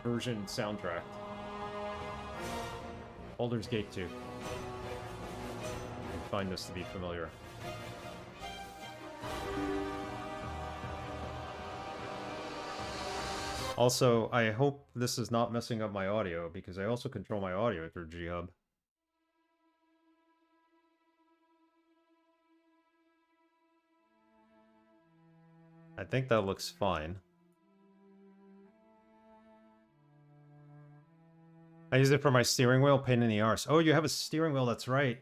version soundtrack. Baldur's Gate 2. I find this to be familiar. Also, I hope this is not messing up my audio, because I also control my audio through G-Hub. I think that looks fine. I use it for my steering wheel, pain in the arse. Oh, you have a steering wheel, that's right.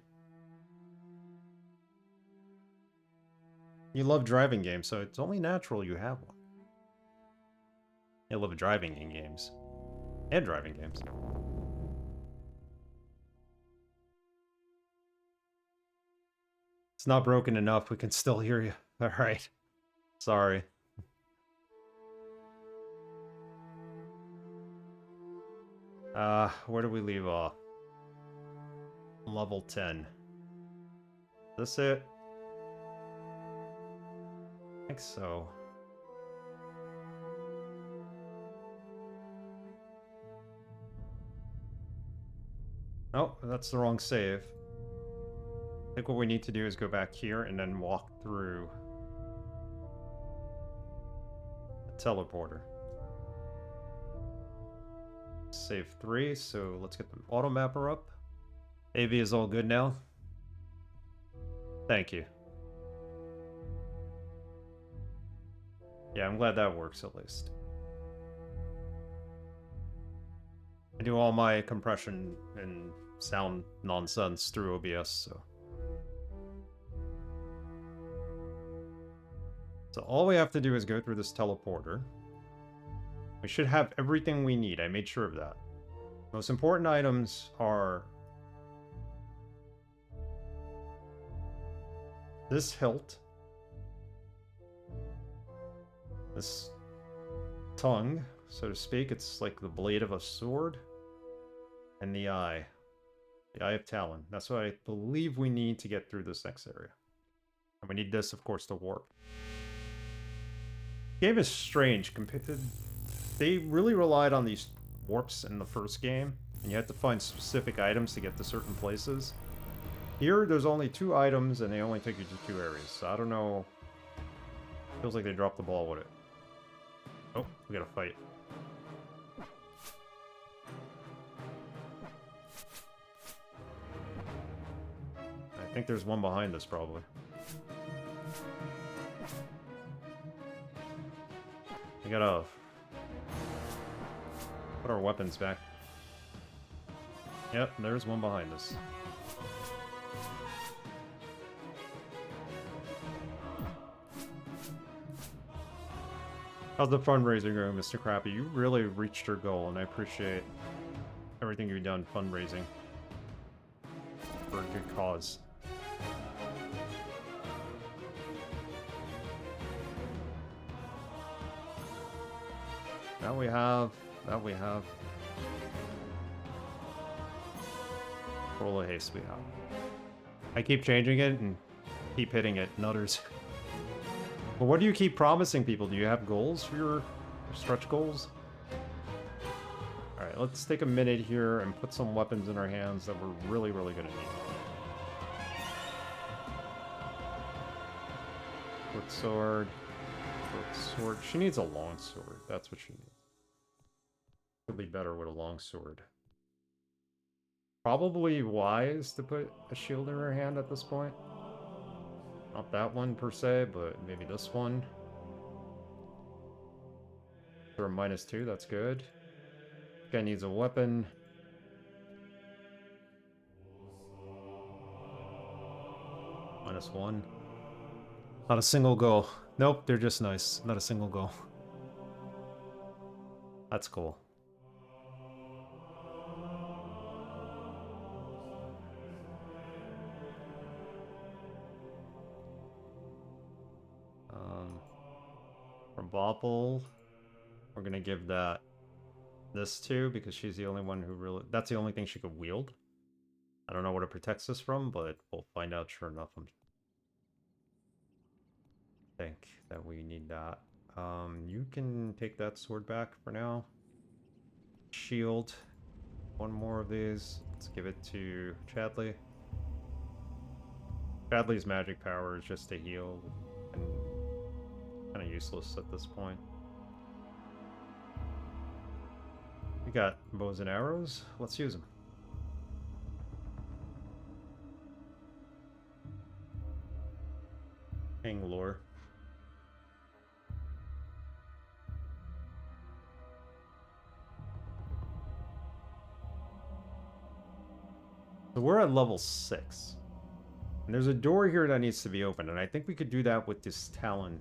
You love driving games, so it's only natural you have one. You love driving in games. And driving games. It's not broken enough, we can still hear you. Alright. Sorry. Where do we leave off? Level 10. Is this it? I think so. Oh, that's the wrong save. I think what we need to do is go back here and then walk through the teleporter. Save 3, so let's get the auto mapper up. AV is all good now. Thank you. Yeah, I'm glad that works at least. I do all my compression and sound nonsense through OBS, so. So all we have to do is go through this teleporter. We should have everything we need, I made sure of that. Most important items are this hilt, this tongue, so to speak, it's like the blade of a sword, and the eye of Talon. That's what I believe we need to get through this next area. And we need this, of course, to warp. The game is strange. They really relied on these warps in the first game, and you had to find specific items to get to certain places. Here, there's only 2 items, and they only take you to 2 areas, so I don't know. Feels like they dropped the ball with it. Oh, we gotta fight. I think there's one behind us, probably. We gotta put our weapons back. Yep, there's one behind us. How's the fundraising going, Mr. Crappy? You really reached your goal, and I appreciate everything you've done fundraising for a good cause. That we have. Roll of haste we have. I keep changing it and keep hitting it, nutters. But what do you keep promising people? Do you have goals for your stretch goals? Alright, let's take a minute here and put some weapons in our hands that we're really, really gonna need. Short sword. Short sword. She needs a long sword. That's what she needs. She'll be better with a long sword. Probably wise to put a shield in her hand at this point. Not that one per se, but maybe this one. For a -2, that's good. Guy needs a weapon. -1. Not a single goal. Nope, they're just nice. Not a single goal. That's cool. From Bopple, we're gonna give that this to, because she's the only one who really... That's the only thing she could wield. I don't know what it protects us from, but we'll find out sure enough. I think that we need that. You can take that sword back for now. shield. One more of these. Let's give it to Chadley. Chadley's magic power is just to heal, and kind of useless at this point. We got bows and arrows. Let's use them. Hang lore. So we're at level 6. And there's a door here that needs to be opened, and I think we could do that with this Talon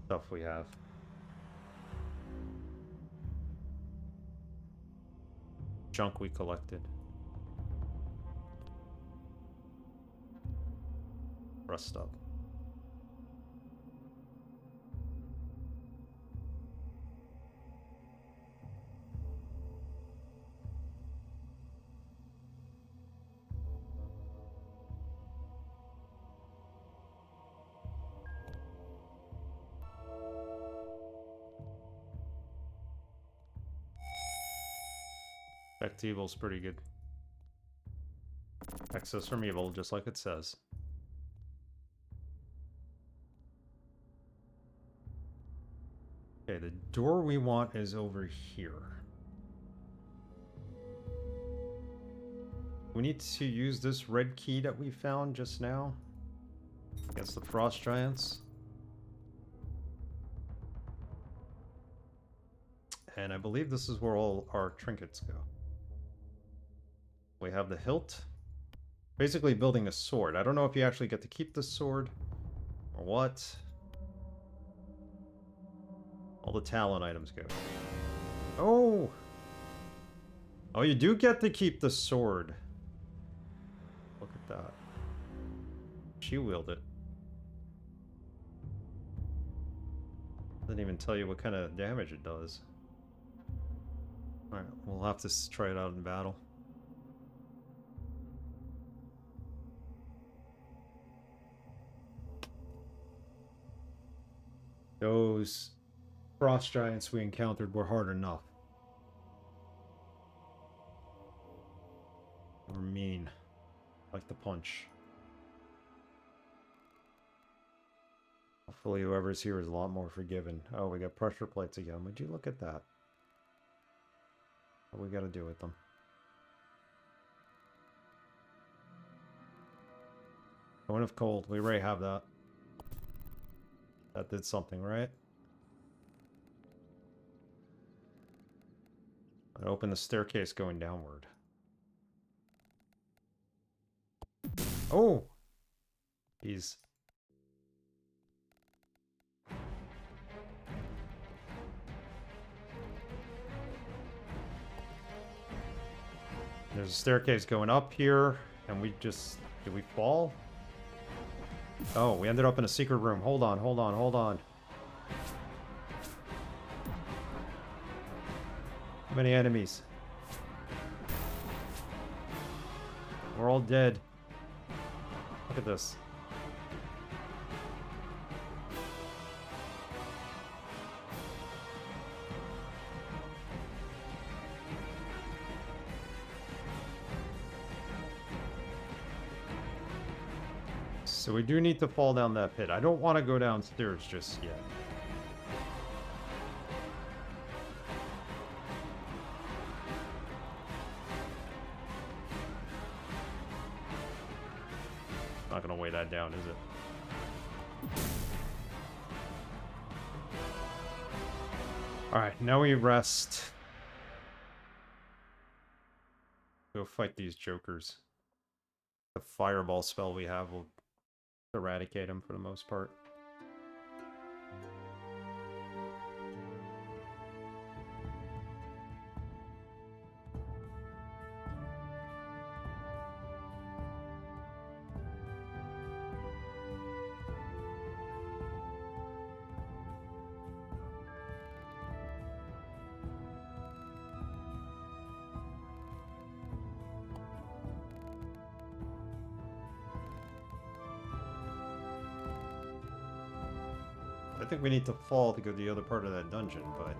stuff we have. Junk we collected. Rust up. Back to evil's pretty good. Access from evil, just like it says. Okay, the door we want is over here. We need to use this red key that we found just now against the frost giants. And I believe this is where all our trinkets go. We have the hilt. Basically building a sword. I don't know if you actually get to keep the sword or what. All the talent items go. Oh! Oh, you do get to keep the sword. Look at that. She wielded it. Doesn't even tell you what kind of damage it does. Alright, we'll have to try it out in battle. Those frost giants we encountered were hard enough. They were mean. Like the punch. Hopefully whoever's here is a lot more forgiving. Oh, we got pressure plates again. Would you look at that? What we gotta do with them? Point of cold. We already have that. That did something, right? I open the staircase going downward. Oh! He's... There's a staircase going up here, and we just... Did we fall? Oh, we ended up in a secret room. Hold on, hold on, hold on. How many enemies? We're all dead. Look at this. So we do need to fall down that pit. I don't want to go downstairs just yet. Not gonna weigh that down, is it? Alright, now we rest. Go fight these jokers. The fireball spell we have will eradicate them for the most part. I think we need to fall to go to the other part of that dungeon, but...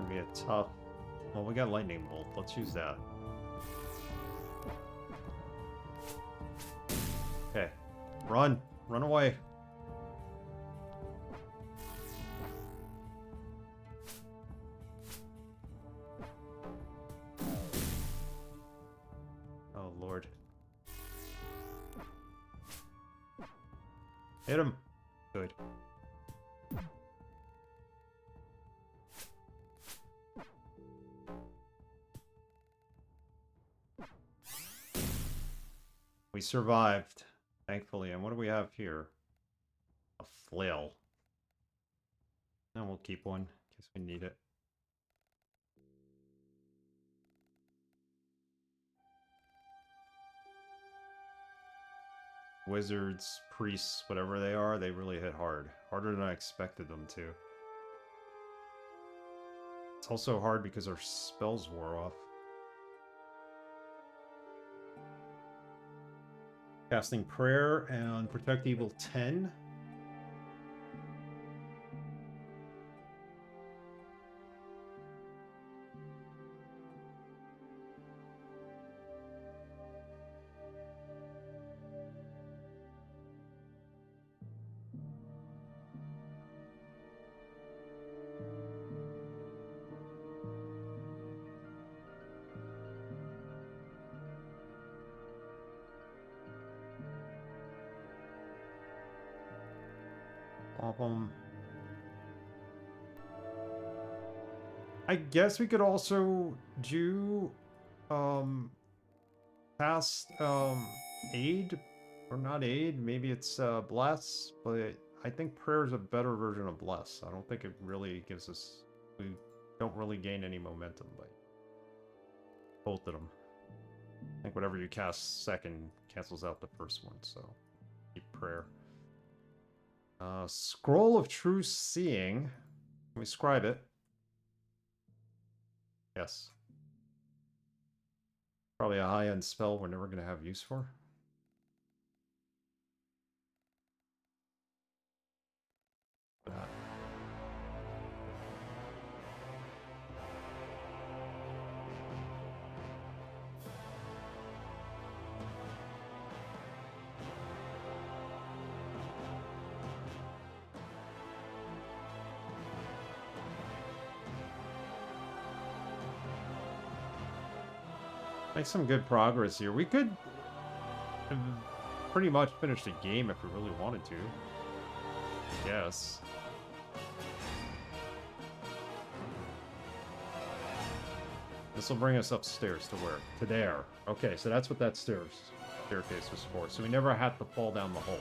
gonna be a tough... Well, we got lightning bolt. Let's use that. Okay. Run! Run away! Oh, Lord. Hit him! Good. We survived, thankfully. And what do we have here? A flail. No, we'll keep one in case we need it. Wizards, priests, whatever they are, they really hit hard. Harder than I expected them to. It's also hard because our spells wore off. Casting Prayer and Protect Evil 10. I guess we could also do past aid, or not aid, maybe it's bless, but I think prayer is a better version of bless. I don't think it really gives us, we don't really gain any momentum by both of them. I think whatever you cast second cancels out the first one, so keep prayer. Scroll of True Seeing. Can we scribe it? Yes. Probably a high-end spell we're never going to have use for. Make some good progress here. We could have pretty much finish the game if we really wanted to. Yes. This will bring us upstairs to where? To there. Okay, so that's what that staircase was for. So we never had to fall down the hole.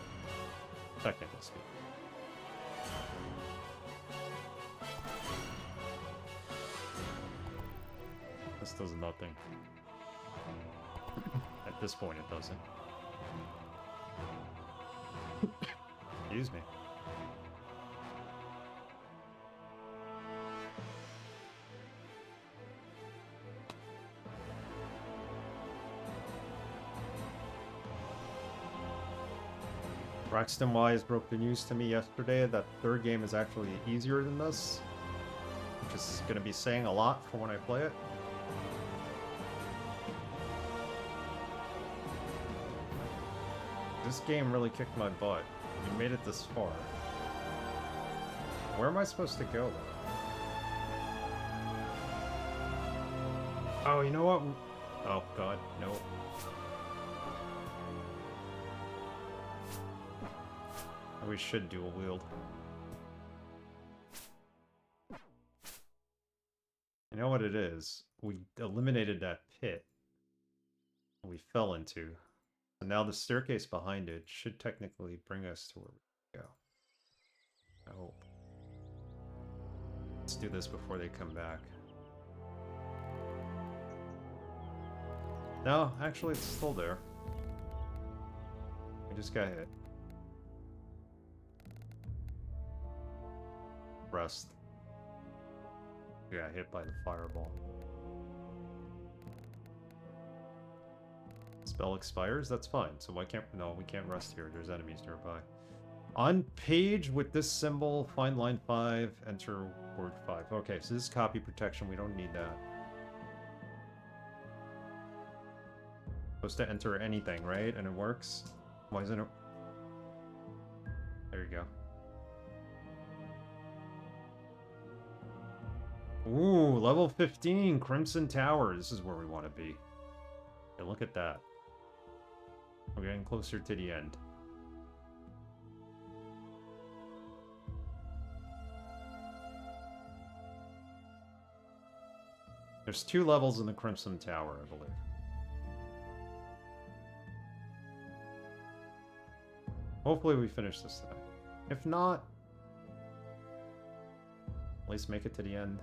Technically speaking. This does nothing. At this point, it doesn't. Excuse me. Braxton Wise broke the news to me yesterday that third game is actually easier than this, which is going to be saying a lot for when I play it. This game really kicked my butt. We made it this far. Where am I supposed to go, though? Oh, you know what? Oh, God, no. We should dual wield. You know what it is? We eliminated that pit we fell into. And now the staircase behind it should technically bring us to where we go. I hope. Let's do this before they come back. No, actually it's still there. We just got hit. Rest. We got hit by the fireball. Spell expires? That's fine. So why can't... No, we can't rest here. There's enemies nearby. On page with this symbol, find line 5, enter word 5. Okay, so this is copy protection. We don't need that. Supposed to enter anything, right? And it works? Why isn't it? There you go. Ooh, level 15, Crimson Tower. This is where we want to be. Hey, look at that. We're getting closer to the end. There's 2 levels in the Crimson Tower, I believe. Hopefully we finish this today. If not, at least make it to the end.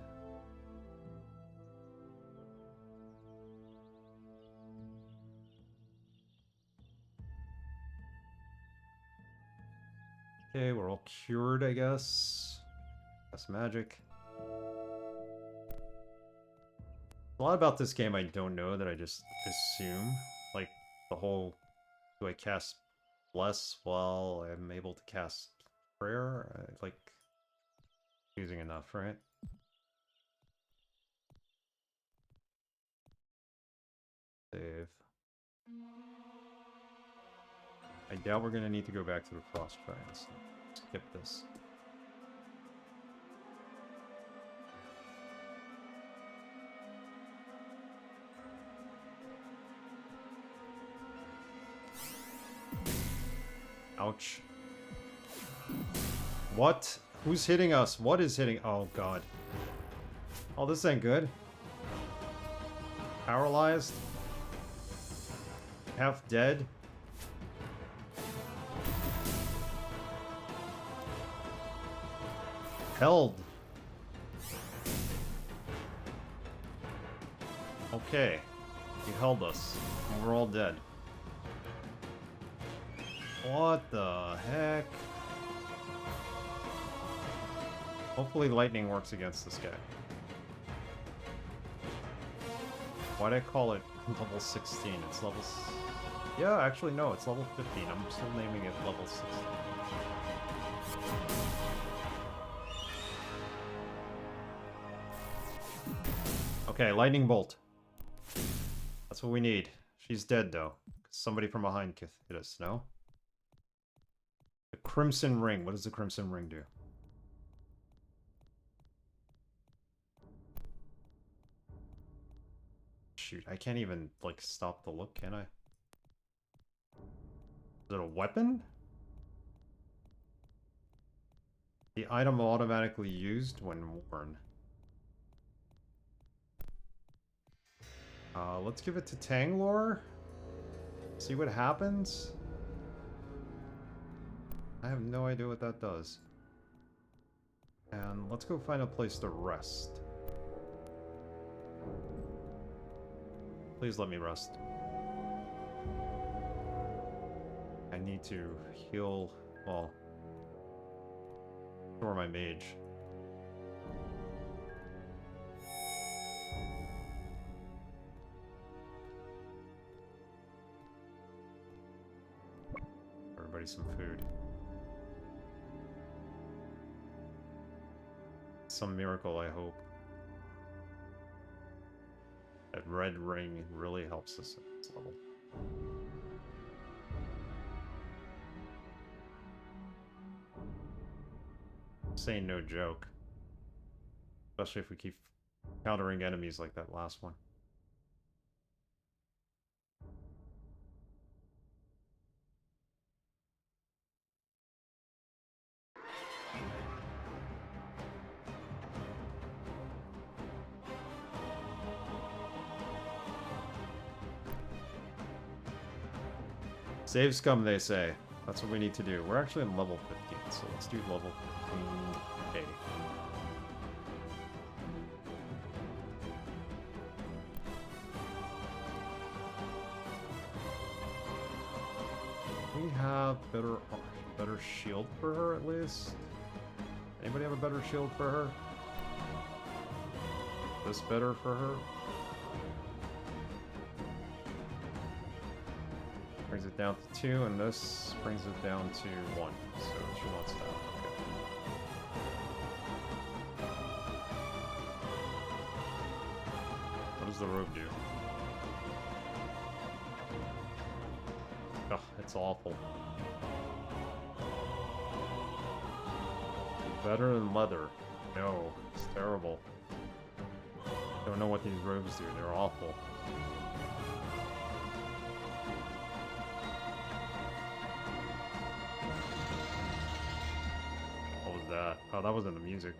Okay, we're all cured, I guess. That's magic. A lot about this game I don't know that I just assume. Like, the whole... Do I cast Bless while I'm able to cast Prayer? Like, using enough, right? Save. I doubt we're gonna need to go back to the Frost Giants. Skip this. Ouch. What? Who's hitting us? What is hitting? Oh, God. Oh, this ain't good. Paralyzed? Half dead? Held. Okay. You held us. And we're all dead. What the heck? Hopefully lightning works against this guy. Why'd I call it level 16? It's level... Yeah, actually no, it's level 15. I'm still naming it level 16. Okay, lightning bolt. That's what we need. She's dead though. Somebody from behind hit us, no? The Crimson Ring. What does the Crimson Ring do? Shoot, I can't even, like, stop the look, can I? Is it a weapon? The item automatically used when worn. Let's give it to Tanglor. See what happens. I have no idea what that does. And let's go find a place to rest. Please let me rest. I need to heal, well, restore my mage. Everybody some food. Some miracle, I hope. That red ring really helps us at this level. Saying no joke. Especially if we keep countering enemies like that last one. Save scum, they say. That's what we need to do. We're actually on level 15, so let's do level 15A. We have better shield for her at least. Anybody have a better shield for her? This better for her? brings it down to 2, and this brings it down to 1. So she wants that. Okay. What does the robe do? Ugh, it's awful. Better than leather. No, it's terrible. Don't know what these robes do. They're awful. What was that? Oh, that wasn't the music.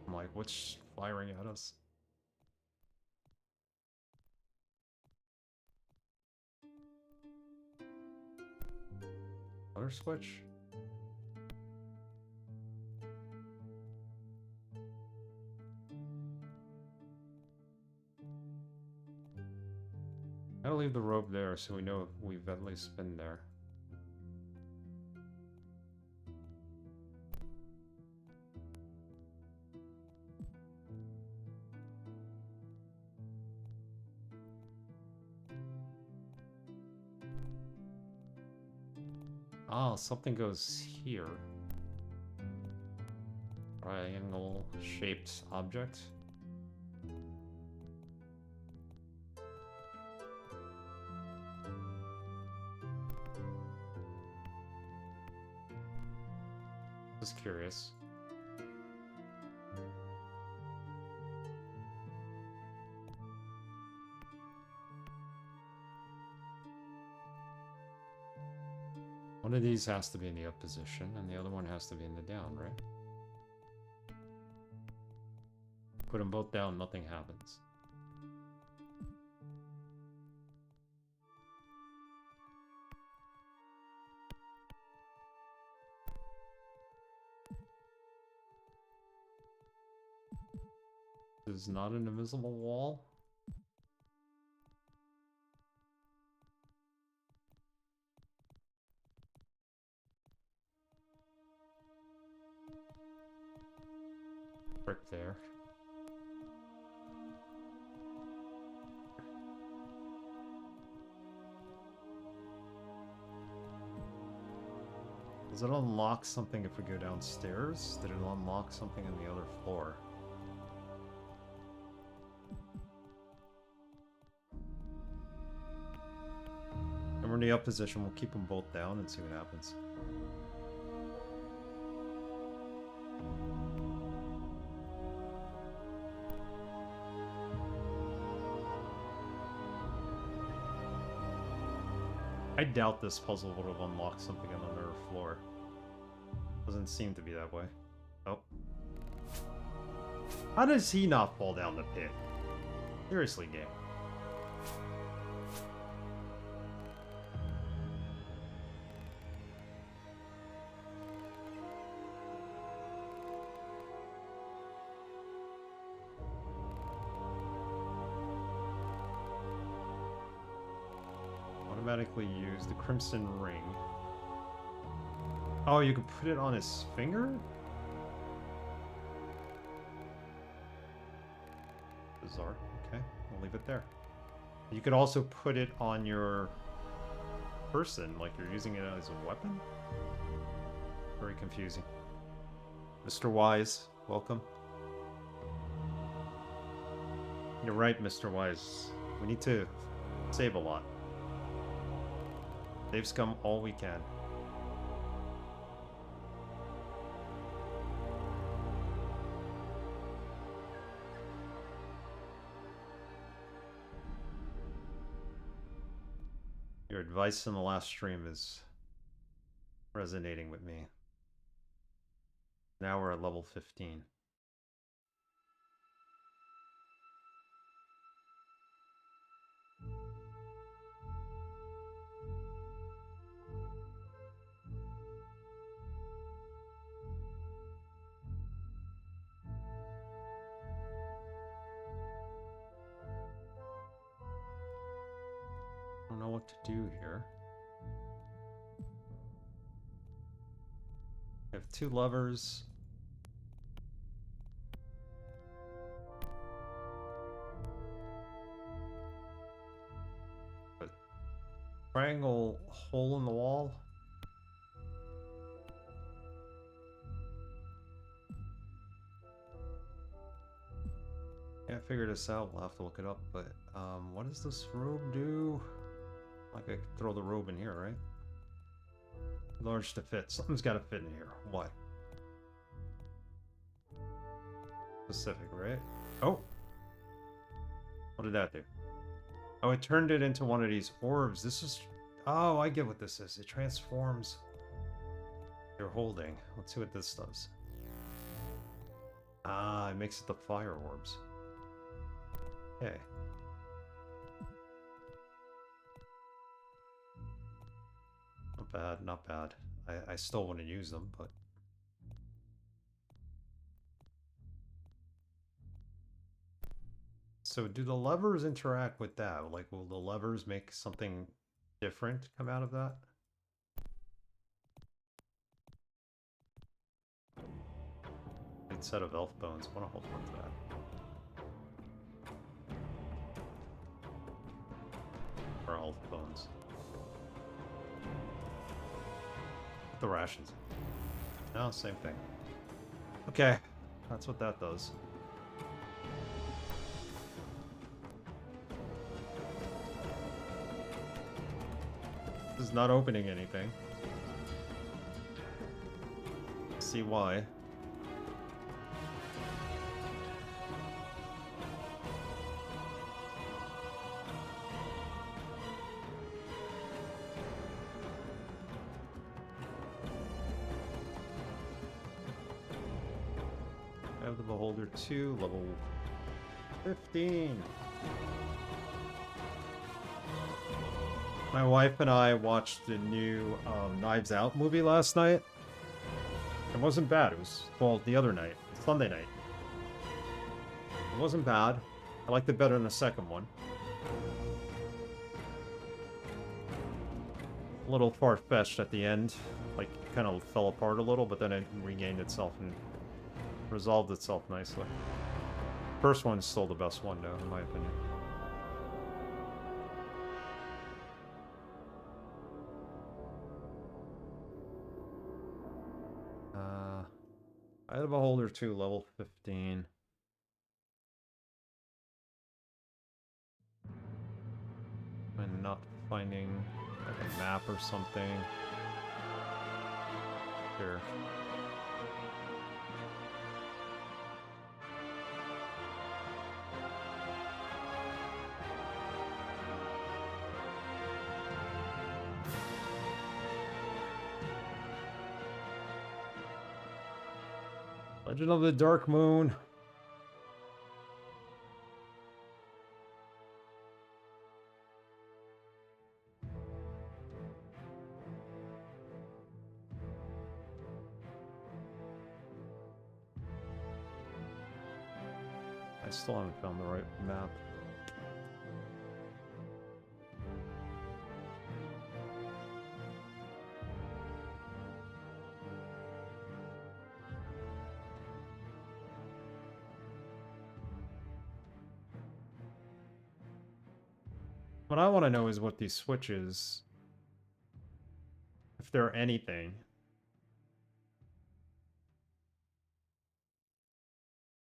I'm like, what's firing at us? Other switch? Gotta leave the rope there so we know we've at least been there. Oh, something goes here. Triangle shaped object. Just curious. One of these has to be in the up position, and the other one has to be in the down, right? Put them both down, nothing happens. This is not an invisible wall. Brick there. Does it unlock something if we go downstairs? Did it unlock something on the other floor? And we're in the up position, we'll keep them both down and see what happens. I doubt this puzzle would have unlocked something on another floor. Doesn't seem to be that way. Oh. How does he not fall down the pit? Seriously, game. Automatically use the crimson ring. Oh, you could put it on his finger? Bizarre. Okay, we'll leave it there. You could also put it on your person, like you're using it as a weapon? Very confusing. Mr. Wise, welcome. You're right, Mr. Wise. We need to save a lot. Save scum all we can. Your advice in the last stream is resonating with me. Now we're at level 15. I don't know what to do here. I have 2 levers. But Triangle hole in the wall. Can't figure this out. We'll have to look it up. But what does this robe do? Like I could throw the robe in here, right? Large to fit. Something's got to fit in here. What? Specific, right? Oh. What did that do? Oh, it turned it into one of these orbs. This is... Oh, I get what this is. It transforms your holding. Let's see what this does. Ah, it makes it the fire orbs. Okay. Not bad, not bad. I still want to use them, but... So do the levers interact with that? Like, will the levers make something different come out of that? Good set of elf bones. I want to hold on to that. Or elf bones. The rations. No, same thing. Okay, that's what that does. This is not opening anything. See why. I have the Beholder 2, level 15. My wife and I watched the new Knives Out movie last night. It wasn't bad. It was, well, the other night. Sunday night. It wasn't bad. I liked it better than the second one. A little far-fetched at the end. Like, kind of fell apart a little, but then it regained itself and resolved itself nicely. First one's still the best one, though, in my opinion. I have a Beholder 2, level 15. I'm not finding like a map or something. Here. Legend of the Dark Moon. I still haven't found the right map. What I want to know is what these switches, if they're anything.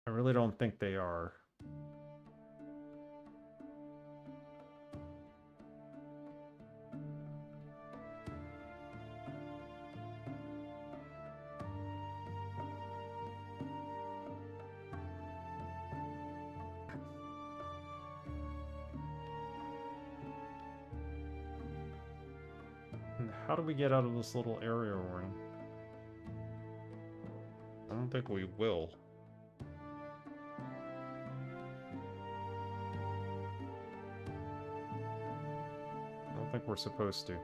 I really don't think they are. How do we get out of this little area we're in? I don't think we will. I don't think we're supposed to.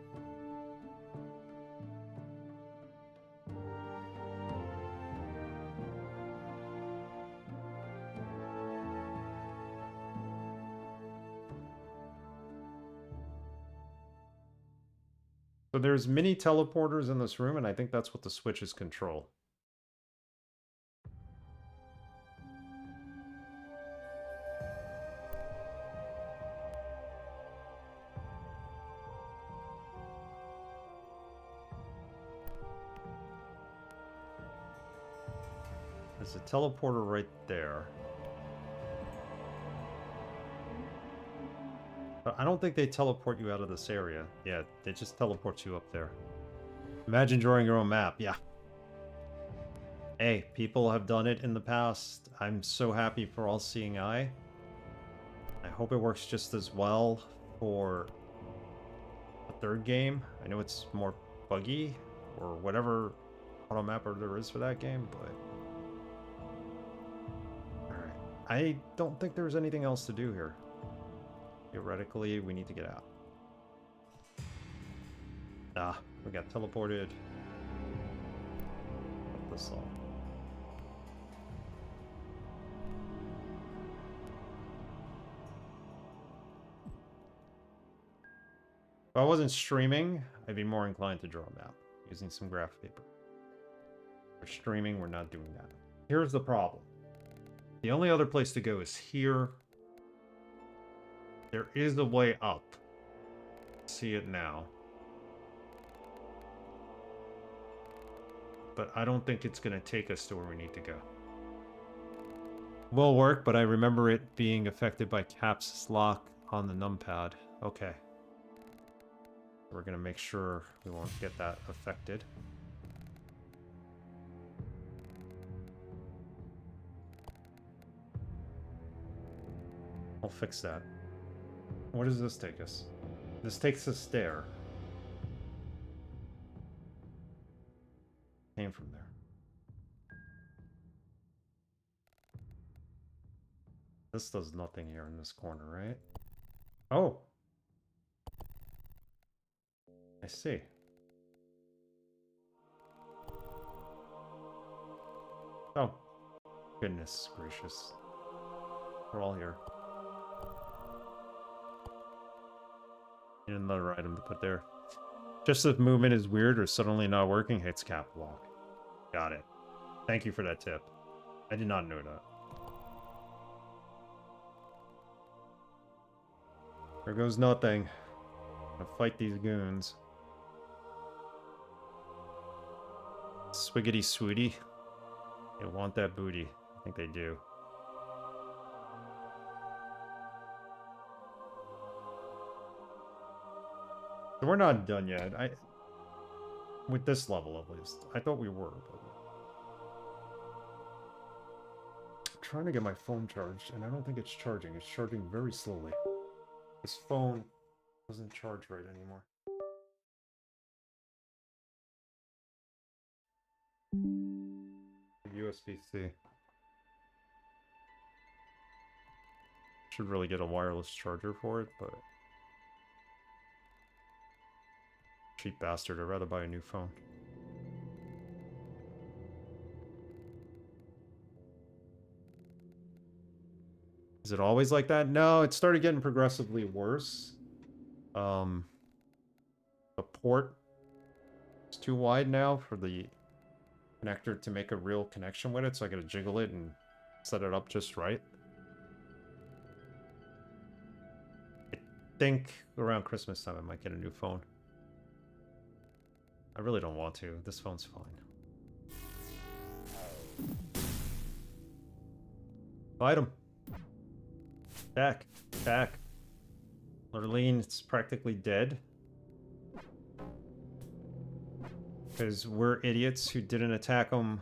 So there's mini teleporters in this room, and I think that's what the switches control. There's a teleporter right there. But I don't think they teleport you out of this area. Yeah, they just teleport you up there. Imagine drawing your own map. Yeah. Hey, people have done it in the past. I'm so happy for All-Seeing Eye. I hope it works just as well for a third game. I know it's more buggy, or whatever auto mapper there is for that game, but... Alright. I don't think there's anything else to do here. Theoretically, we need to get out. Ah, we got teleported. Up this all. If I wasn't streaming, I'd be more inclined to draw a map using some graph paper. For streaming, we're not doing that. Here's the problem. The only other place to go is here. There is a way up. See it now. But I don't think it's going to take us to where we need to go. Will work, but I remember it being affected by caps lock on the numpad. Okay. We're going to make sure we won't get that affected. I'll fix that. Where does this take us? This takes us there. Came from there. This does nothing here in this corner, right? Oh! I see. Oh. Goodness gracious. We're all here. Need another item to put there. Just if movement is weird or suddenly not working, hits cap lock. Got it. Thank you for that tip. I did not know that. There goes nothing. I'll fight these goons. Swiggity swooty. They want that booty. I think they do. So we're not done yet. With this level at least. I thought we were, but... I'm trying to get my phone charged, and I don't think it's charging. It's charging very slowly. This phone doesn't charge right anymore. USB-C. Should really get a wireless charger for it, but... Cheap bastard, I'd rather buy a new phone. Is it always like that? No, it started getting progressively worse. The port is too wide now for the connector to make a real connection with it, so I gotta jiggle it and set it up just right. I think around Christmas time I might get a new phone. I really don't want to. This phone's fine. Fight him. Back. Back. Lurleen, it's practically dead. Because we're idiots who didn't attack him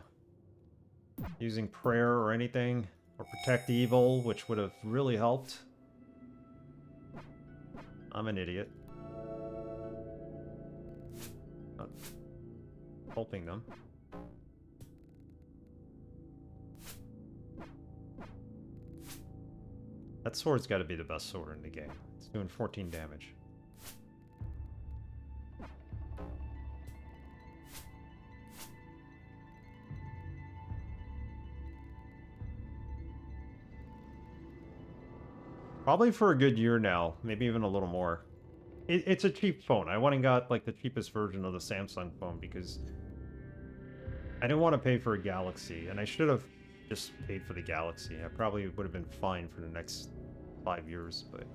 using prayer or anything. Or protect evil, which would have really helped. I'm an idiot. Not helping them. That sword's got to be the best sword in the game. It's doing 14 damage. Probably for a good year now, maybe even a little more. It's a cheap phone. I went and got like the cheapest version of the Samsung phone because I didn't want to pay for a Galaxy, and I should have just paid for the Galaxy. I probably would have been fine for the next 5 years, but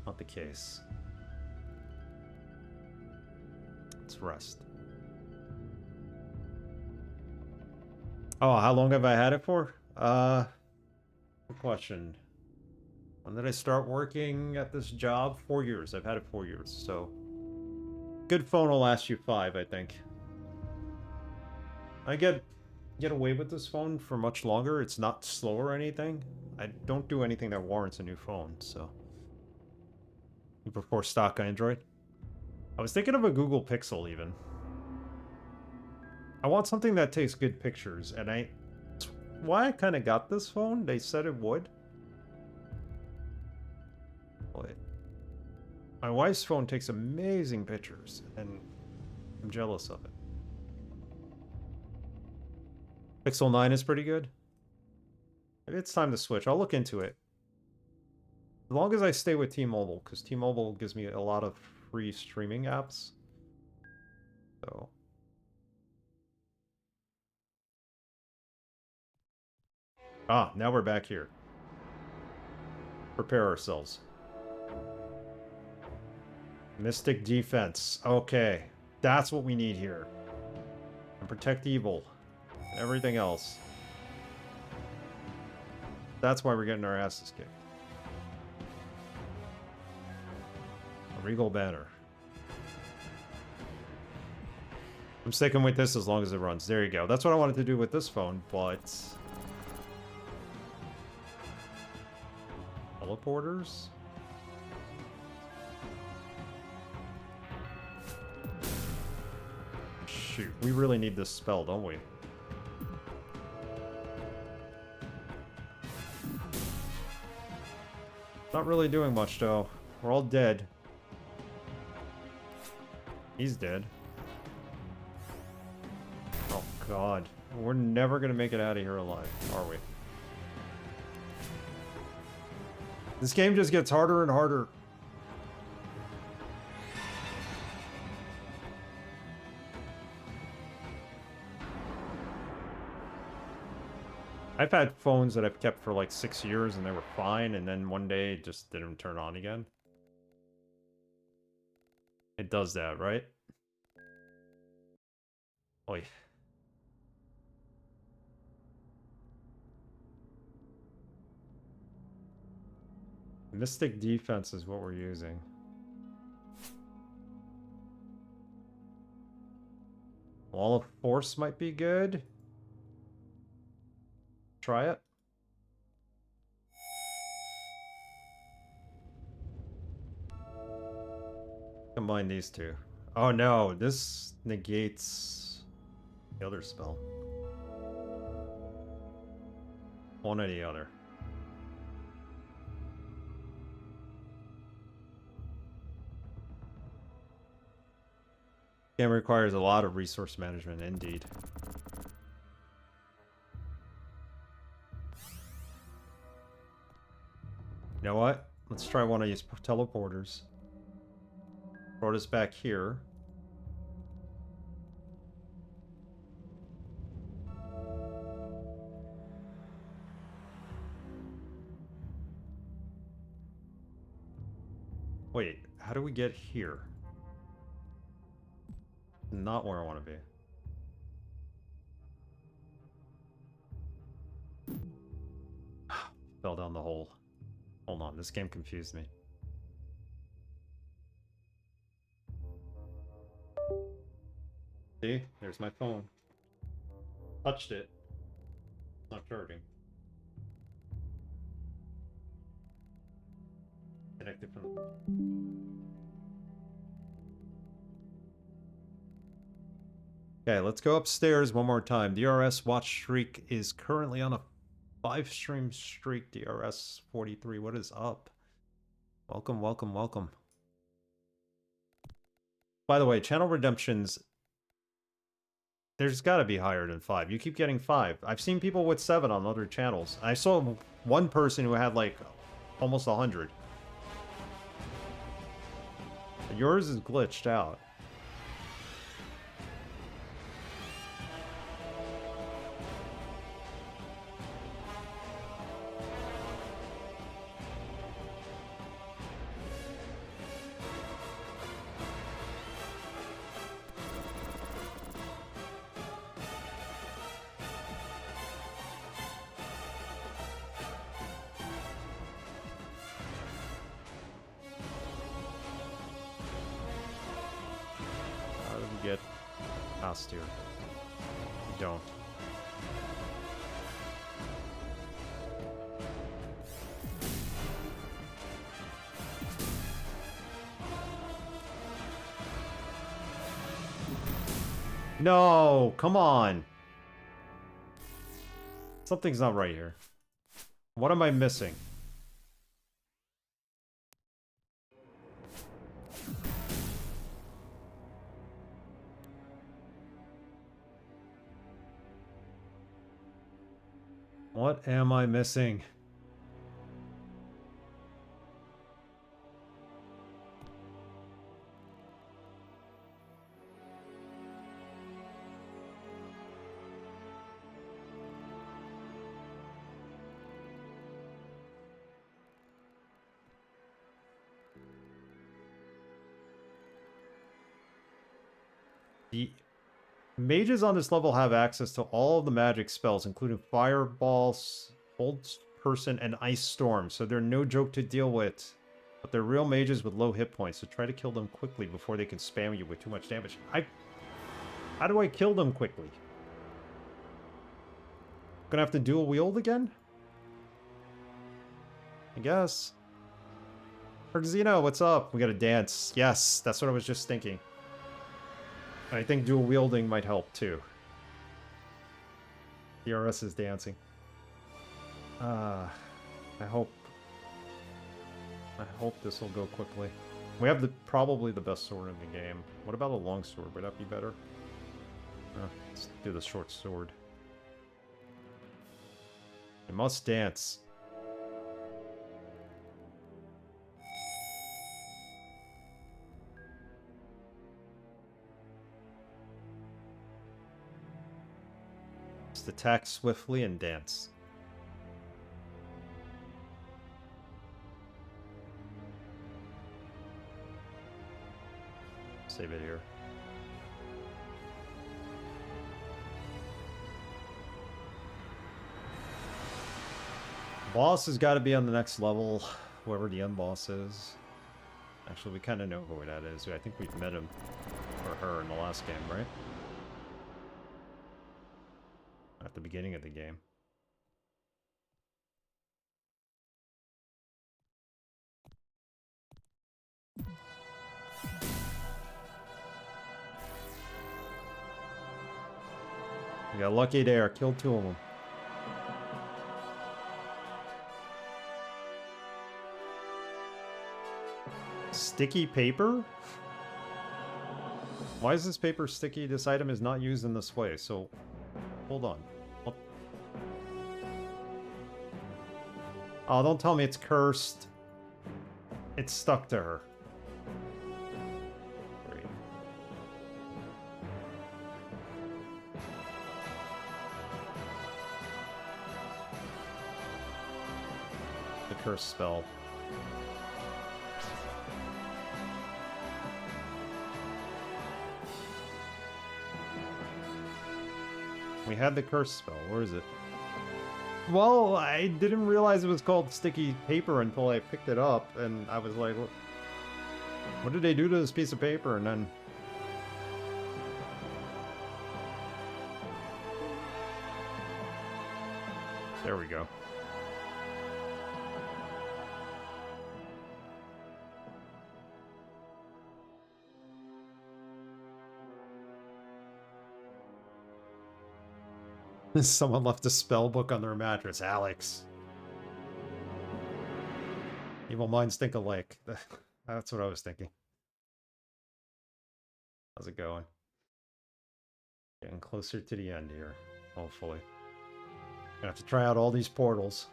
not the case. Let's rest. Oh, how long have I had it for? Good question. When did I start working at this job? 4 years. I've had it 4 years, so... Good phone will last you 5, I think. I get away with this phone for much longer. It's not slow or anything. I don't do anything that warrants a new phone, so... You prefer stock Android? I was thinking of a Google Pixel, even. I want something that takes good pictures, and that's why I kind of got this phone. They said it would. Wait. My wife's phone takes amazing pictures, and I'm jealous of it. Pixel 9 is pretty good. Maybe it's time to switch. I'll look into it. As long as I stay with T-Mobile, because T-Mobile gives me a lot of free streaming apps. So... Ah, now we're back here. Prepare ourselves. Mystic defense. Okay. That's what we need here. And protect evil. And everything else. That's why we're getting our asses kicked. A regal banner. I'm sticking with this as long as it runs. There you go. That's what I wanted to do with this phone, but... Teleporters? Shoot, we really need this spell, don't we? Not really doing much, though. We're all dead. He's dead. Oh, God. We're never gonna make it out of here alive, are we? This game just gets harder and harder. I've had phones that I've kept for like 6 years and they were fine, and then one day it just didn't turn on again. It does that, right? Oy. Mystic defense is what we're using. Wall of force might be good. Try it. Combine these two. Oh no, this negates the other spell. One or the other. Game requires a lot of resource management, indeed. You know what? Let's try one of these teleporters. Brought us back here. Wait, how do we get here? Not where I want to be. Fell down the hole. Hold on, this game confused me. See? There's my phone. Touched it. It's not charging. Connected from the... Okay, let's go upstairs one more time. DRS watch streak is currently on a 5-stream streak. DRS 43. What is up? Welcome, welcome, welcome. By the way, channel redemptions, there's got to be higher than 5. You keep getting 5. I've seen people with 7 on other channels. I saw one person who had like almost 100. Yours is glitched out. has to. You don't. No, come on. Something's not right here. What am I missing? What am I missing? The mages on this level have access to all of the magic spells, including fireballs, hold person, and ice storm, so they're no joke to deal with. But they're real mages with low hit points, so try to kill them quickly before they can spam you with too much damage. How do I kill them quickly? Gonna have to dual wield again? I guess. Xeno, what's up? We gotta dance. Yes, that's what I was just thinking. I think dual wielding might help too. DRS is dancing. I hope this will go quickly. We have probably the best sword in the game. What about a long sword? Would that be better? Let's do the short sword. It must dance. Just attack swiftly and dance. Save it here. Boss has got to be on the next level, whoever the end boss is. Actually, we kind of know who that is. I think we've met him or her in the last game, right? At the beginning of the game. We got lucky there. Killed 2 of them. Sticky paper? Why is this paper sticky? This item is not used in this way, so... Hold on. Oh, don't tell me it's cursed. It's stuck to her. Great. The curse spell. We had the curse spell. Where is it? Well, I didn't realize it was called sticky paper until I picked it up, and I was like, what did they do to this piece of paper? And then... There we go. Someone left a spell book on their mattress. Alex. Evil minds think alike. That's what I was thinking. How's it going? Getting closer to the end here, hopefully. Gonna have to try out all these portals.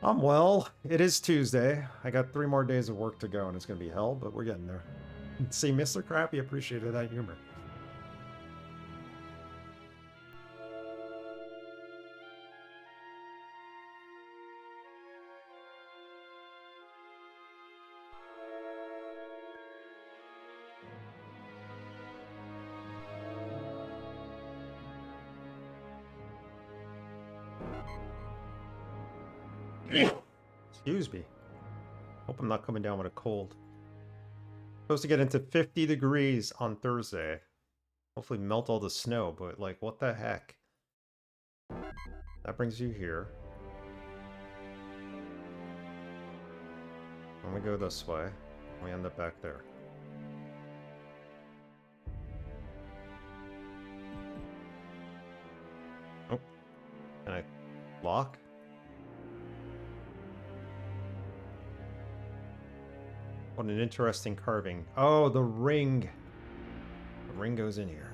I'm well. It is Tuesday. I got 3 more days of work to go, and it's going to be hell, but we're getting there. See, Mr. Crappy appreciated that humor. Excuse me. Hope I'm not coming down with a cold. Supposed to get into 50 degrees on Thursday. Hopefully melt all the snow, but like, what the heck? That brings you here. And we go this way. We end up back there. Oh. Can I lock? What an interesting carving. Oh, the ring. The ring goes in here.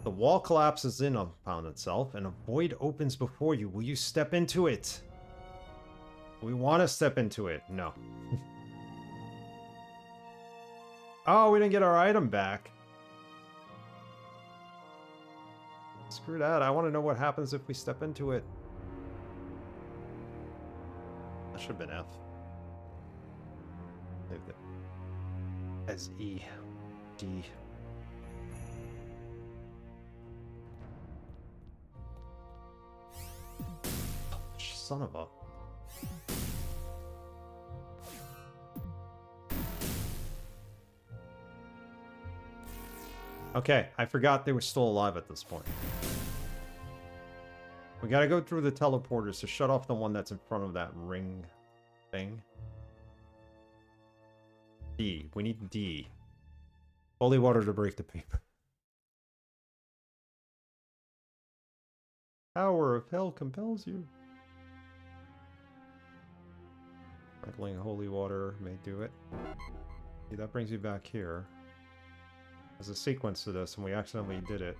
The wall collapses in upon itself, and a void opens before you. Will you step into it? We want to step into it. No. Oh, we didn't get our item back. Screw that. I want to know what happens if we step into it. That should have been F. Saved it. As E. D. Son of a... Okay, I forgot they were still alive at this point. We gotta go through the teleporters to shut off the one that's in front of that ring thing. D. We need D. Holy water to break the paper. Power of hell compels you. Sprinkling holy water may do it. See, that brings you back here. There's a sequence to this, and we accidentally did it.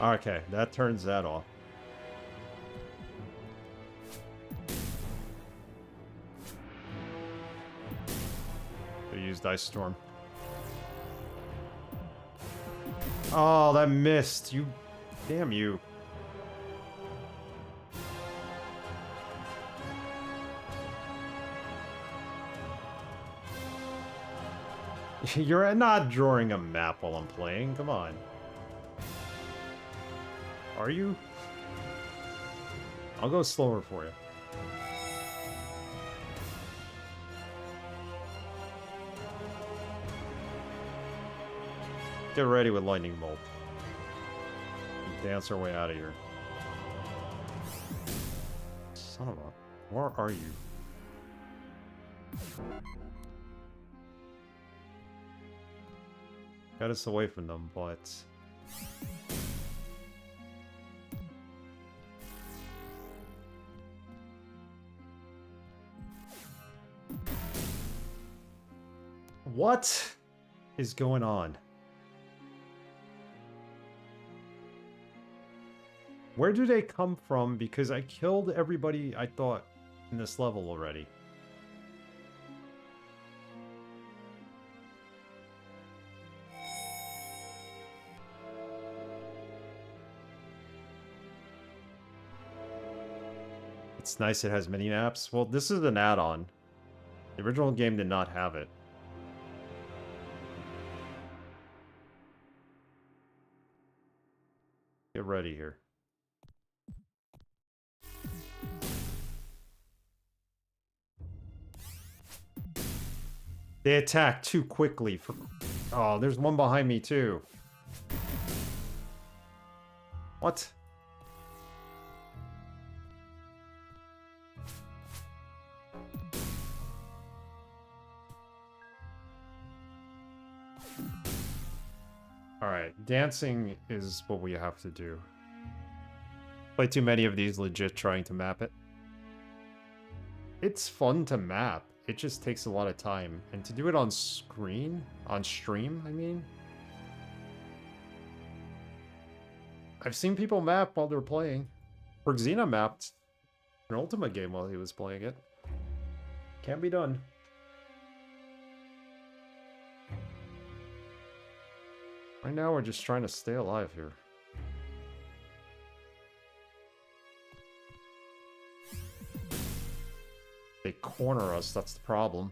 Okay, that turns that off. We used Ice Storm. Oh, that missed. You... Damn you. You're not drawing a map while I'm playing. Come on. Are you? I'll go slower for you. Get ready with lightning bolt. Dance our way out of here. Son of a... Where are you? Got us away from them, but... What is going on? Where do they come from? Because I killed everybody I thought in this level already. It's nice it has mini-maps. Well, this is an add-on. The original game did not have it. Get ready here. They attack too quickly for... Oh, there's one behind me too. What? Alright, dancing is what we have to do. Play too many of these legit trying to map it. It's fun to map. It just takes a lot of time. And to do it on screen? On stream, I mean? I've seen people map while they're playing. Xena mapped an Ultima game while he was playing it. Can't be done. Right now we're just trying to stay alive here. corner us, that's the problem.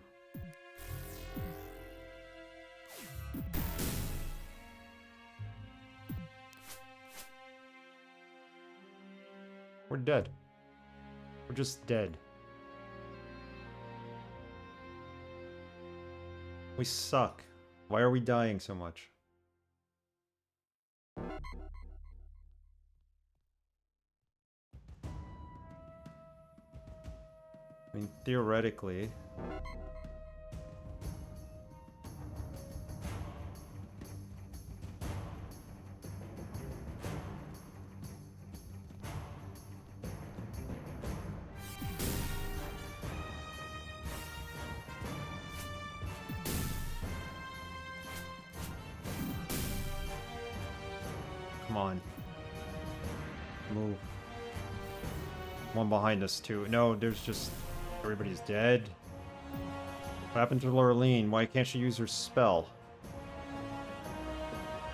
We're dead. We're just dead. We suck. Why are we dying so much? I mean, theoretically... Come on. Move. One behind us, too. No, there's just... Everybody's dead. What happened to Lurleen? Why can't she use her spell?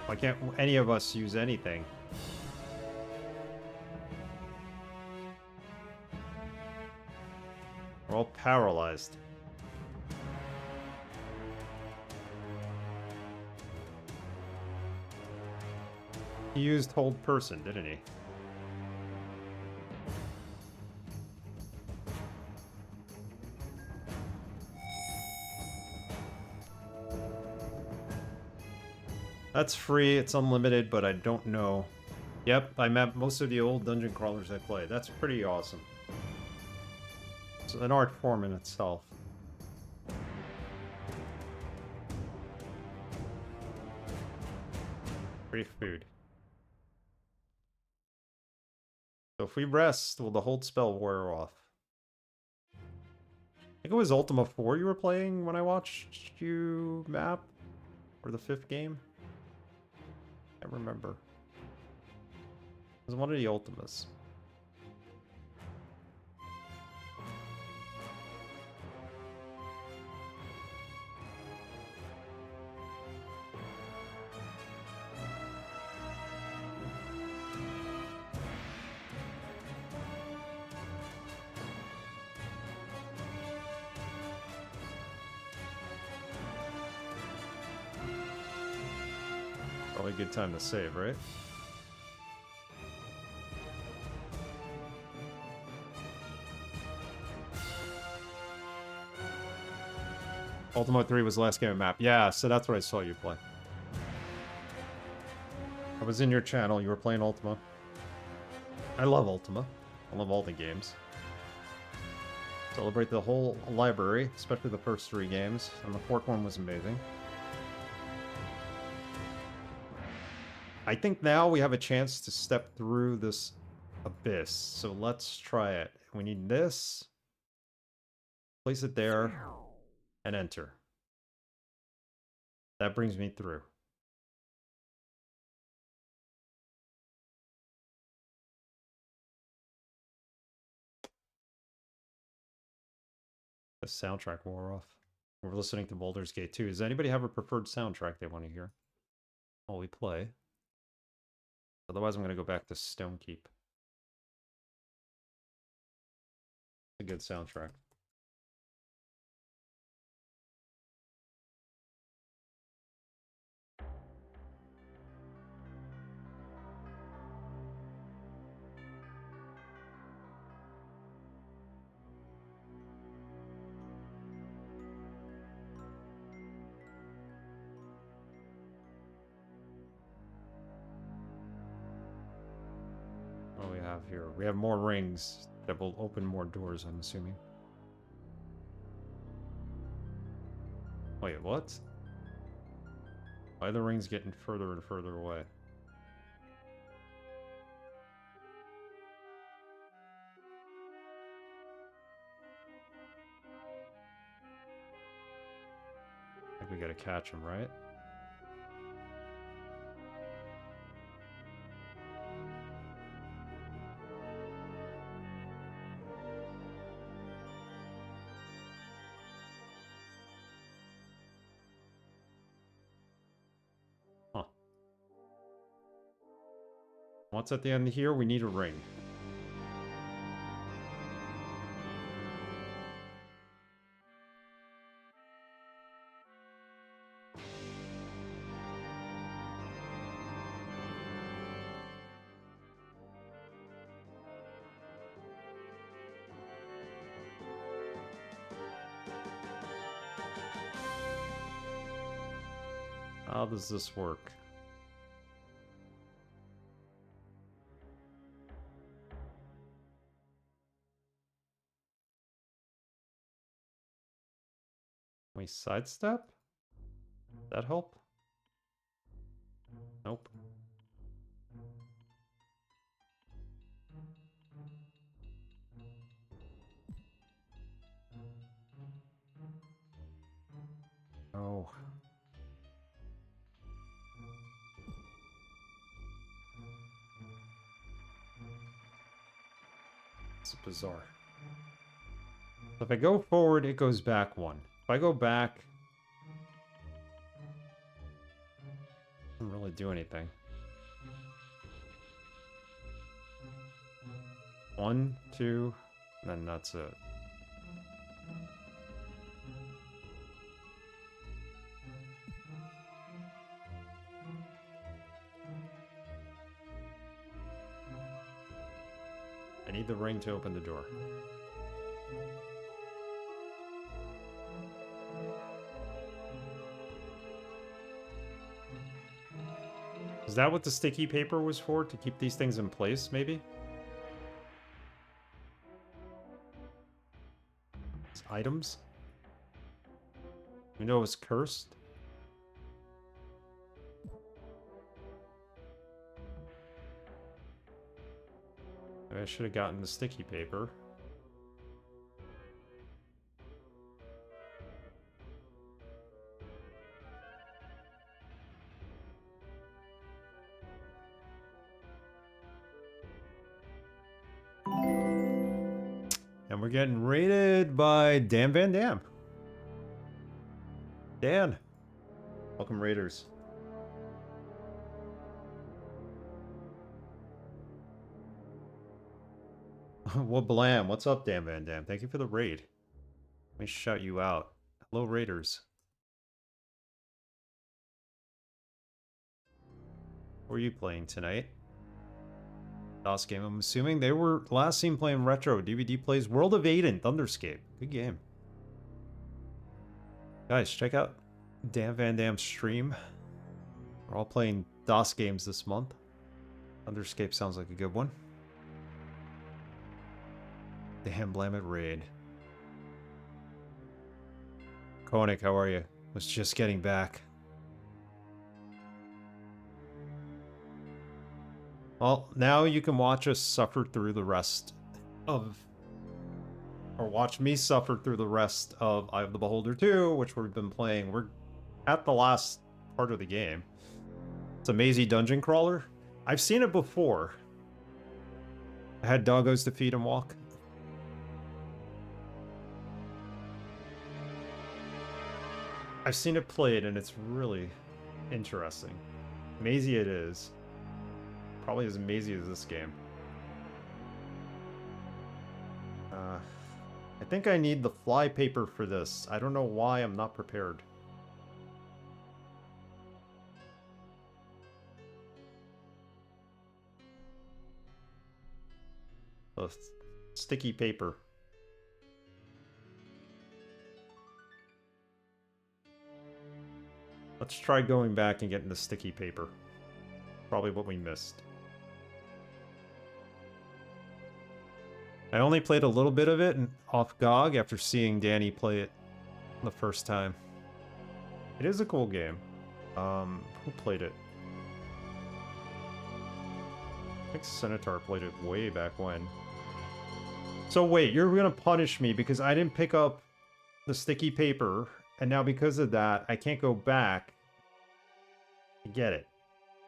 Why can't any of us use anything? We're all paralyzed. He used hold person, didn't he? That's free, it's unlimited, but I don't know. Yep, I mapped most of the old dungeon crawlers I played. That's pretty awesome. It's an art form in itself. Free food. So if we rest, will the hold spell wear off? I think it was Ultima 4 you were playing when I watched you map? Or the 5th game? I can't remember. It was one of the Ultimas. Probably a good time to save, right? Ultima 3 was the last game of map. Yeah, so that's what I saw you play. I was in your channel, you were playing Ultima. I love Ultima. I love all the games. Celebrate the whole library, especially the first 3 games, and the 4th one was amazing. I think now we have a chance to step through this abyss, so let's try it. We need this. Place it there. And enter. That brings me through. The soundtrack wore off. We're listening to Baldur's Gate 2. Does anybody have a preferred soundtrack they want to hear while we play? Otherwise, I'm going to go back to Stonekeep. It's a good soundtrack. What do we have here? We have more rings that will open more doors, I'm assuming. Wait, what? Why are the rings getting further and further away? I think we gotta catch him, right? Huh. What's at the end here? We need a ring. How does this work? Can we sidestep? That help? Nope. Oh. It's bizarre. If I go forward, it goes back one. If I go back, it doesn't really do anything. 1, 2, and then that's it. I need the ring to open the door. Is that what the sticky paper was for? To keep these things in place, maybe? It's items? You know it was cursed? Maybe I should have gotten the sticky paper. And we're getting raided by Dan Van Dam. Dan. Welcome, Raiders. Well, blam. What's up, Dan Van Dam? Thank you for the raid. Let me shout you out. Hello, Raiders. What are you playing tonight? DOS game, I'm assuming. They were last seen playing retro. DVD plays World of Aiden, Thunderscape. Good game. Guys, check out Dan Van Dam's stream. We're all playing DOS games this month. Thunderscape sounds like a good one. Damn, blam it, raid. Koenig, how are you? Was just getting back. Well, now you can watch us suffer through the rest of... Or watch me suffer through the rest of Eye of the Beholder 2, which we've been playing. We're at the last part of the game. It's a mazy dungeon crawler. I've seen it before. I had doggos to feed and walk. I've seen it played, and it's really interesting. Mazy it is. Probably as mazy as this game. I think I need the fly paper for this. I don't know why I'm not prepared. The sticky paper. Let's try going back and getting the sticky paper. Probably what we missed. I only played a little bit of it off GOG after seeing Danny play it the first time. It is a cool game. Who played it? I think Senator played it way back when. So wait, you're gonna punish me because I didn't pick up the sticky paper, and now because of that, I can't go back to get it.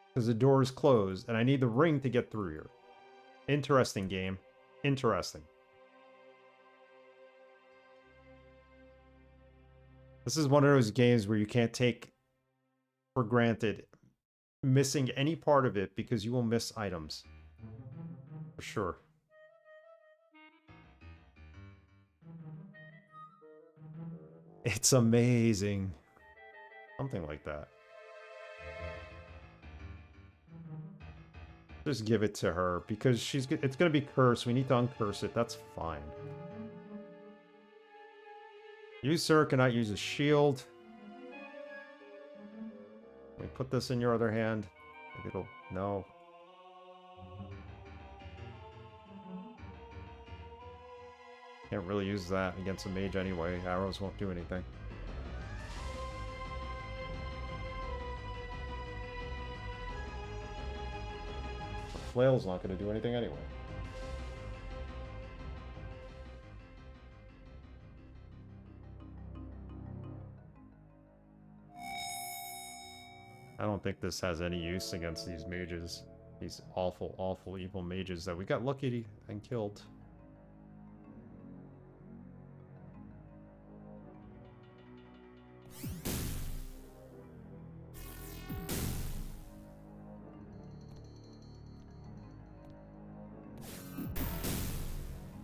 Because the door is closed, and I need the ring to get through here. Interesting game. Interesting. This is one of those games where you can't take for granted missing any part of it because you will miss items. For sure. It's amazing. Something like that. Just give it to her because it's gonna be cursed. We need to uncurse it. That's fine. You, sir, cannot use a shield. We put this in your other hand. Maybe it'll... No. Can't really use that against a mage anyway. Arrows won't do anything. The flail's not going to do anything anyway. I don't think this has any use against these mages. These awful, awful, evil mages that we got lucky and killed.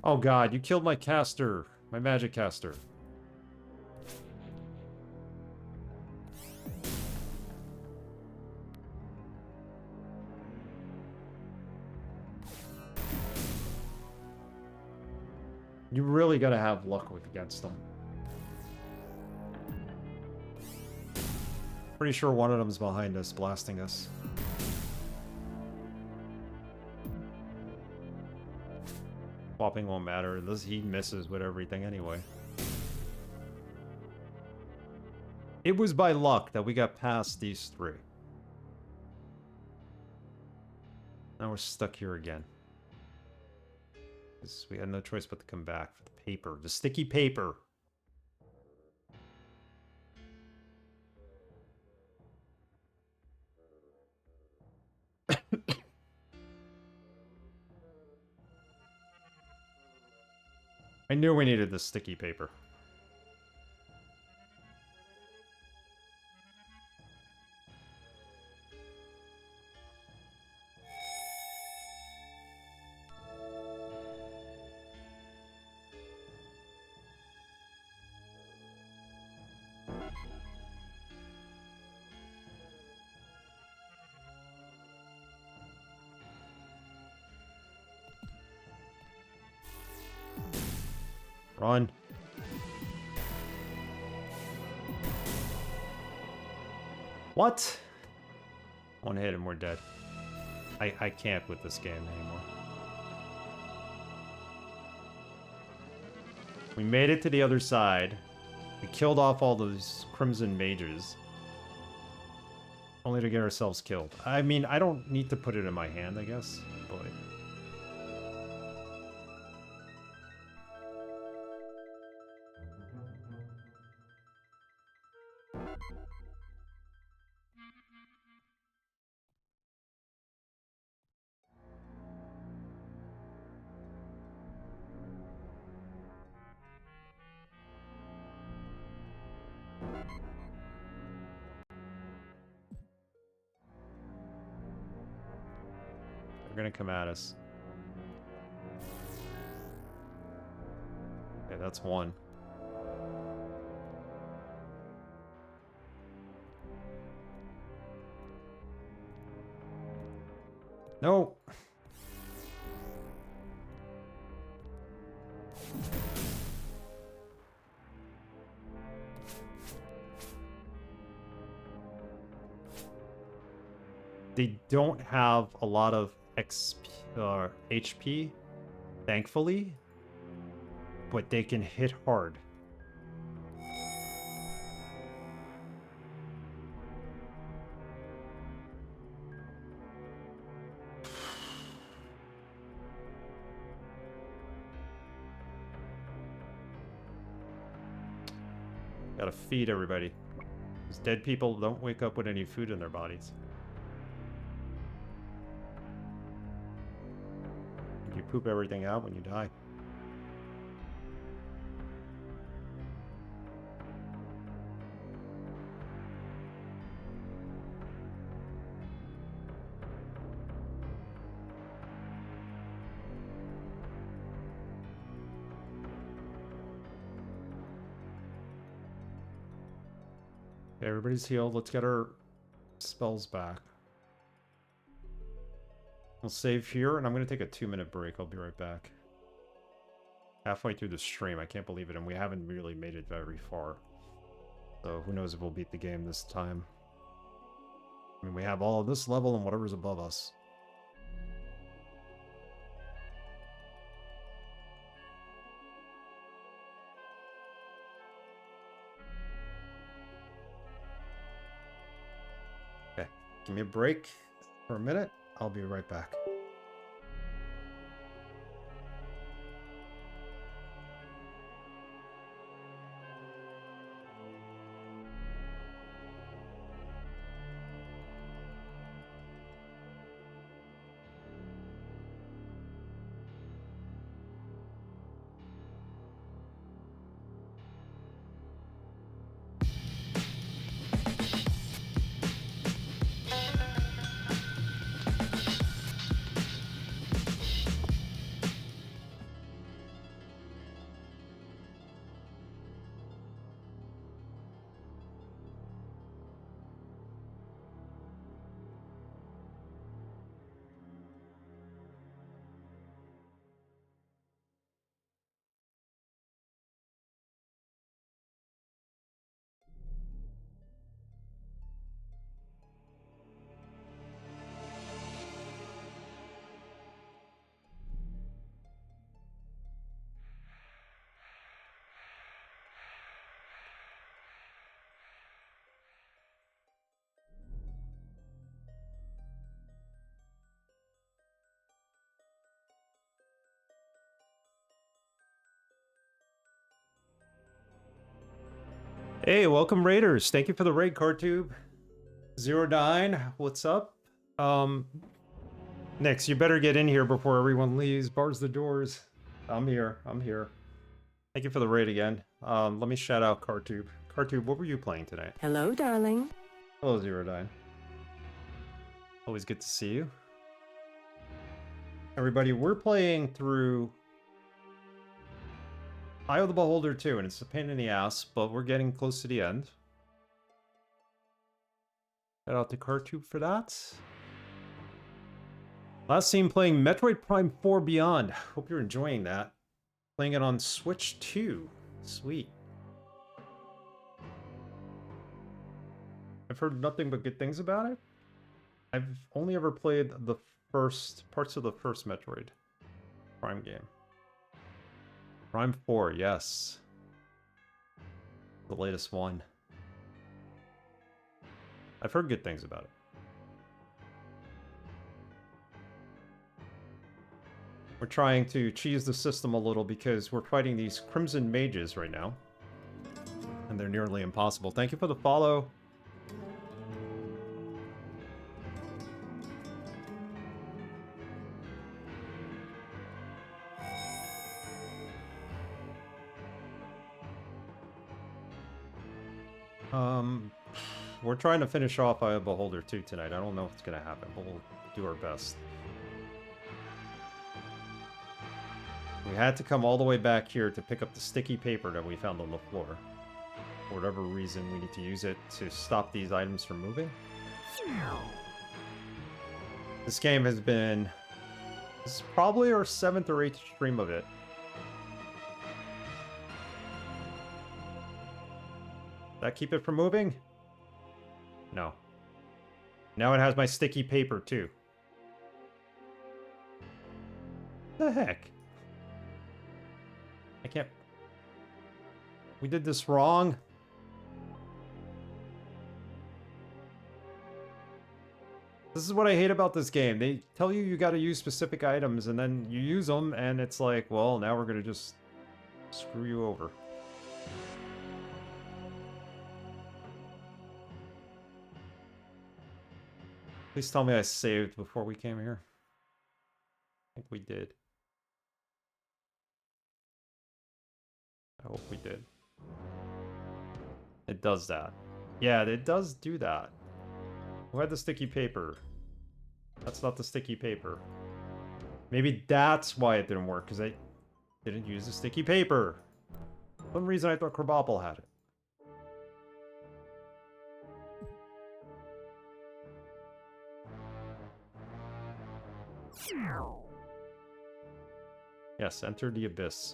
Oh god, you killed my caster! My magic caster. You really gotta have luck against them. Pretty sure one of them's behind us, blasting us. Swapping won't matter. He misses with everything anyway. It was by luck that we got past these three. Now we're stuck here again. We had no choice but to come back for the paper. The sticky paper! I knew we needed the sticky paper. Run. What? One hit and we're dead. I can't with this game anymore. We made it to the other side. We killed off all those crimson mages. Only to get ourselves killed. I mean, I don't need to put it in my hand, I guess. But... They're gonna come at us. Okay, that's one. No! They don't have a lot of XP or HP, thankfully, but they can hit hard. Gotta feed everybody. Because dead people don't wake up with any food in their bodies. You poop everything out when you die. Okay, everybody's healed. Let's get our spells back. We'll save here, and I'm going to take a 2-minute break. I'll be right back. Halfway through the stream, I can't believe it, and we haven't really made it very far. So who knows if we'll beat the game this time. I mean, we have all of this level and whatever's above us. Okay, give me a break for a minute. I'll be right back. Hey, welcome Raiders. Thank you for the raid, CardTube. 09, what's up? Nix, you better get in here before everyone leaves. Bars the doors. I'm here. Thank you for the raid again. Let me shout out CardTube. CardTube, what were you playing tonight? Hello, darling. Hello, 09. Always good to see you. Everybody, we're playing through Eye of the Beholder 2, and it's a pain in the ass, but we're getting close to the end. Shout out to CardTube for that. Last scene playing Metroid Prime 4 Beyond. Hope you're enjoying that. Playing it on Switch 2. Sweet. I've heard nothing but good things about it. I've only ever played the first parts of the first Metroid Prime game. Prime 4, yes. The latest one. I've heard good things about it. We're trying to cheese the system a little because we're fighting these Crimson Mages right now. And they're nearly impossible. Thank you for the follow. We're trying to finish off Eye of Beholder 2 tonight. I don't know if it's going to happen, but we'll do our best. We had to come all the way back here to pick up the sticky paper that we found on the floor. For whatever reason, we need to use it to stop these items from moving. This game has been... This is probably our 7th or 8th stream of it. That keep it from moving? No. Now it has my sticky paper, too. The heck? I can't... We did this wrong? This is what I hate about this game. They tell you gotta use specific items, and then you use them, and it's like, well, now we're gonna just screw you over. Please tell me I saved before we came here. I think we did. I hope we did. It does that. Yeah, it does do that. Who had the sticky paper? That's not the sticky paper. Maybe that's why it didn't work, because I didn't use the sticky paper. For some reason I thought Krabappel had it. Yes, enter the abyss.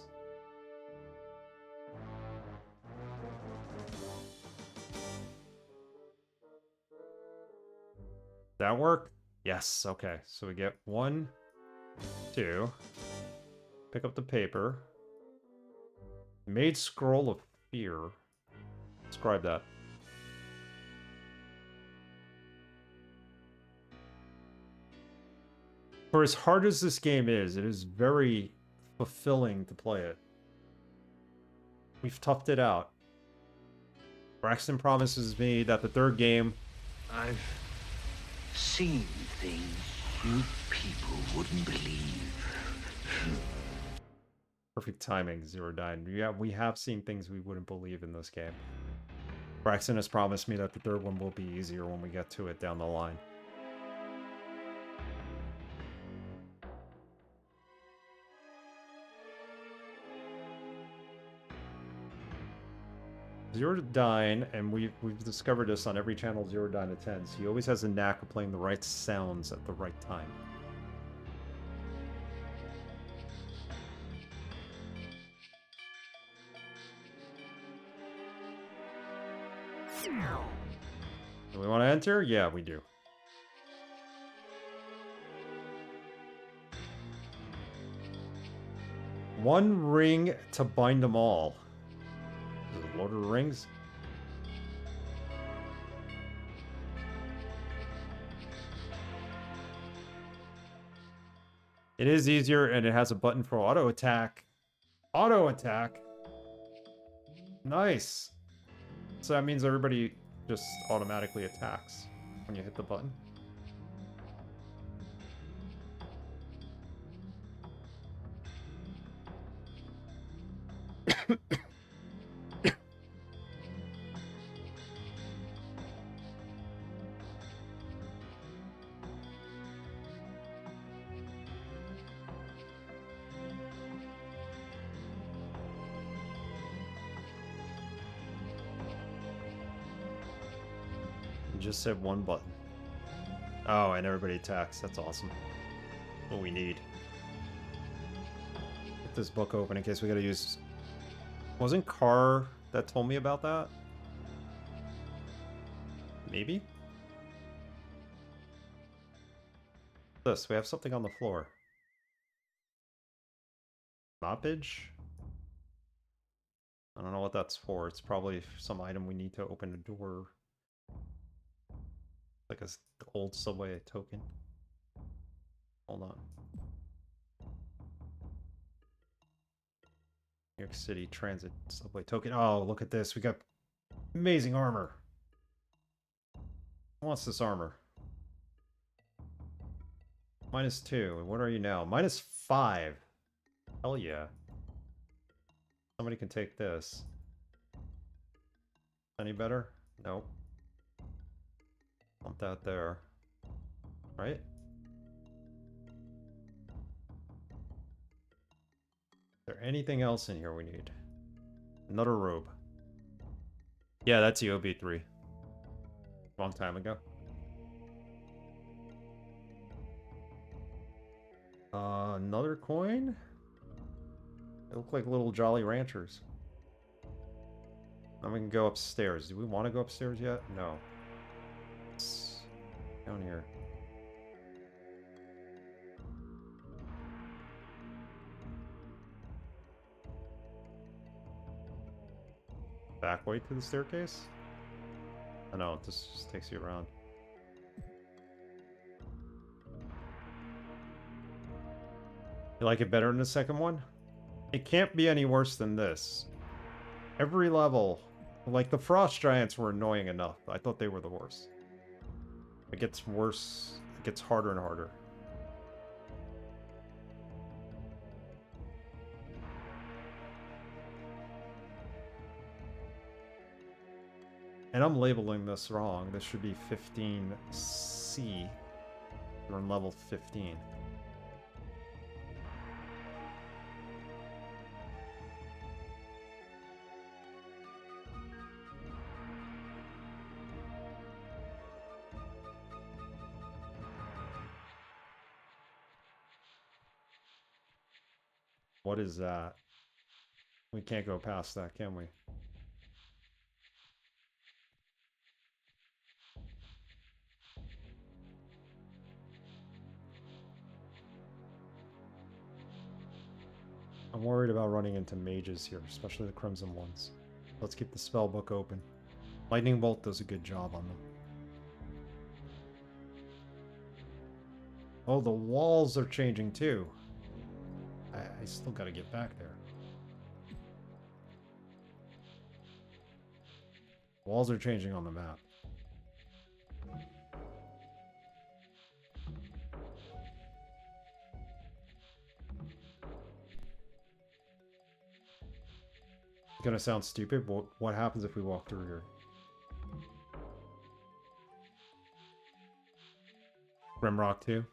That work? Yes, okay. So we get 1, 2. Pick up the paper. Made scroll of fear. Describe that. For as hard as this game is, it is very fulfilling to play it. We've toughed it out. Braxton promises me that the third game... I've seen things you people wouldn't believe. Perfect timing, Zero Dine. Yeah, we have seen things we wouldn't believe in this game. Braxton has promised me that the third one will be easier when we get to it down the line. Zero Dine, and we've discovered this on every channel Zero Dine attends. He always has a knack of playing the right sounds at the right time. Do we want to enter? Yeah, we do. One ring to bind them all. Is it Lord of the Rings? It is easier, and it has a button for auto attack. Auto attack? Nice. So that means everybody just automatically attacks when you hit the button. Just said one button. Oh, and everybody attacks. That's awesome. What we need. Get this book open in case we gotta use... Wasn't Carr that told me about that? Maybe? This, we have something on the floor. Moppage? I don't know what that's for. It's probably some item we need to open a door. Like a old subway token. Hold on. New York City Transit subway token. Oh, look at this. We got amazing armor. Who wants this armor? -2. What are you now? -5. Hell yeah. Somebody can take this. Any better? Nope. Want that there. Right? Is there anything else in here we need? Another robe. Yeah, that's EOB3. Long time ago. Another coin? They look like little Jolly Ranchers. Then we can go upstairs. Do we want to go upstairs yet? No. It's down here. Back way to the staircase? Oh no, this just takes you around. You like it better in the second one? It can't be any worse than this. Every level, like the frost giants were annoying enough. I thought they were the worst. It gets worse, it gets harder and harder. And I'm labeling this wrong. This should be 15C. We're on level 15. What is that? We can't go past that, can we? I'm worried about running into mages here, especially the crimson ones. Let's keep the spell book open. Lightning Bolt does a good job on them. Oh, the walls are changing too. I still gotta get back there. Walls are changing on the map. It's gonna sound stupid, but what happens if we walk through here? Grimrock 2?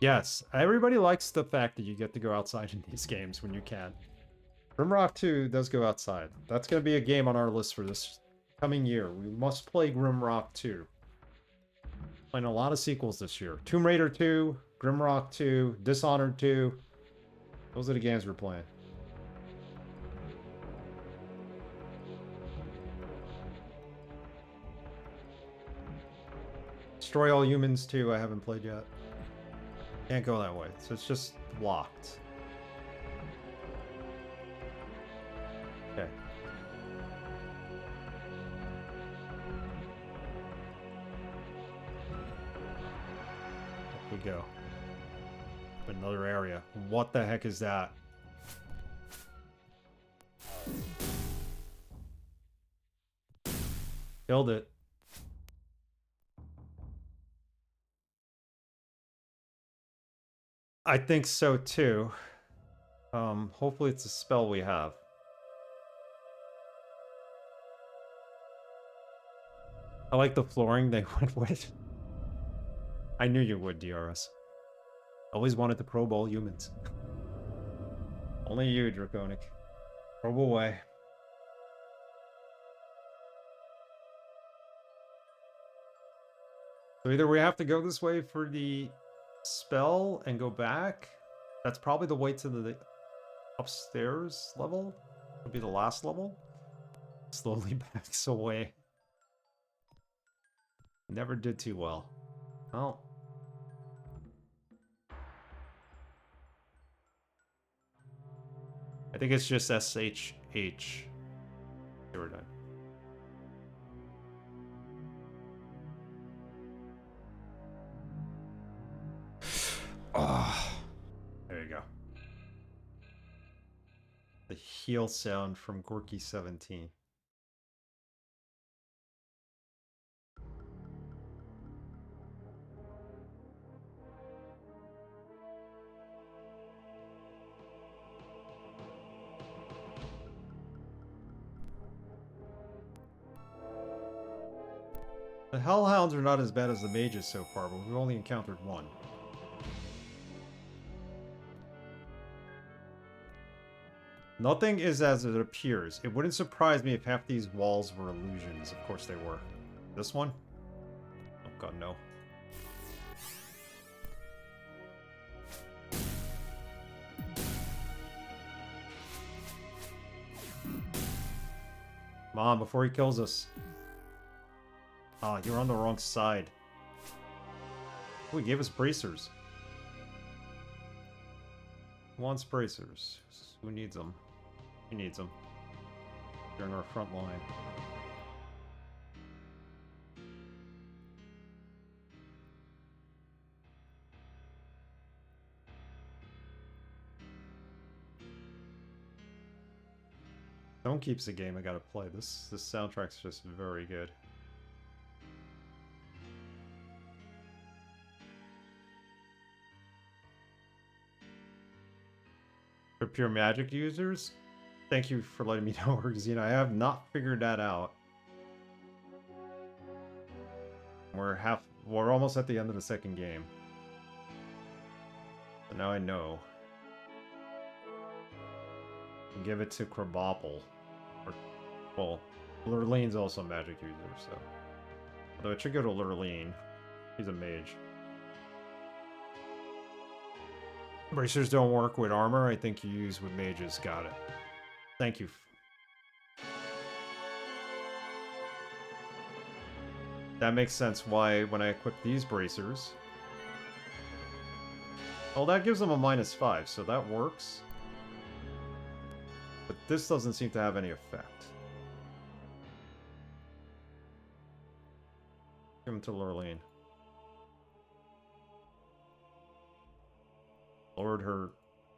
Yes, everybody likes the fact that you get to go outside in these games when you can. Grimrock 2 does go outside. That's going to be a game on our list for this coming year. We must play Grimrock 2. Playing a lot of sequels this year. Tomb Raider 2, Grimrock 2, Dishonored 2. Those are the games we're playing. Destroy All Humans 2 I haven't played yet. Can't go that way, so it's just locked. Okay. Up we go. Another area. What the heck is that? Killed it. I think so too. Hopefully it's a spell we have. I like the flooring they went with. I knew you would, DRS. Always wanted to probe all humans. Only you, Draconic. Probe away. So either we have to go this way for the spell and go back. That's probably the way to the upstairs level. Would be the last level. Slowly backs away. Never did too well. Well. I think it's just SHH. Okay, we're done. Oh, there you go. The heel sound from Gorky 17. The Hellhounds are not as bad as the mages so far, but we've only encountered one. Nothing is as it appears. It wouldn't surprise me if half these walls were illusions. Of course they were. This one? Oh god, no. Come on, before he kills us. Ah, you're on the wrong side. Oh, he gave us bracers. Who wants bracers? Who needs them? He needs them. They're in our front line. Don't keeps the game I gotta play. This soundtrack's just very good. For pure magic users, thank you for letting me know, Rosina. I have not figured that out. We're almost at the end of the second game. So now I know. Give it to Krabopple. Or, well, Lurleen's also a magic user, so. Although it should go to Lurleen. He's a mage. Bracers don't work with armor. I think you use with mages. Got it. Thank you. That makes sense why when I equip these bracers... Well, that gives them a -5, so that works. this doesn't seem to have any effect. Give him to Lurleen. Lowered her...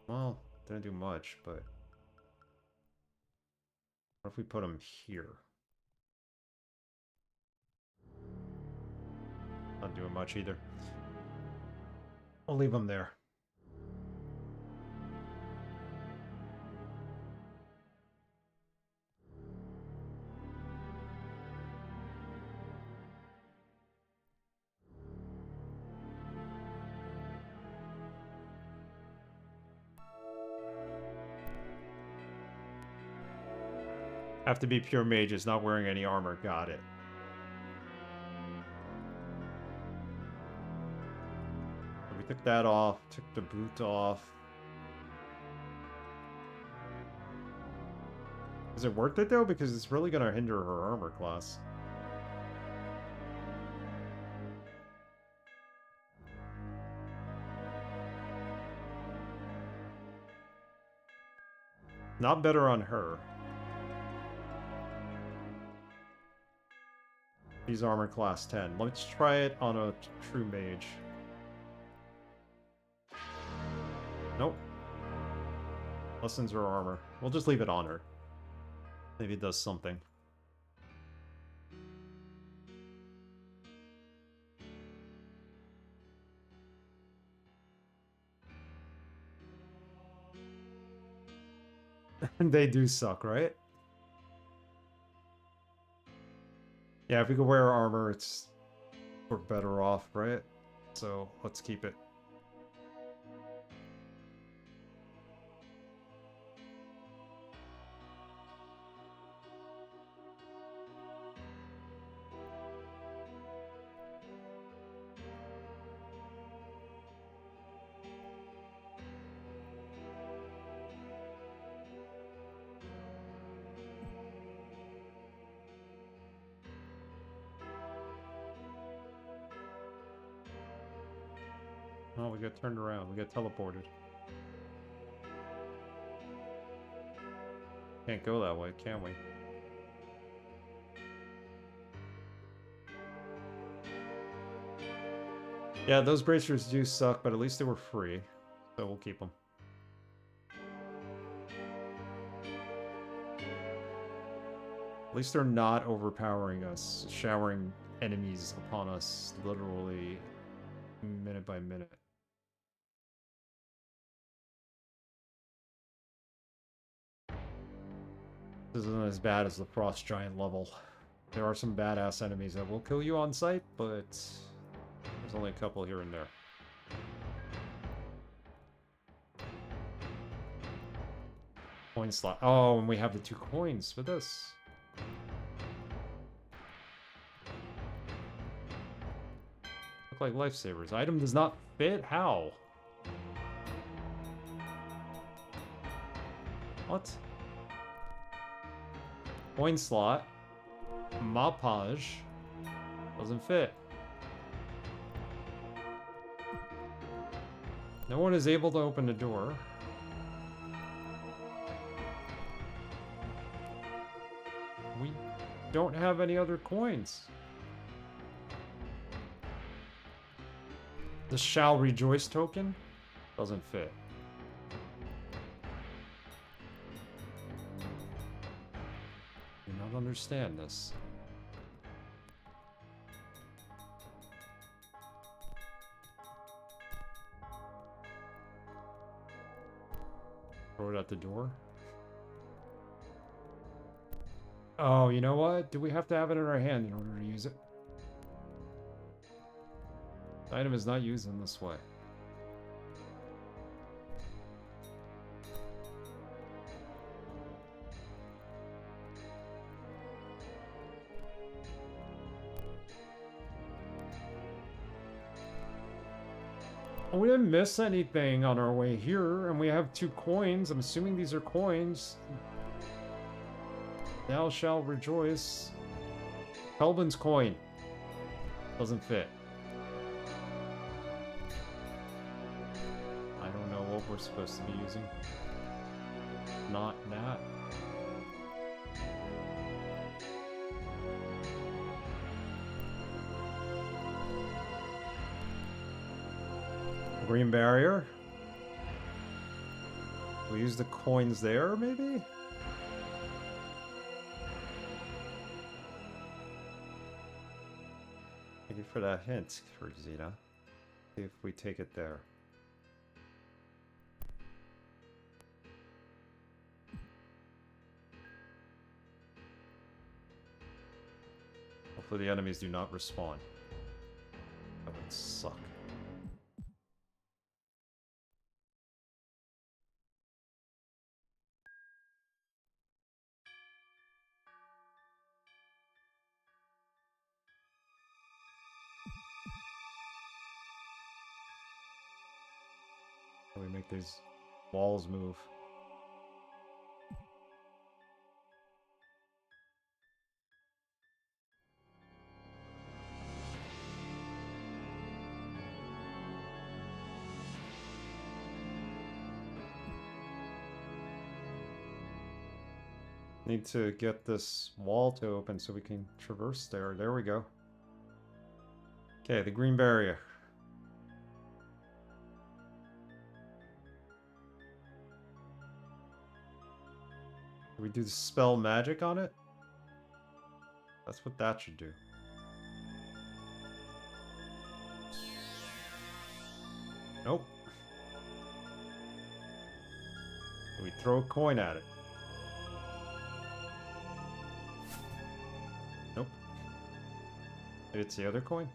Well, didn't do much, but... What if we put him here? Not doing much either. I'll leave him there. Have to be pure mages, not wearing any armor. Got it. So we took that off, took the boot off. Is it worth it though? Because it's really gonna hinder her armor class. Not better on her. She's armor class 10. Let's try it on a true mage. Nope. Lessens her armor. We'll just leave it on her. Maybe it does something. They do suck, right? Yeah, if we could wear armor, we're better off, right? So let's keep it. Oh, we got turned around. We got teleported. Can't go that way, can we? Yeah, those bracers do suck, but at least they were free. So we'll keep them. At least they're not overpowering us, showering enemies upon us literally minute by minute. This isn't as bad as the Frost Giant level. There are some badass enemies that will kill you on sight, but there's only a couple here and there. Coin slot. Oh, and we have the 2 coins for this. Look like lifesavers. Item does not fit? How? What? Coin slot. Mappage. Doesn't fit. No one is able to open the door. We don't have any other coins. The Shall Rejoice token doesn't fit. Do not understand this. Throw it out the door. Oh, you know what? Do we have to have it in our hand in order to use it? The item is not used in this way. Oh, we didn't miss anything on our way here, and we have 2 coins. I'm assuming these are coins. Thou shall rejoice. Kelvin's coin. Doesn't fit. I don't know what we're supposed to be using. not that. Green barrier. We'll use the coins there, maybe? Thank you for that hint, Rosita. See if we take it there. Hopefully the enemies do not respawn. That would suck. How do we make these walls move? Need to get this wall to open so we can traverse there. There we go. Okay, the green barrier. Do we do the spell magic on it? That's what that should do. Nope. We throw a coin at it. Nope. Maybe it's the other coin?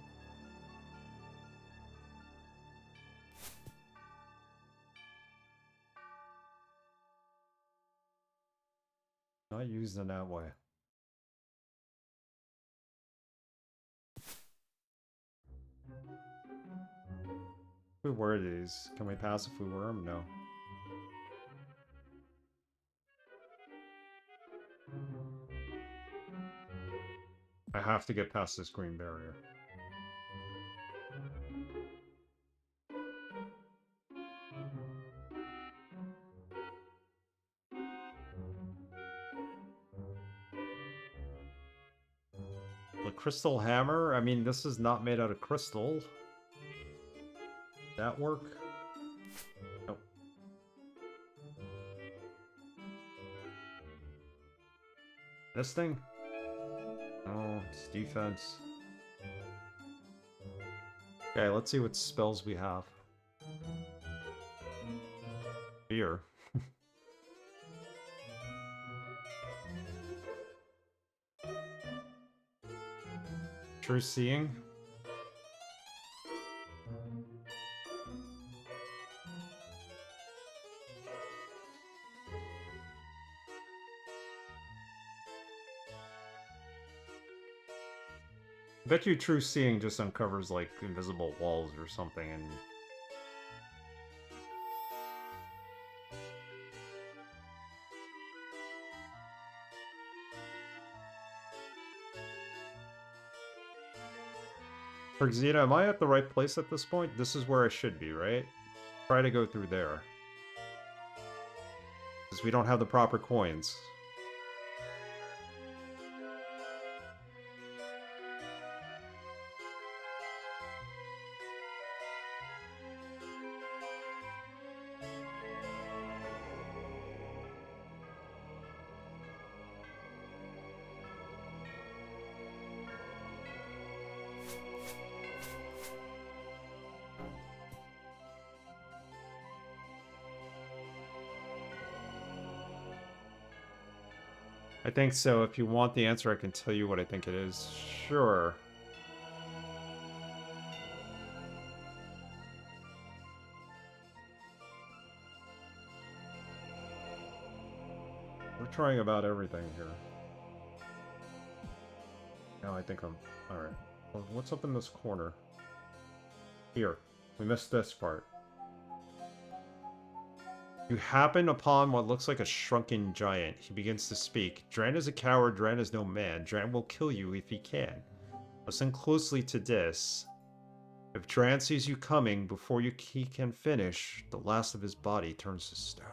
Not used in that way. If we were these, can we pass if we were them? No. I have to get past this green barrier. The crystal hammer? I mean, this is not made out of crystal. That work? Nope. This thing? Oh, it's defense. Okay, let's see what spells we have. Fear. True seeing. I bet you true seeing just uncovers like invisible walls or something and Zeta, am I at the right place at this point? This is where I should be, right? Try to go through there. Because we don't have the proper coins. I think so. If you want the answer, I can tell you what I think it is. Sure. We're trying about everything here. No, I think I'm... Alright. Well, what's up in this corner? Here. We missed this part. You happen upon what looks like a shrunken giant. He begins to speak. Dran is a coward, Dran is no man. Dran will kill you if he can. Listen closely to this. If Dran sees you coming before he can finish, the last of his body turns to stone.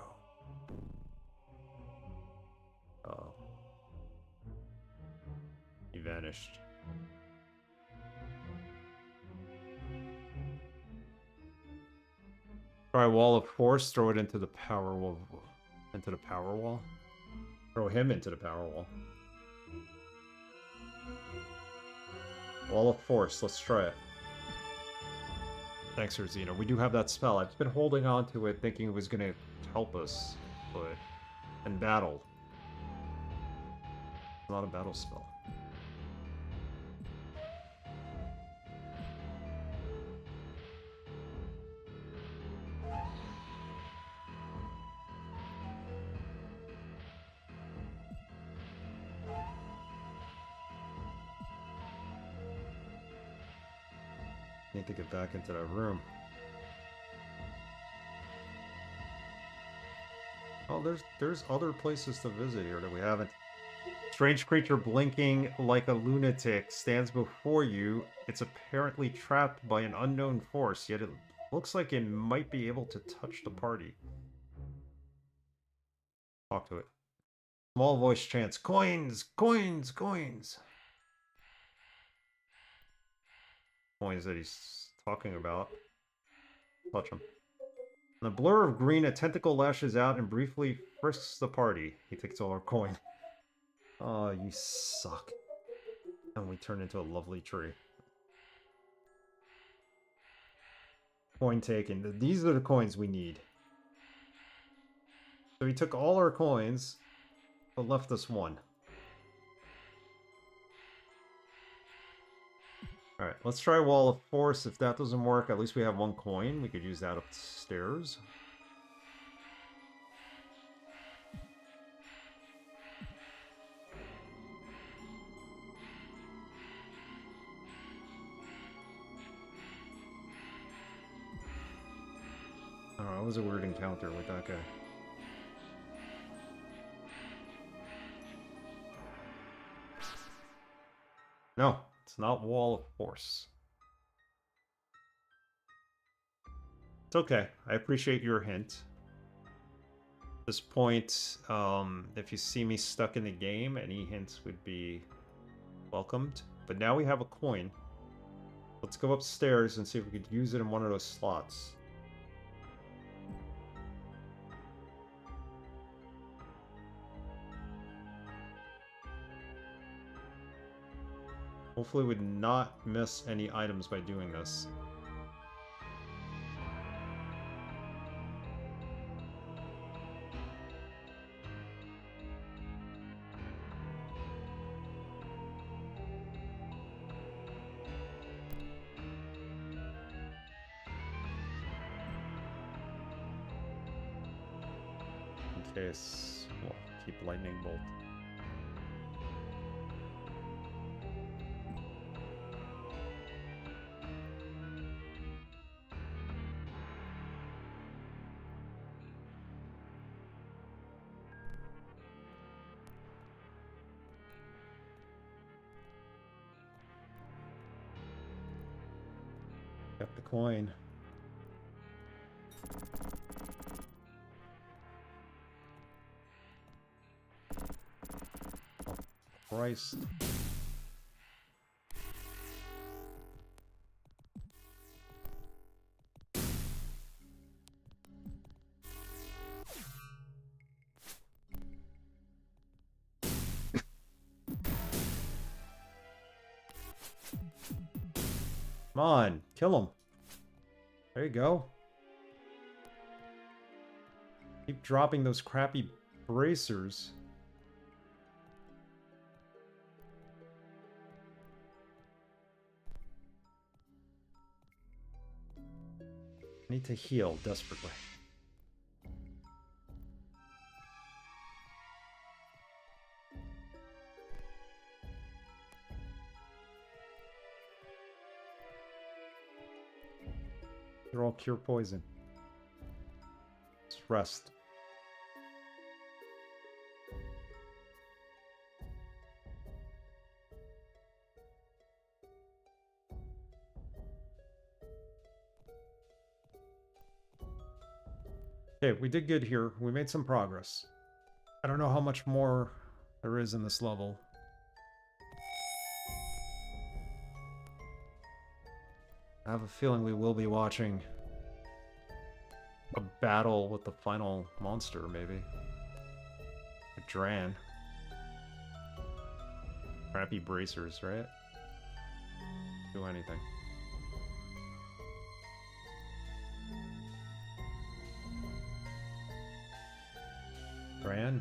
finished. Try wall of force, throw it into the power wall. Into the power wall? Throw him into the power wall. Wall of force, let's try it. Thanks, Urzina. We do have that spell. I've been holding on to it, thinking it was going to help us, but in battle. It's not a battle spell. Need to get back into that room. Oh, there's other places to visit here that we haven't. Strange creature blinking like a lunatic stands before you. It's apparently trapped by an unknown force, yet it looks like it might be able to touch the party. Talk to it. Small voice chants, coins, coins, coins. Coins that he's talking about. Touch him. In a blur of green, a tentacle lashes out and briefly frisks the party. He takes all our coin. Oh, you suck. And we turn into a lovely tree. Coin taken. These are the coins we need. So he took all our coins, but left us one. Alright, let's try Wall of Force. If that doesn't work, at least we have one coin. We could use that upstairs. Oh, that was a weird encounter with that guy. No, it's not Wall of Force. It's okay. I appreciate your hint. At this point, if you see me stuck in the game, any hints would be welcomed. But now we have a coin. Let's go upstairs and see if we could use it in one of those slots. Hopefully we would not miss any items by doing this. In case, we'll keep lightning bolt. Got the coin. Oh, Christ. Come on, kill him. There you go. Keep dropping those crappy bracers. I need to heal desperately. They're all cure poison. Let's rest. Okay, we did good here. We made some progress. I don't know how much more there is in this level. I have a feeling we will be watching a battle with the final monster, maybe. A Dran. Crappy bracers, right? Do anything. Dran?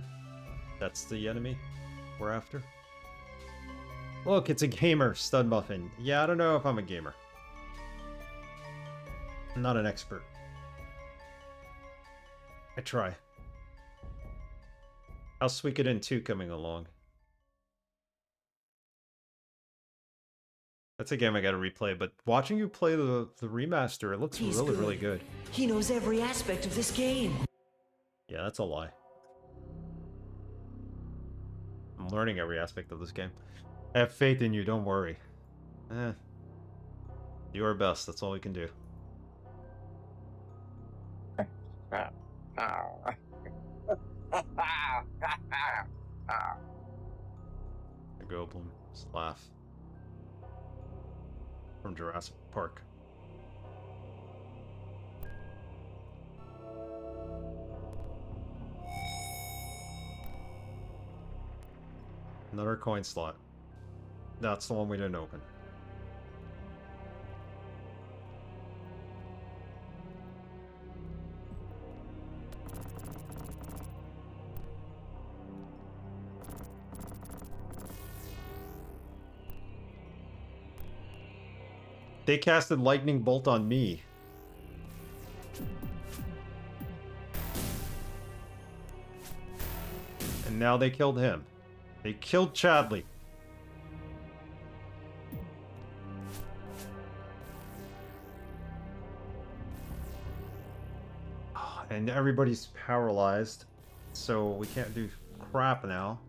That's the enemy we're after? Look, it's a gamer, Stud Muffin. Yeah, I don't know if I'm a gamer. I'm not an expert. I try. How's Suikoden 2 coming along? That's a game I gotta replay, but watching you play the remaster, it looks really good. He knows every aspect of this game. Yeah, that's a lie. I'm learning every aspect of this game. I have faith in you, don't worry. Do our best, that's all we can do. The Goblin. Just laugh. From Jurassic Park. Another coin slot. That's the one we didn't open. They casted Lightning Bolt on me. And now they killed him. They killed Chadley. And everybody's paralyzed, so we can't do crap now.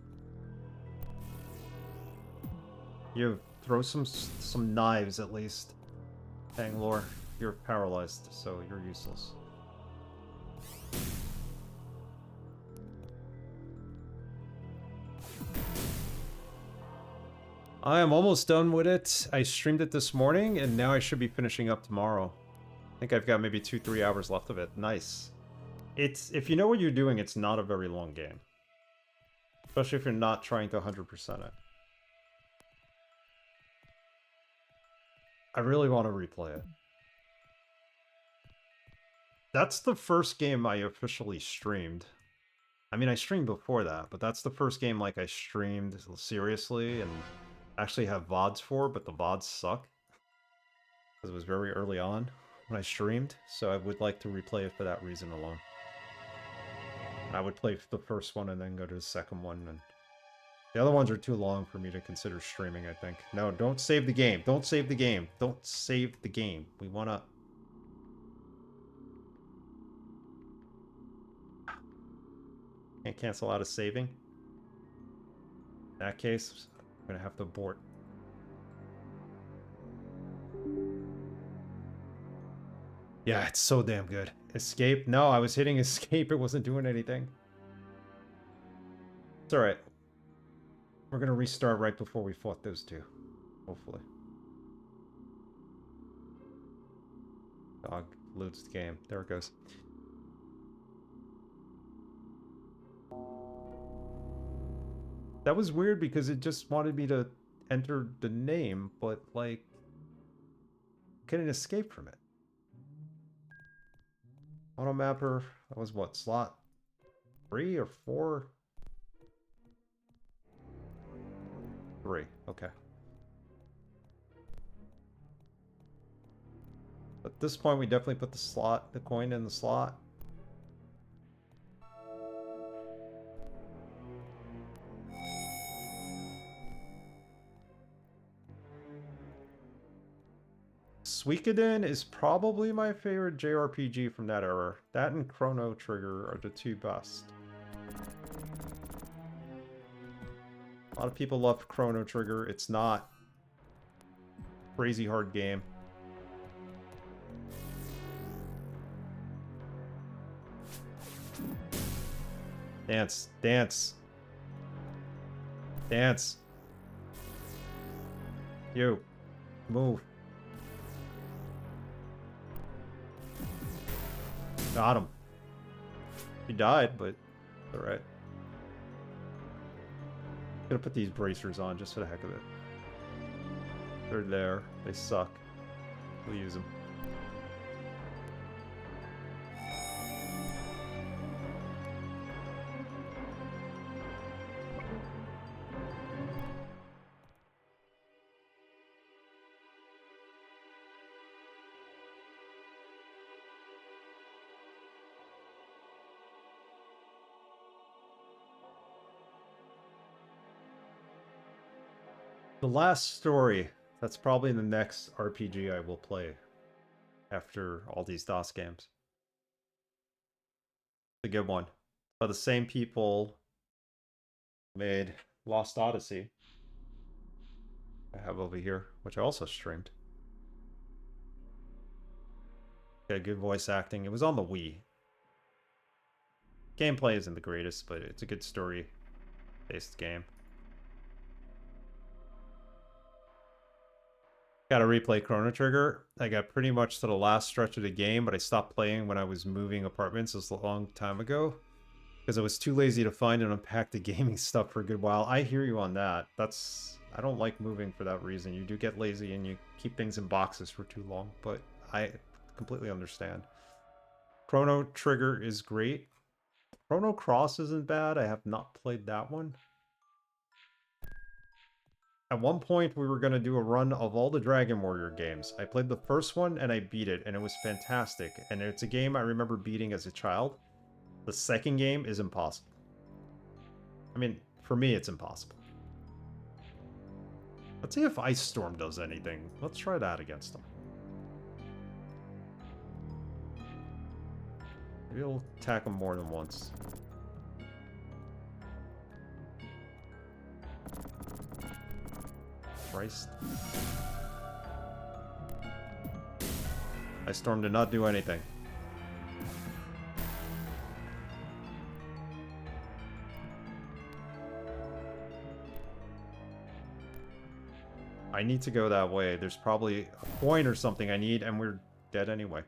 You throw some knives at least. Bangalore, you're paralyzed, so you're useless. I am almost done with it. I streamed it this morning, and now I should be finishing up tomorrow. I think I've got maybe 2-3 hours left of it. Nice. If you know what you're doing, it's not a very long game. Especially if you're not trying to 100% it. I really want to replay it. That's the first game I officially streamed. I mean, I streamed before that, but that's the first game like I streamed seriously and actually have VODs for, but the VODs suck. Because it was very early on when I streamed, so I would like to replay it for that reason alone. I would play the first one and then go to the second one, and the other ones are too long for me to consider streaming, I think. No, don't save the game. Don't save the game. Don't save the game. We want to... Can't cancel out of saving. In that case, I'm going to have to abort. Yeah, it's so damn good. Escape? No, I was hitting escape. It wasn't doing anything. It's alright. We're going to restart right before we fought those two. Hopefully. Dog loads the game. There it goes. That was weird because it just wanted me to enter the name, but like... couldn't escape from it. Auto mapper, that was what, slot 3 or 4? 3, okay. At this point, we definitely put the coin in the slot. Suikoden is probably my favorite JRPG from that era. That and Chrono Trigger are the two best. A lot of people love Chrono Trigger. It's not a crazy hard game. Dance, dance. Dance. You. Move. Got him. He died, but alright. Gonna put these bracers on just for the heck of it. They're there. They suck. We'll use them. The last story. That's probably the next RPG I will play after all these DOS games. It's a good one. By the same people made Lost Odyssey. I have over here, which I also streamed. Yeah, good voice acting. It was on the Wii. Gameplay isn't the greatest, but it's a good story-based game. Got to replay Chrono Trigger. I got pretty much to the last stretch of the game, but I stopped playing when I was moving apartments. It was a long time ago. Because I was too lazy to find and unpack the gaming stuff for a good while. I hear you on that. I don't like moving for that reason. You do get lazy and you keep things in boxes for too long, but I completely understand. Chrono Trigger is great. Chrono Cross isn't bad. I have not played that one. At one point, we were going to do a run of all the Dragon Warrior games. I played the first one and I beat it, and it was fantastic. And it's a game I remember beating as a child. The second game is impossible. I mean, for me, it's impossible. Let's see if Ice Storm does anything. Let's try that against them. Maybe we'll attack them more than once. Christ. Ice Storm did not do anything. I need to go that way. There's probably a coin or something I need, and we're dead anyway.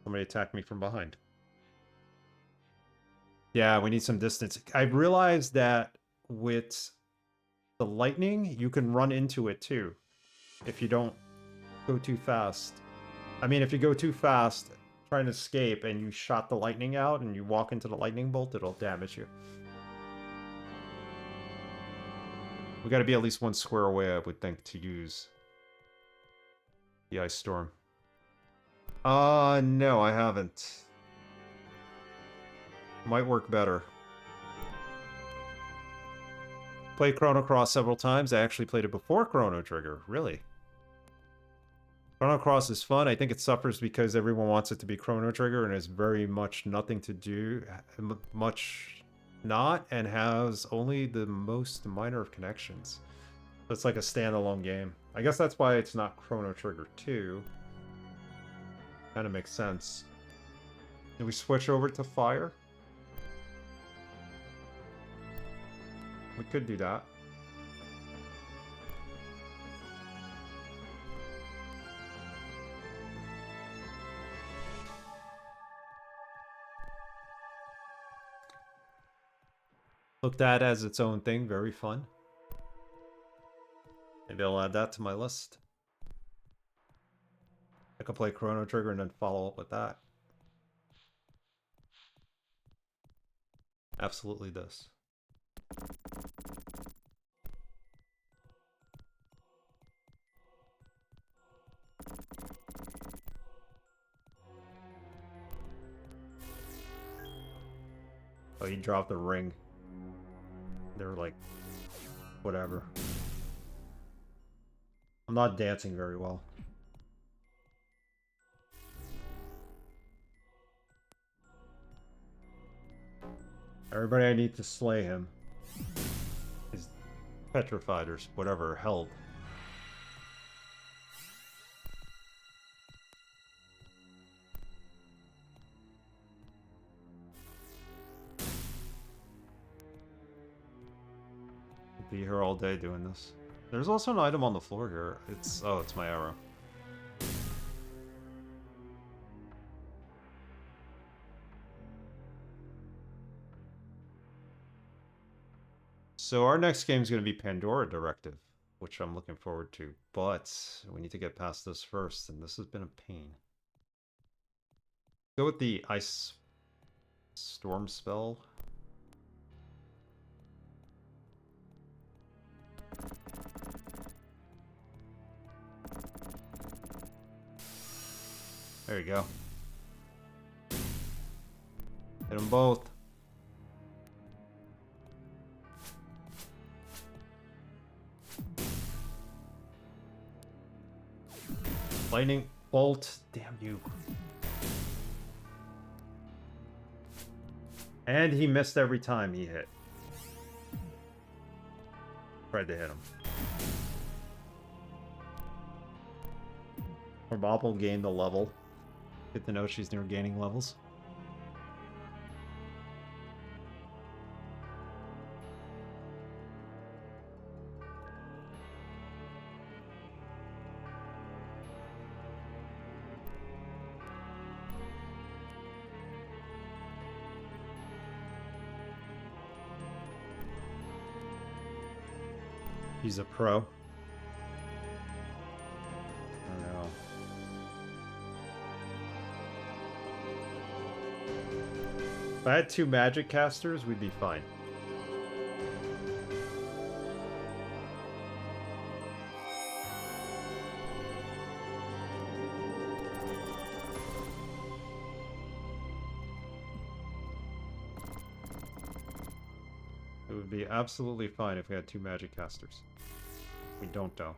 Somebody attacked me from behind. Yeah, we need some distance. I realized that with the lightning, you can run into it too. If you don't go too fast. I mean, if you go too fast, trying to escape, and you shot the lightning out, and you walk into the lightning bolt, it'll damage you. We gotta be at least one square away, I would think, to use the Ice Storm. No, I haven't. Might work better. Played Chrono Cross several times. I actually played it before Chrono Trigger. Really? Chrono Cross is fun. I think it suffers because everyone wants it to be Chrono Trigger, and it's very much nothing to do. Not, and has only the most minor of connections. So it's like a standalone game. I guess that's why it's not Chrono Trigger 2. Kind of makes sense. Can we switch over to fire? We could do that. Looked at as its own thing, very fun. Maybe I'll add that to my list. I could play Chrono Trigger and then follow up with that. Absolutely does. Oh, he dropped the ring. They're like, whatever. I'm not dancing very well. Everybody I need to slay him is petrified or whatever, held. Be here all day doing this. There's also an item on the floor here. It's my arrow. So our next game is going to be Pandora Directive, which I'm looking forward to. But we need to get past this first, and this has been a pain. Go with the Ice Storm spell. There you go. Hit them both. Lightning bolt. Damn you. And he missed every time he hit. Tried to hit him. Or Bob will gain the level. Get to know she's near gaining levels. He's a pro. I don't know. If I had 2 magic casters, we'd be fine. It would be absolutely fine if we had 2 magic casters. We don't, though.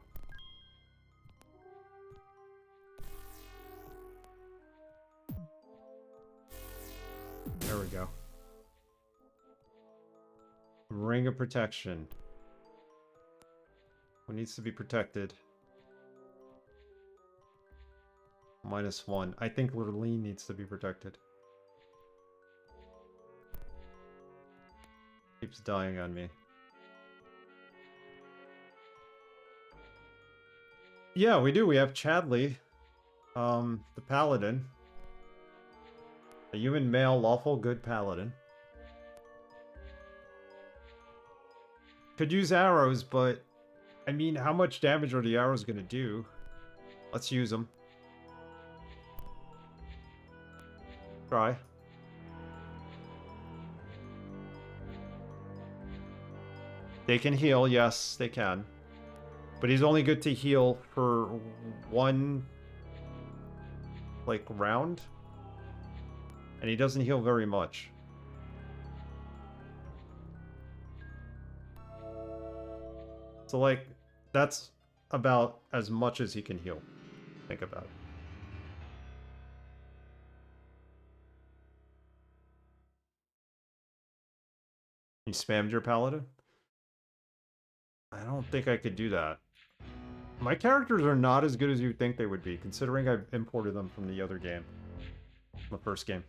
There we go. Ring of protection. Who needs to be protected? -1. I think Lurleen needs to be protected. Keeps dying on me. Yeah, we do. We have Chadley, the paladin. A human male, lawful good paladin. Could use arrows, but I mean, how much damage are the arrows going to do? Let's use them. Try. They can heal, yes, they can. But he's only good to heal for 1, like, round. And he doesn't heal very much. So, like, that's about as much as he can heal. Think about it. You spammed your paladin? I don't think I could do that. My characters are not as good as you'd think they would be, considering I've imported them from the other game. The first game.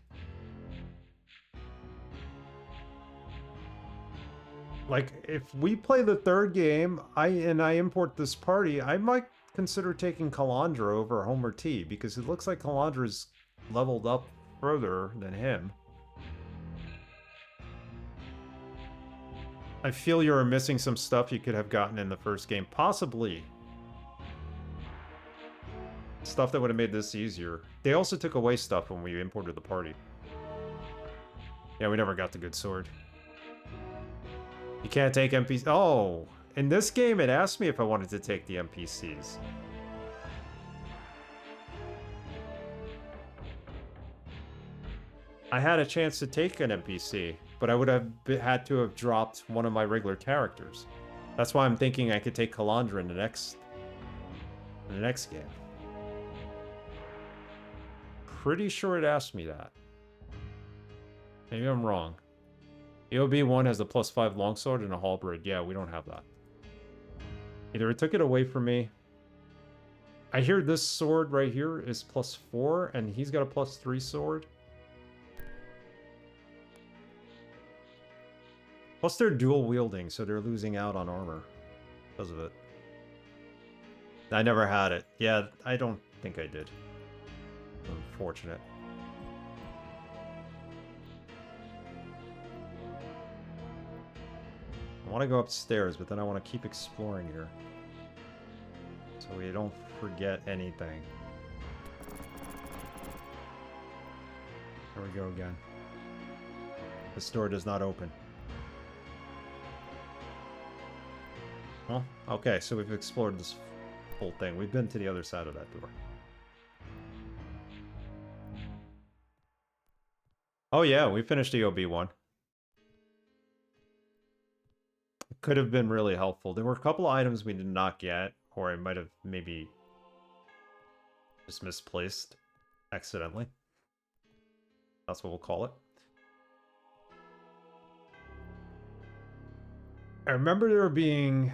Like, if we play the 3rd game, I import this party, I might consider taking Kalandra over Homer T, because it looks like Kalandra's leveled up further than him. I feel you're missing some stuff you could have gotten in the first game. Possibly. Stuff that would have made this easier. They also took away stuff when we imported the party. Yeah, we never got the good sword. You can't take NPCs. Oh! In this game, it asked me if I wanted to take the NPCs. I had a chance to take an NPC, but I would have had to have dropped one of my regular characters. That's why I'm thinking I could take Kalandra in the next game. Pretty sure it asked me that. Maybe I'm wrong. EOB 1 has a +5 longsword and a halberd. Yeah, we don't have that. Either it took it away from me. I hear this sword right here is +4, and he's got a +3 sword. Plus they're dual wielding, so they're losing out on armor because of it. I never had it. Yeah, I don't think I did. Unfortunate. want to go upstairs, but then I want to keep exploring here. So we don't forget anything. There we go again. This door does not open. Well, okay, so we've explored this whole thing. We've been to the other side of that door. Oh yeah, we finished EOB 1. It could have been really helpful. There were a couple of items we did not get, or I might have maybe just misplaced accidentally. That's what we'll call it. I remember there being,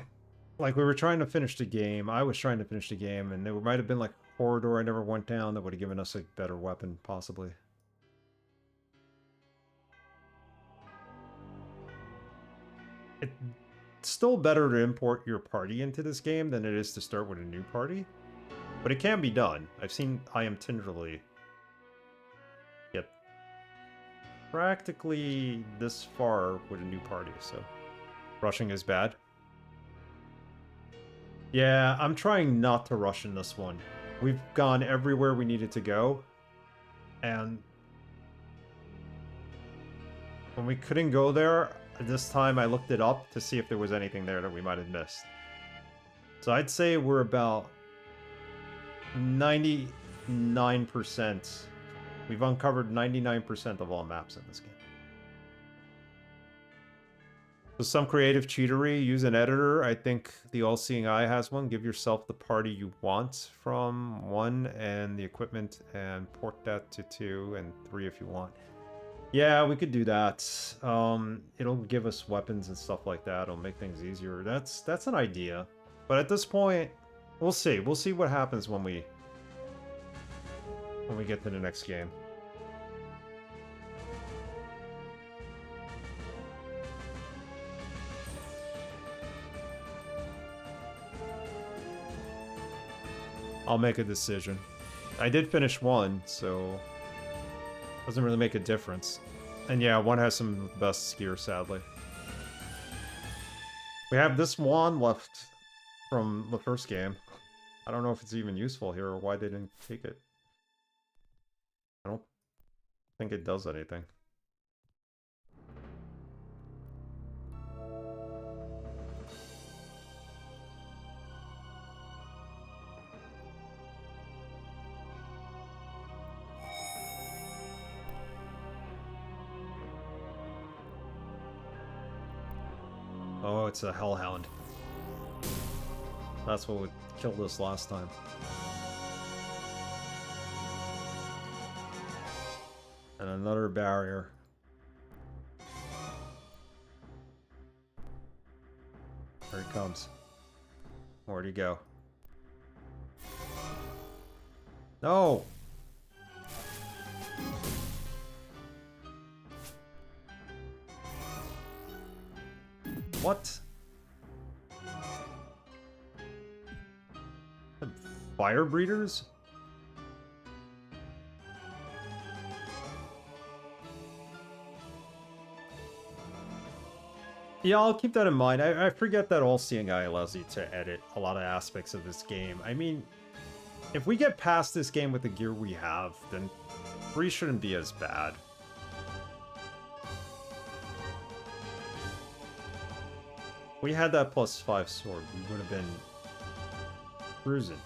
like, we were trying to finish the game. I was trying to finish the game, and there might have been like a corridor I never went down that would have given us a better weapon, possibly. It's still better to import your party into this game than it is to start with a new party. But it can be done. I've seen I Am Tinderly get practically this far with a new party, so rushing is bad. Yeah, I'm trying not to rush in this one. We've gone everywhere we needed to go, and when we couldn't go there, this time I looked it up to see if there was anything there that we might have missed. So I'd say we're about 99%. We've uncovered 99% of all maps in this game. So some creative cheatery, use an editor. I think the All-Seeing Eye has one. Give yourself the party you want from 1 and the equipment, and port that to 2 and 3 if you want. Yeah, we could do that. It'll give us weapons and stuff like that. It'll make things easier. That's an idea. But at this point, we'll see. We'll see what happens when we get to the next game. I'll make a decision. I did finish 1, so doesn't really make a difference. And yeah, 1 has some of the best gear, sadly. We have this wand left from the first game. I don't know if it's even useful here or why they didn't take it. I don't think it does anything. Oh, it's a hellhound. That's what would kill us last time. And another barrier. There he comes. Where'd he go? No! What? Fire breeders? Yeah, I'll keep that in mind. I forget that All-Seeing Eye allows you to edit a lot of aspects of this game. I mean, if we get past this game with the gear we have, then 3 shouldn't be as bad. We had that +5 sword, we would have been cruising.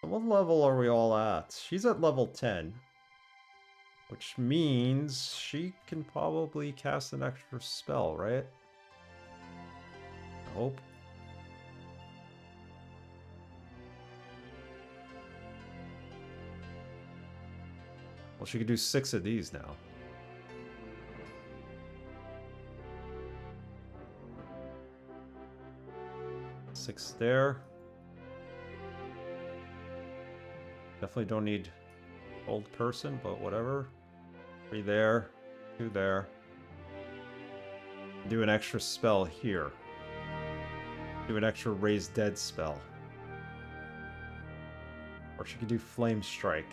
What level are we all at? She's at level 10. Which means she can probably cast an extra spell, right? I hope. Well, she could do 6 of these now. Six there. Definitely don't need Old person, but whatever. 3 there, 2 there. Do an extra spell here. Do an extra raise dead spell. Or she could do flame strike.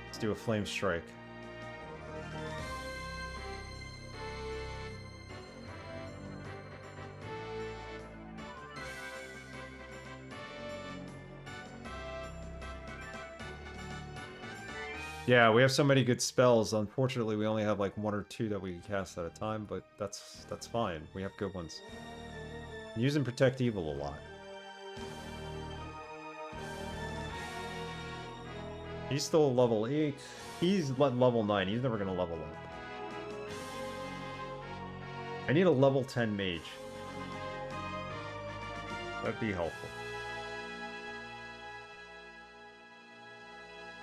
Let's do a flame strike. Yeah, we have so many good spells. Unfortunately, we only have like 1 or 2 that we can cast at a time, but that's fine. We have good ones. Use and protect evil a lot. He's still level 8. He's level 9. He's never gonna level up. I need a level 10 mage. That'd be helpful.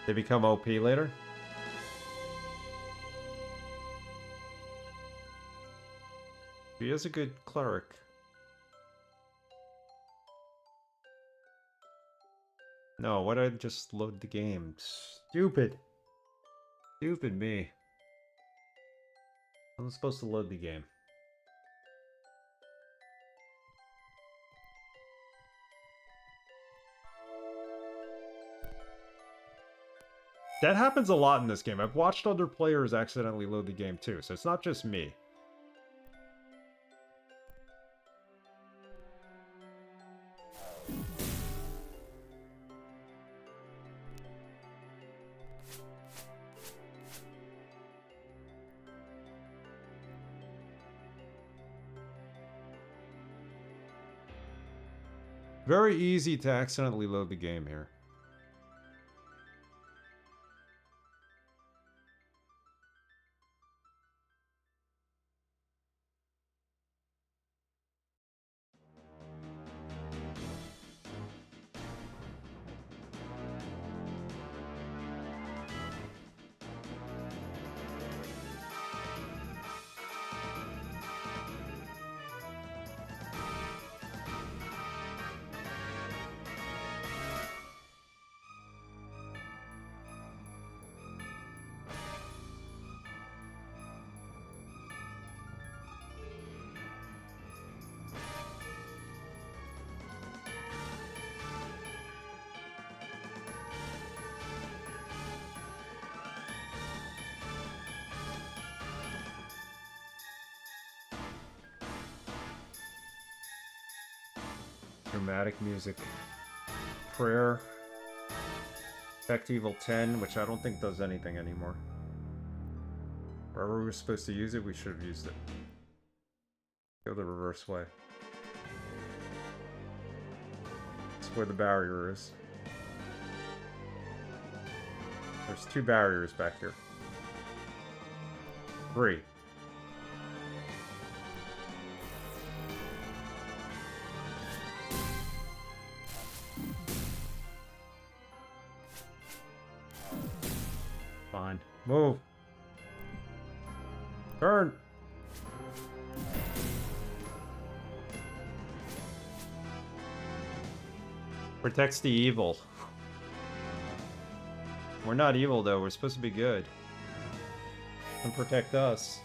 They become OP later? He is a good cleric. No, why did I just load the game? Stupid. Stupid me. I'm supposed to load the game. That happens a lot in this game. I've watched other players accidentally load the game too, so it's not just me. Very easy to accidentally load the game here. Dramatic music. Prayer. Effect Evil 10, which I don't think does anything anymore. Wherever we were supposed to use it, we should have used it. Go the reverse way. That's where the barrier is. There's 2 barriers back here. 3. Fine. Move. Turn. Protects the evil. We're not evil though, we're supposed to be good. And protect us.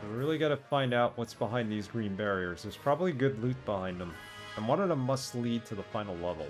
We really gotta find out what's behind these green barriers. There's probably good loot behind them. And one of them must lead to the final level.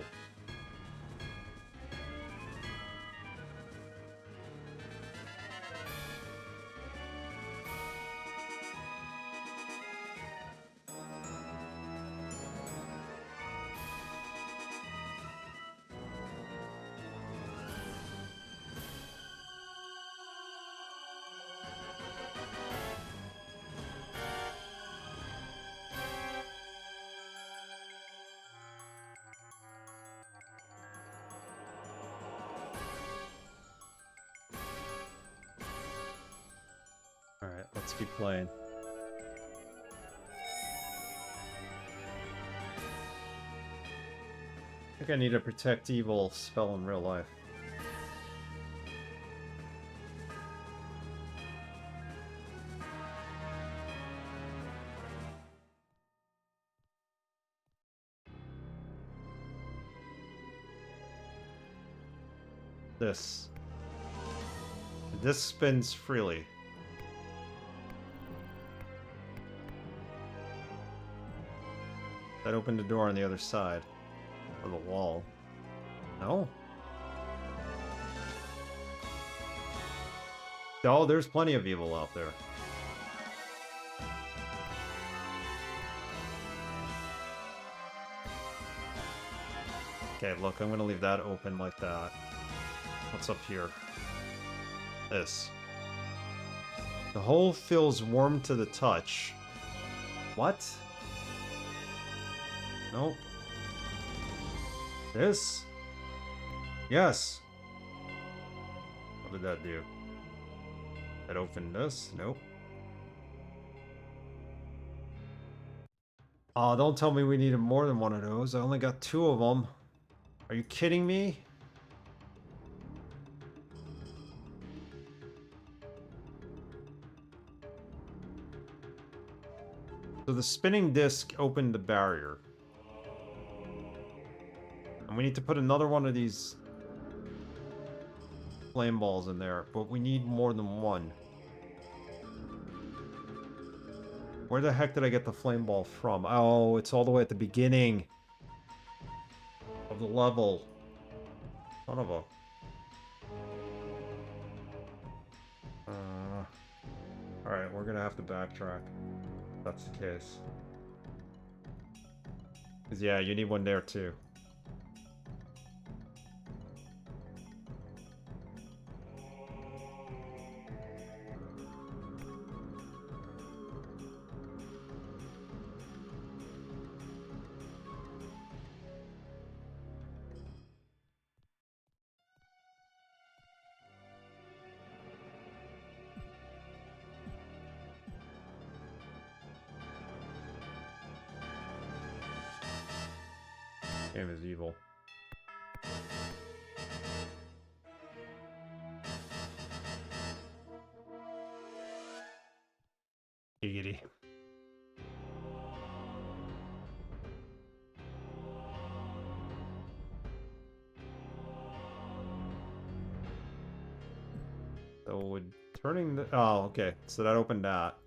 Alright, let's keep playing. think I need a protect evil spell in real life. This. This spins freely. That opened the door on the other side of the wall. No? Oh, there's plenty of evil out there. Okay, look, I'm gonna leave that open like that. What's up here? This. The hole feels warm to the touch. What? Nope. This? Yes. What did that do? That opened this? Nope. Oh, don't tell me we needed more than one of those. I only got 2 of them. Are you kidding me? So the spinning disc opened the barrier. And we need to put another one of these flame balls in there, but we need more than one. Where the heck did I get the flame ball from? Oh, it's all the way at the beginning of the level. Son of a... Alright, we're gonna have to backtrack. If that's the case. Because yeah, you need one there too. Game is evil. Giggity. So would turning the... Oh, okay. So that opened that.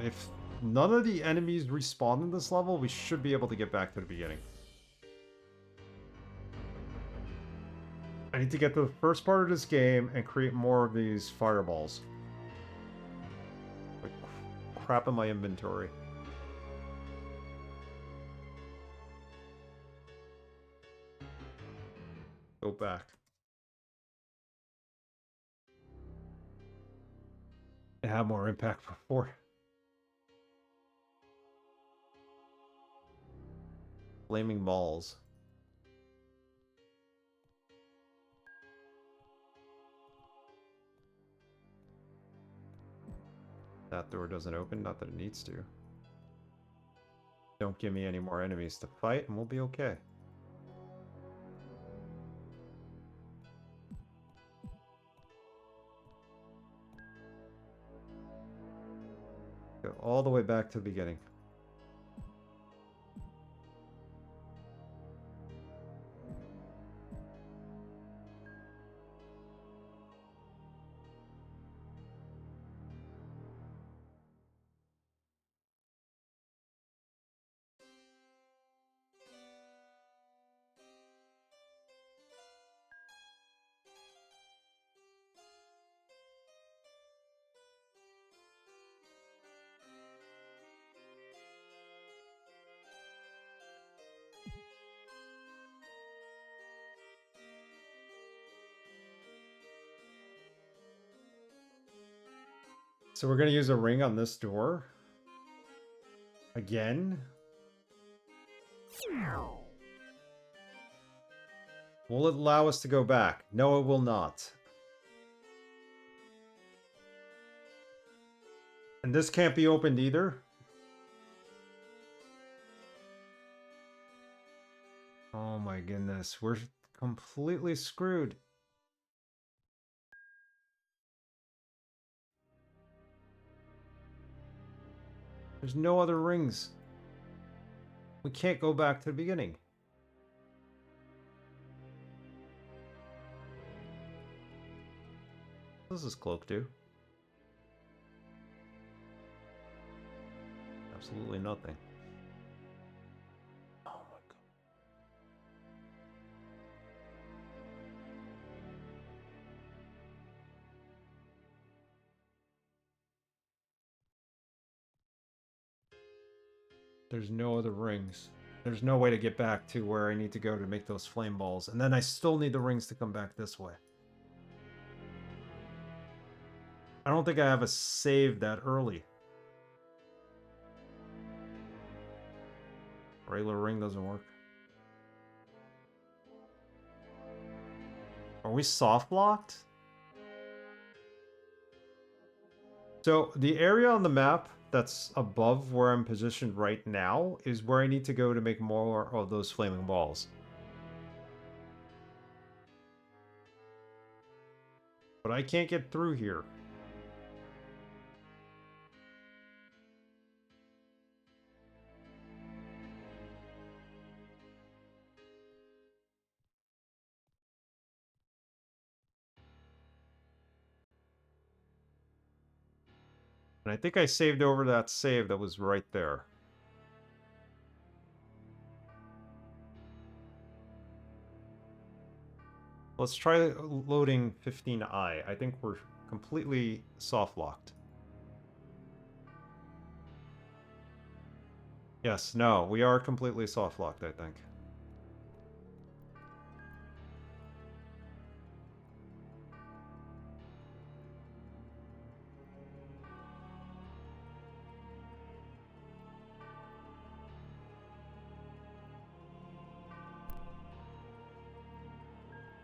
If none of the enemies respawn in this level, we should be able to get back to the beginning. I need to get to the first part of this game and create more of these fireballs. Like crap in my inventory. Go back. It had more impact before. Flaming balls. That door doesn't open, not that it needs to. Don't give me any more enemies to fight and we'll be okay. Go all the way back to the beginning. So we're going to use a ring on this door. Again? Will it allow us to go back? No, it will not. And this can't be opened either? my goodness, we're completely screwed. There's no other rings. We can't go back to the beginning. What does this cloak do? Absolutely nothing. Oh my god. There's no other rings. There's no way to get back to where I need to go to make those flame balls. And then I still need the rings to come back this way. I don't think I have a save that early. Regular ring doesn't work. Are we soft locked? So the area on the map that's above where I'm positioned right now is where I need to go to make more of those flaming balls. But I can't get through here. And I think I saved over that save that was right there. Let's try loading 15i. I think we're completely soft locked. Yes, no, we are completely soft locked, I think.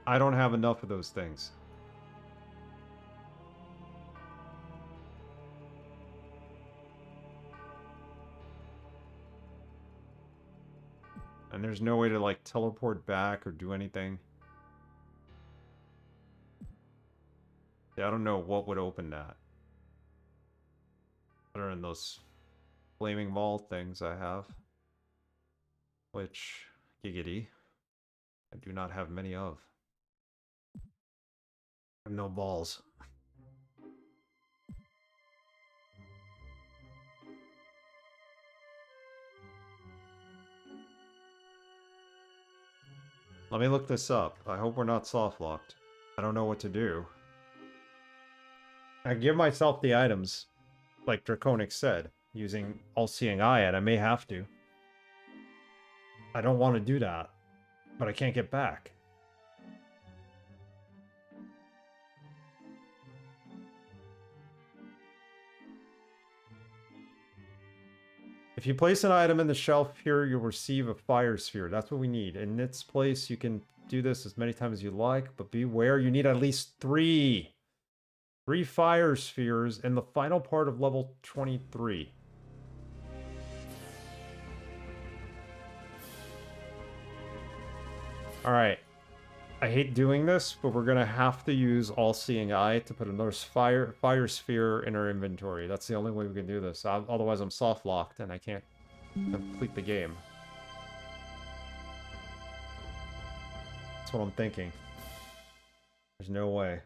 I don't have enough of those things. And there's no way to, like, teleport back or do anything. Yeah, I don't know what would open that. Other than those flaming ball things I have. Which, giggity, I do not have many of. I have no balls. Let me look this up. I hope we're not soft locked. I don't know what to do. I give myself the items, like Draconic said, using all-seeing eye, and I may have to. I don't want to do that, but I can't get back. If you place an item in the shelf here, you'll receive a fire sphere. That's what we need. In its place, you can do this as many times as you like, but beware, you need at least 3 fire spheres in the final part of level 23. Alright. I hate doing this, but we're gonna have to use all-seeing eye to put another fire sphere in our inventory. That's the only way we can do this. Otherwise, I'm soft-locked and I can't complete the game. That's what I'm thinking. There's no way.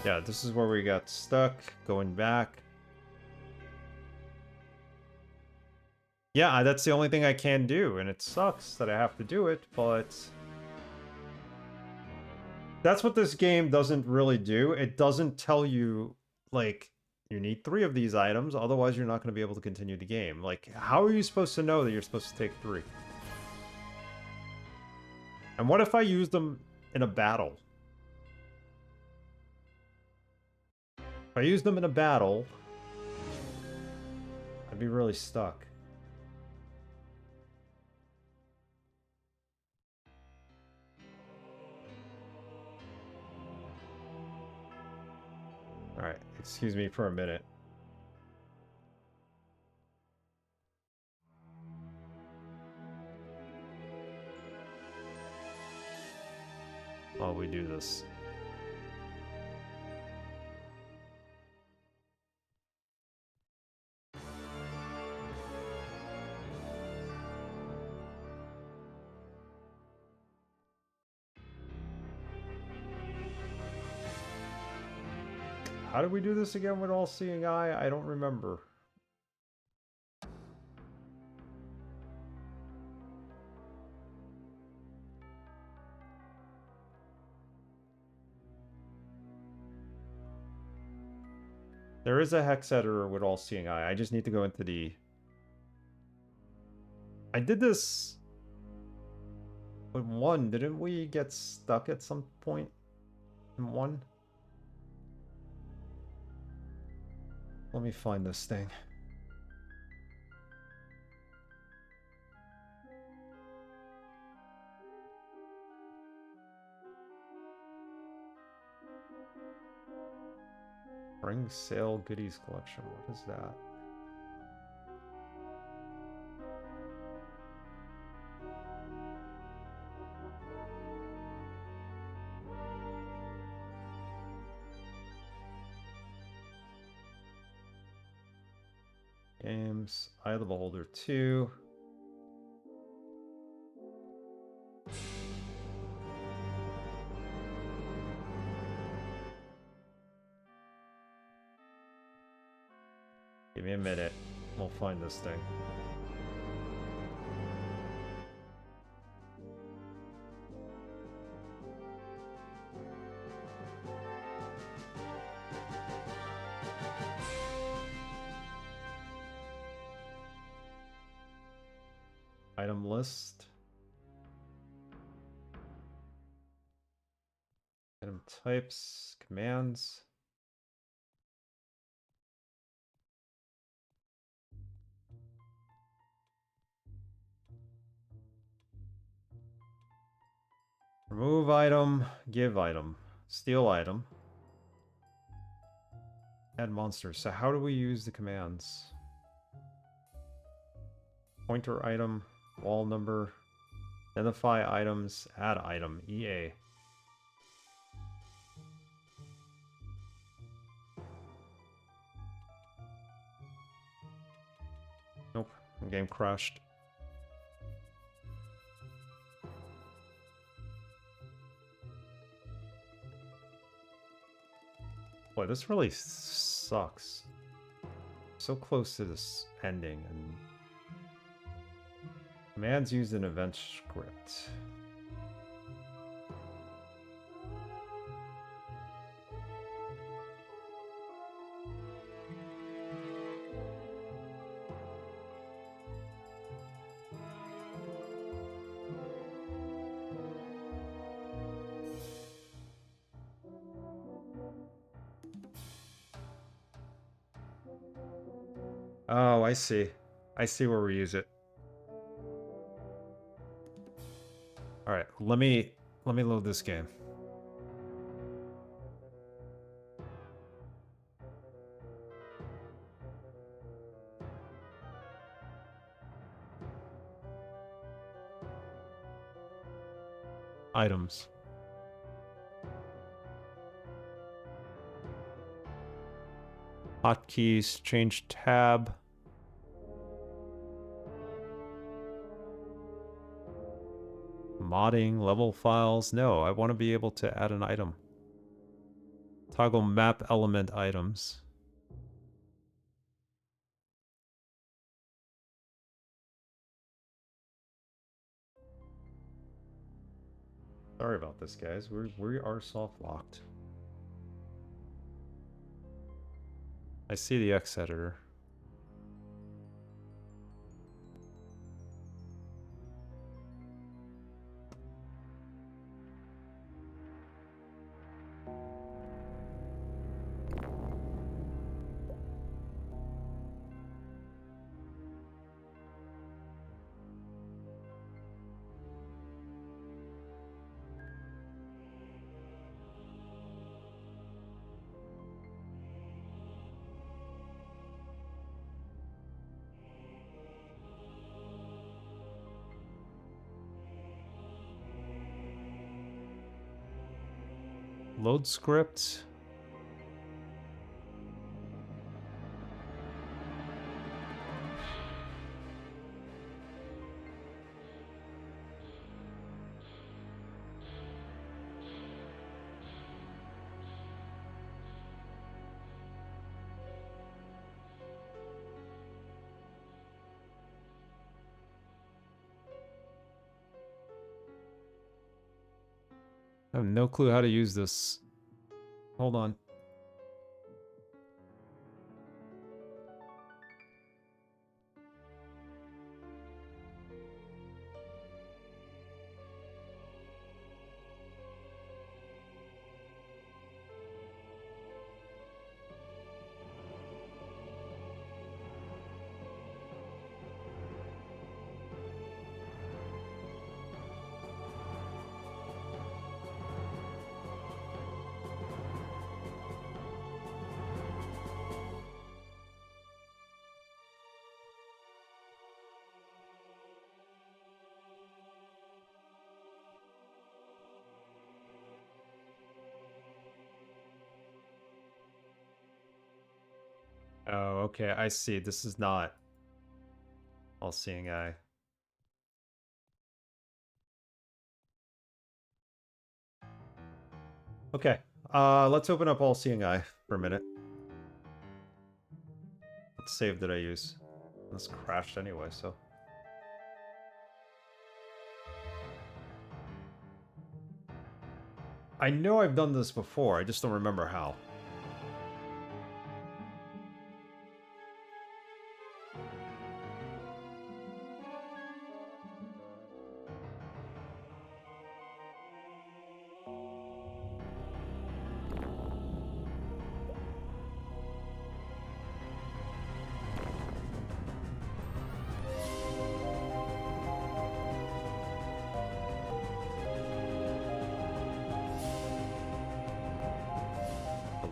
Yeah, this is where we got stuck, going back. Yeah, that's the only thing I can do, and it sucks that I have to do it, but... That's what this game doesn't really do. It doesn't tell you, like, you need 3 of these items, otherwise you're not going to be able to continue the game. Like, how are you supposed to know that you're supposed to take 3? And what if I use them in a battle? If I use them in a battle, I'd be really stuck. Alright, excuse me for a minute. While we do this. How do we do this again with all-seeing eye? I don't remember. There is a hex editor with all-seeing eye. I just need to go into the... I did this with 1. Didn't we get stuck at some point in 1? Let me find this thing. Bring sale goodies collection. What is that? Games, Eye of the Beholder 2. Give me a minute. We'll find this thing. Item list. Item types, commands. Remove item, give item, steal item. Add monsters. So how do we use the commands? Pointer item, wall number, identify items, add item, EA. Nope, the game crashed. Boy, this really sucks. So close to this ending, and commands used in event script. Oh, I see. I see where we use it. All right, let me load this game. Items. Hotkeys, change tab. Modding, level files. No, I want to be able to add an item. Toggle map element items. Sorry about this, guys. We are soft locked. I see the X editor. Load script. I have no clue how to use this. Hold on. Oh, okay, I see. This is not all-seeing eye. Okay, let's open up all-seeing eye for a minute. What save did I use? This crashed anyway, so... I know I've done this before, I just don't remember how.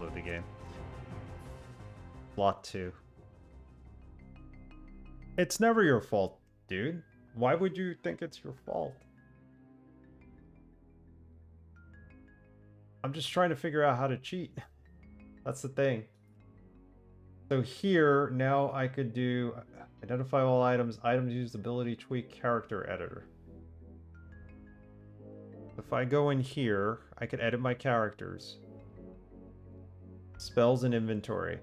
Load the game. Plot 2. It's never your fault, dude. Why would you think it's your fault? I'm just trying to figure out how to cheat. That's the thing. So here, now I could do identify all items. Items use ability tweak character editor. If I go in here, I could edit my characters. Spells and inventory.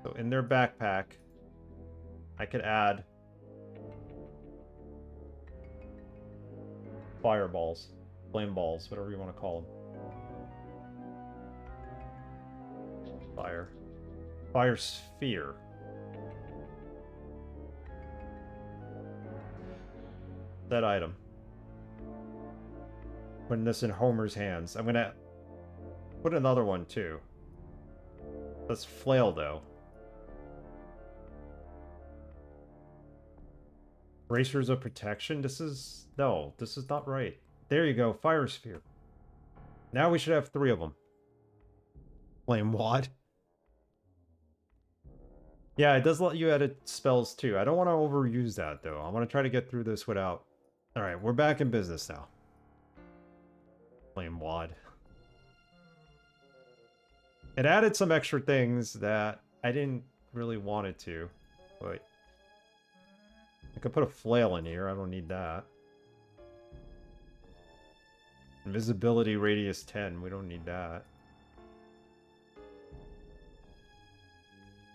So in their backpack, I could add fireballs, flame balls, whatever you want to call them. Fire. Fire sphere. That item. Putting this in Homer's hands. I'm gonna put another one too. That's flail though. Bracers of protection? This is... No, this is not right. There you go, fire sphere. Now we should have 3 of them. Flame wad. Yeah, it does let you edit spells too. I don't want to overuse that though. I want to try to get through this without... Alright, we're back in business now. Flame wad. It added some extra things that I didn't really want it to, but... I could put a flail in here, I don't need that. Invisibility radius 10, we don't need that.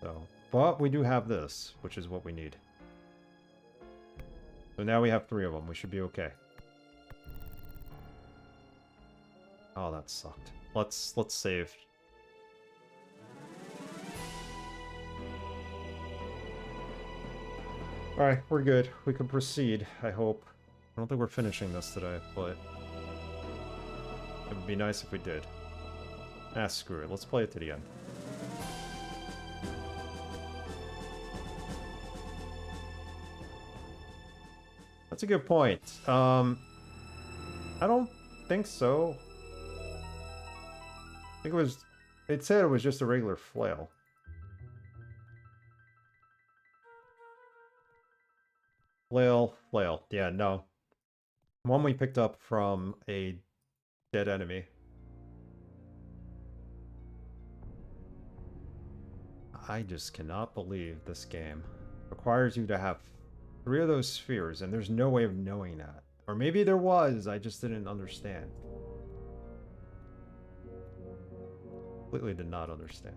So, but we do have this, which is what we need. So now we have 3 of them, we should be okay. Oh, that sucked. Let's save. Alright, we're good. We can proceed, I hope. I don't think we're finishing this today, but... it would be nice if we did. Ah, screw it. Let's play it to the end. That's a good point. I don't think so. I think it was... It said it was just a regular flail. Flail. Yeah, no. One we picked up from a Dead enemy. I just cannot believe this game requires you to have 3 of those spheres, and there's no way of knowing that. Or maybe there was, I just didn't understand. Completely did not understand.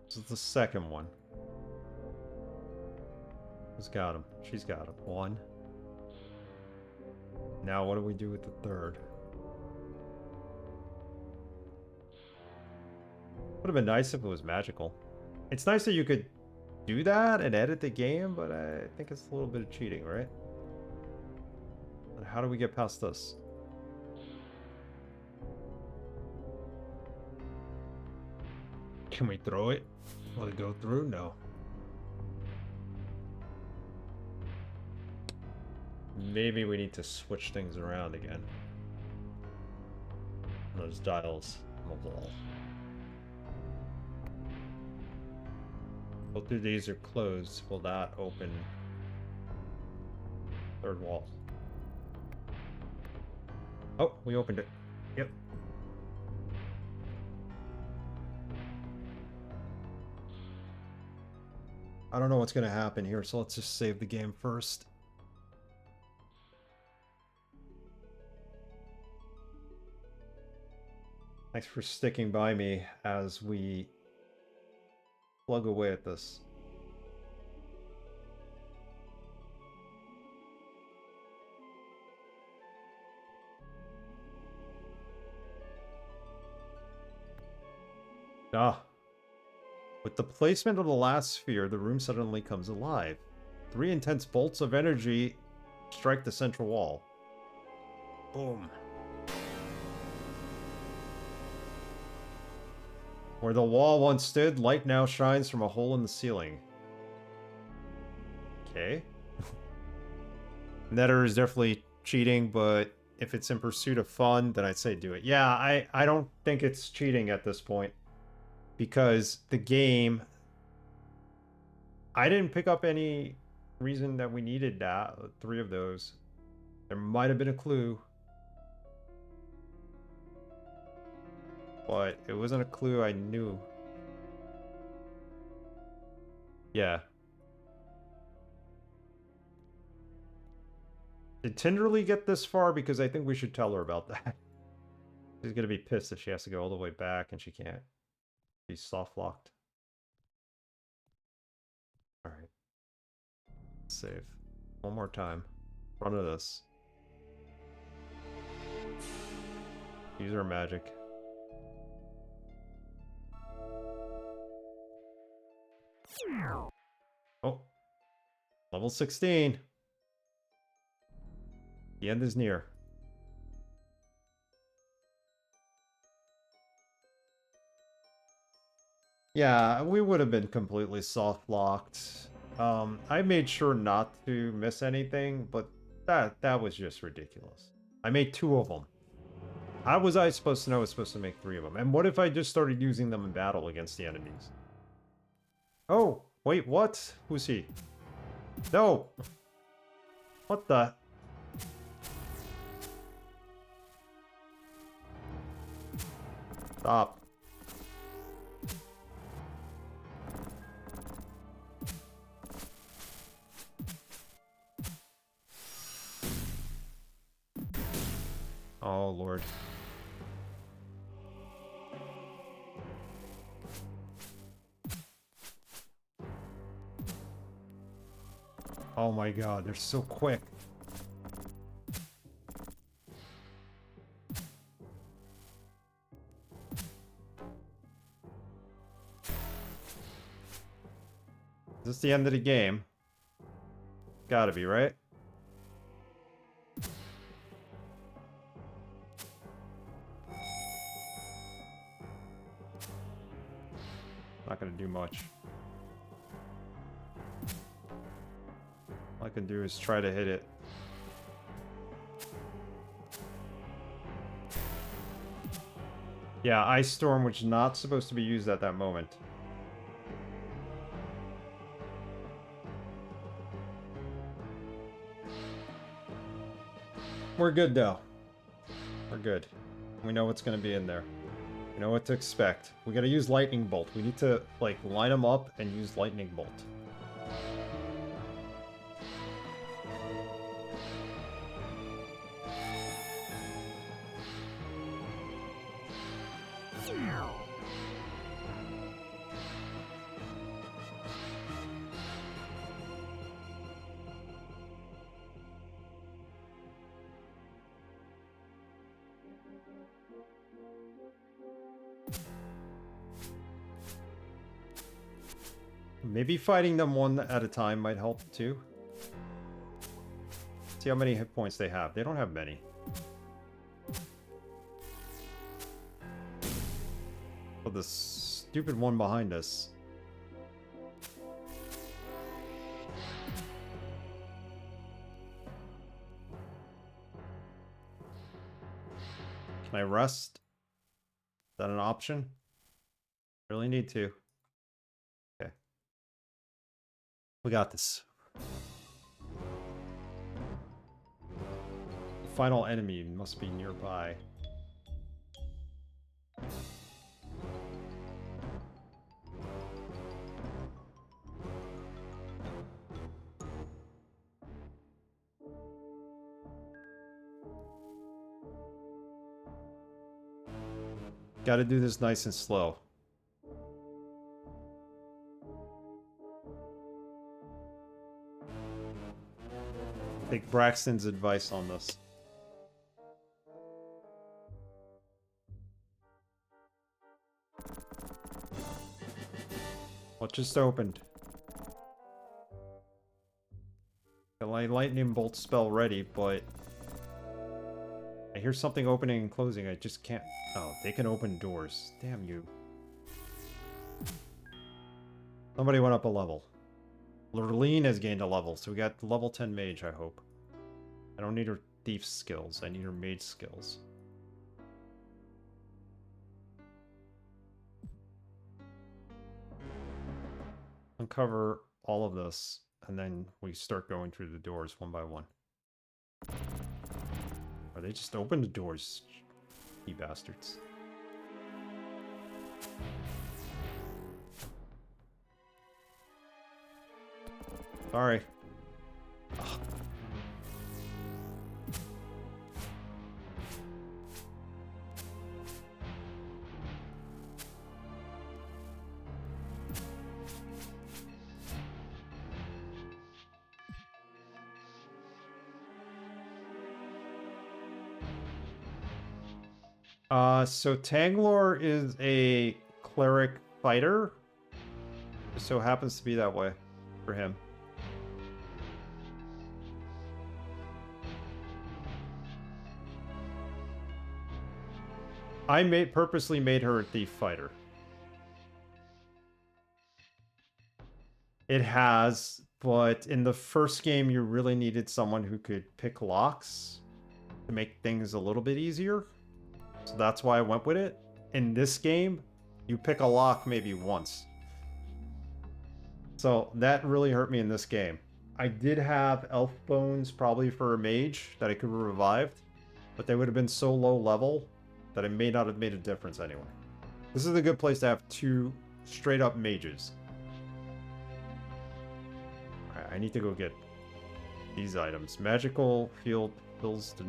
This is the second one. Who's got him? She's got him. 1. Now what do we do with the third? Would have been nice if it was magical. It's nice that you could do that and edit the game, but I think it's a little bit of cheating, right? And how do we get past this? Can we throw it? Will it go through? No. Maybe we need to switch things around again. Those dials on the wall. Both of these are closed. Will that open third wall? Oh, we opened it. Yep. I don't know what's going to happen here, so let's just save the game first. Thanks for sticking by me as we plug away at this. Ah. With the placement of the last sphere, the room suddenly comes alive. 3 intense bolts of energy strike the central wall. Boom. Where the wall once stood, light now shines from a hole in the ceiling. Okay. Netter is definitely cheating, but if it's in pursuit of fun, then I'd say do it. Yeah, I don't think it's cheating at this point. Because the game... I didn't pick up any reason that we needed that. 3 of those. There might have been a clue. But it wasn't a clue I knew. Yeah. Did Tenderly get this far? Because I think we should tell her about that. She's gonna be pissed if she has to go all the way back and she can't. She's soft locked. Alright. Save. One more time. Front of this. Use our magic. Oh. Level 16. The end is near. Yeah, we would have been completely soft-locked. I made sure not to miss anything, but that was just ridiculous. I made 2 of them. How was I supposed to know I was supposed to make 3 of them? And what if I just started using them in battle against the enemies? Oh, wait, what? Who's he? No! What the? Stop. Oh, Lord. Oh my God, they're so quick. Is this the end of the game? Gotta be, right? Not gonna do much. All I can do is try to hit it. Yeah, Ice Storm, which is not supposed to be used at that moment. We're good, though. We're good. We know what's going to be in there. We know what to expect. We got to use Lightning Bolt. We need to, like, line them up and use Lightning Bolt. Maybe fighting them one at a time might help too. See how many hit points they have. They don't have many. Oh, the stupid one behind us. Can I rest? Is that an option? Really need to. Okay. We got this. The final enemy must be nearby. Gotta do this nice and slow. Take Braxton's advice on this. What just opened? Got my lightning bolt spell ready, but I hear something opening and closing. I just can't. Oh, they can open doors. Damn you. Somebody went up a level. Lurleen has gained a level, so we got level 10 mage, I hope. I don't need her thief skills. I need her mage skills. Uncover all of this, and then we start going through the doors one by one. Or they just opened the doors, you bastards. Sorry. Ugh. So Tanglor is a cleric fighter. Just so happens to be that way for him. I purposely made her a thief fighter. It has, but in the first game you really needed someone who could pick locks to make things a little bit easier. So that's why I went with it. In this game, you pick a lock maybe once. So that really hurt me in this game. I did have elf bones probably for a mage that I could have revived, but they would have been so low level that it may not have made a difference anyway. This is a good place to have two straight up mages. Alright, I need to go get these items. Magical field fills the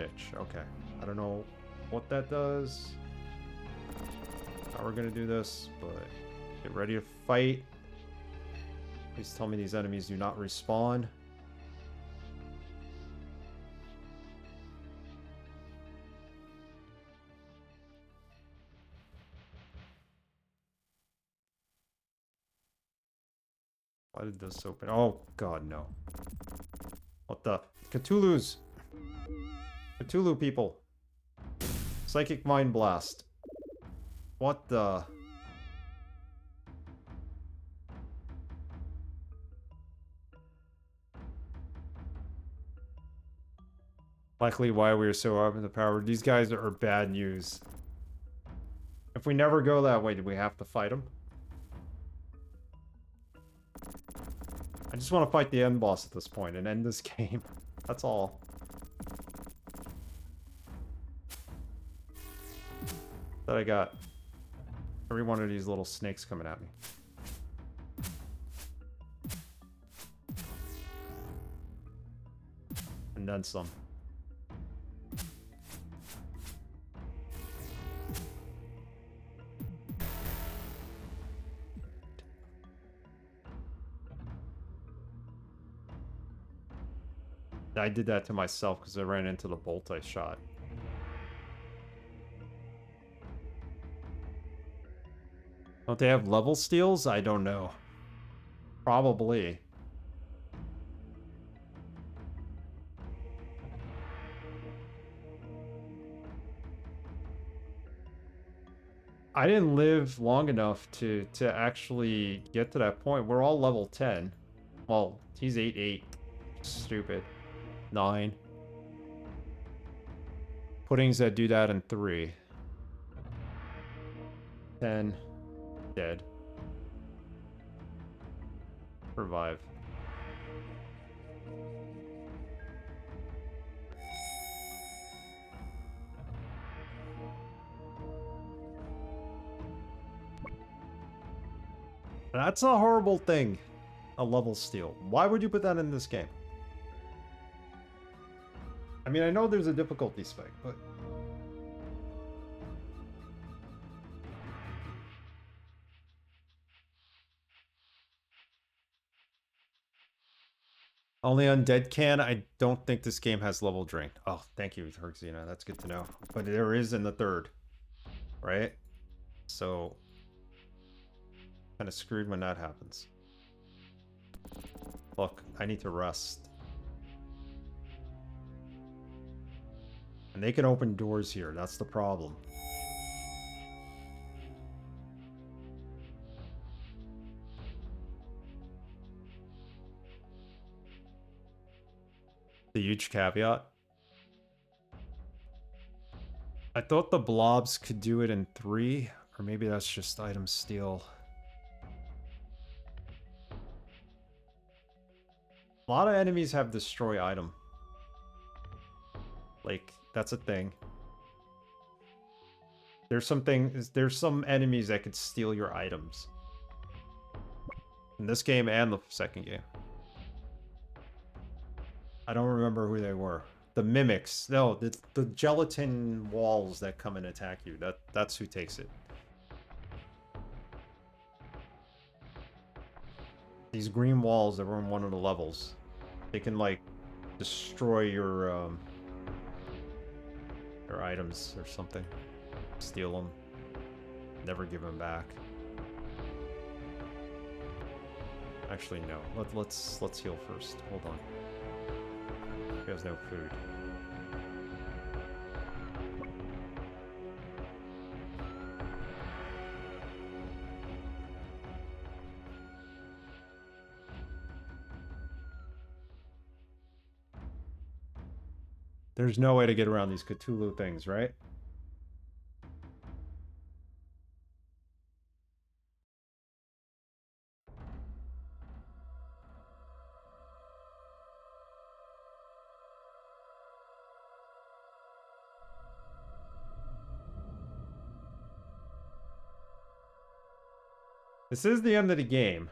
niche. Okay. I don't know what that does, how we're gonna do this, but get ready to fight. Please tell me these enemies do not respawn. Why did this open? Oh god, no. What the? Cthulhu's! Cthulhu people! Psychic Mind Blast. What the? Likely why we are so up in the power. These guys are bad news. If we never go that way, do we have to fight them? I just want to fight the end boss at this point and end this game. That's all. That I got every one of these little snakes coming at me. And then some. I did that to myself because I ran into the bolt I shot. Don't they have level steals? I don't know. Probably. I didn't live long enough to actually get to that point. We're all level 10. Well, he's 8-8. Stupid. 9. Puddings that do that in 3. 10. Dead. Revive. That's a horrible thing. A level steal. Why would you put that in this game? I mean, I know there's a difficulty spike, but... Only undead can. I don't think this game has level drain. Oh, thank you, Herxina. That's good to know. But there is in the third, right? So, kind of screwed when that happens. Look, I need to rest. And they can open doors here. That's the problem. The huge caveat. I thought the blobs could do it in 3, or maybe that's just item steal. A lot of enemies have destroy item. Like, that's a thing. There's some enemies that could steal your items. In this game and the second game. I don't remember who they were. The mimics. No, the gelatin walls that come and attack you. That's who takes it. These green walls that were in one of the levels. They can, like, destroy your items or something. Steal them. Never give them back. Actually, no. Let's heal first. Hold on. He has no food. There's no way to get around these Cthulhu things, right? This is the end of the game.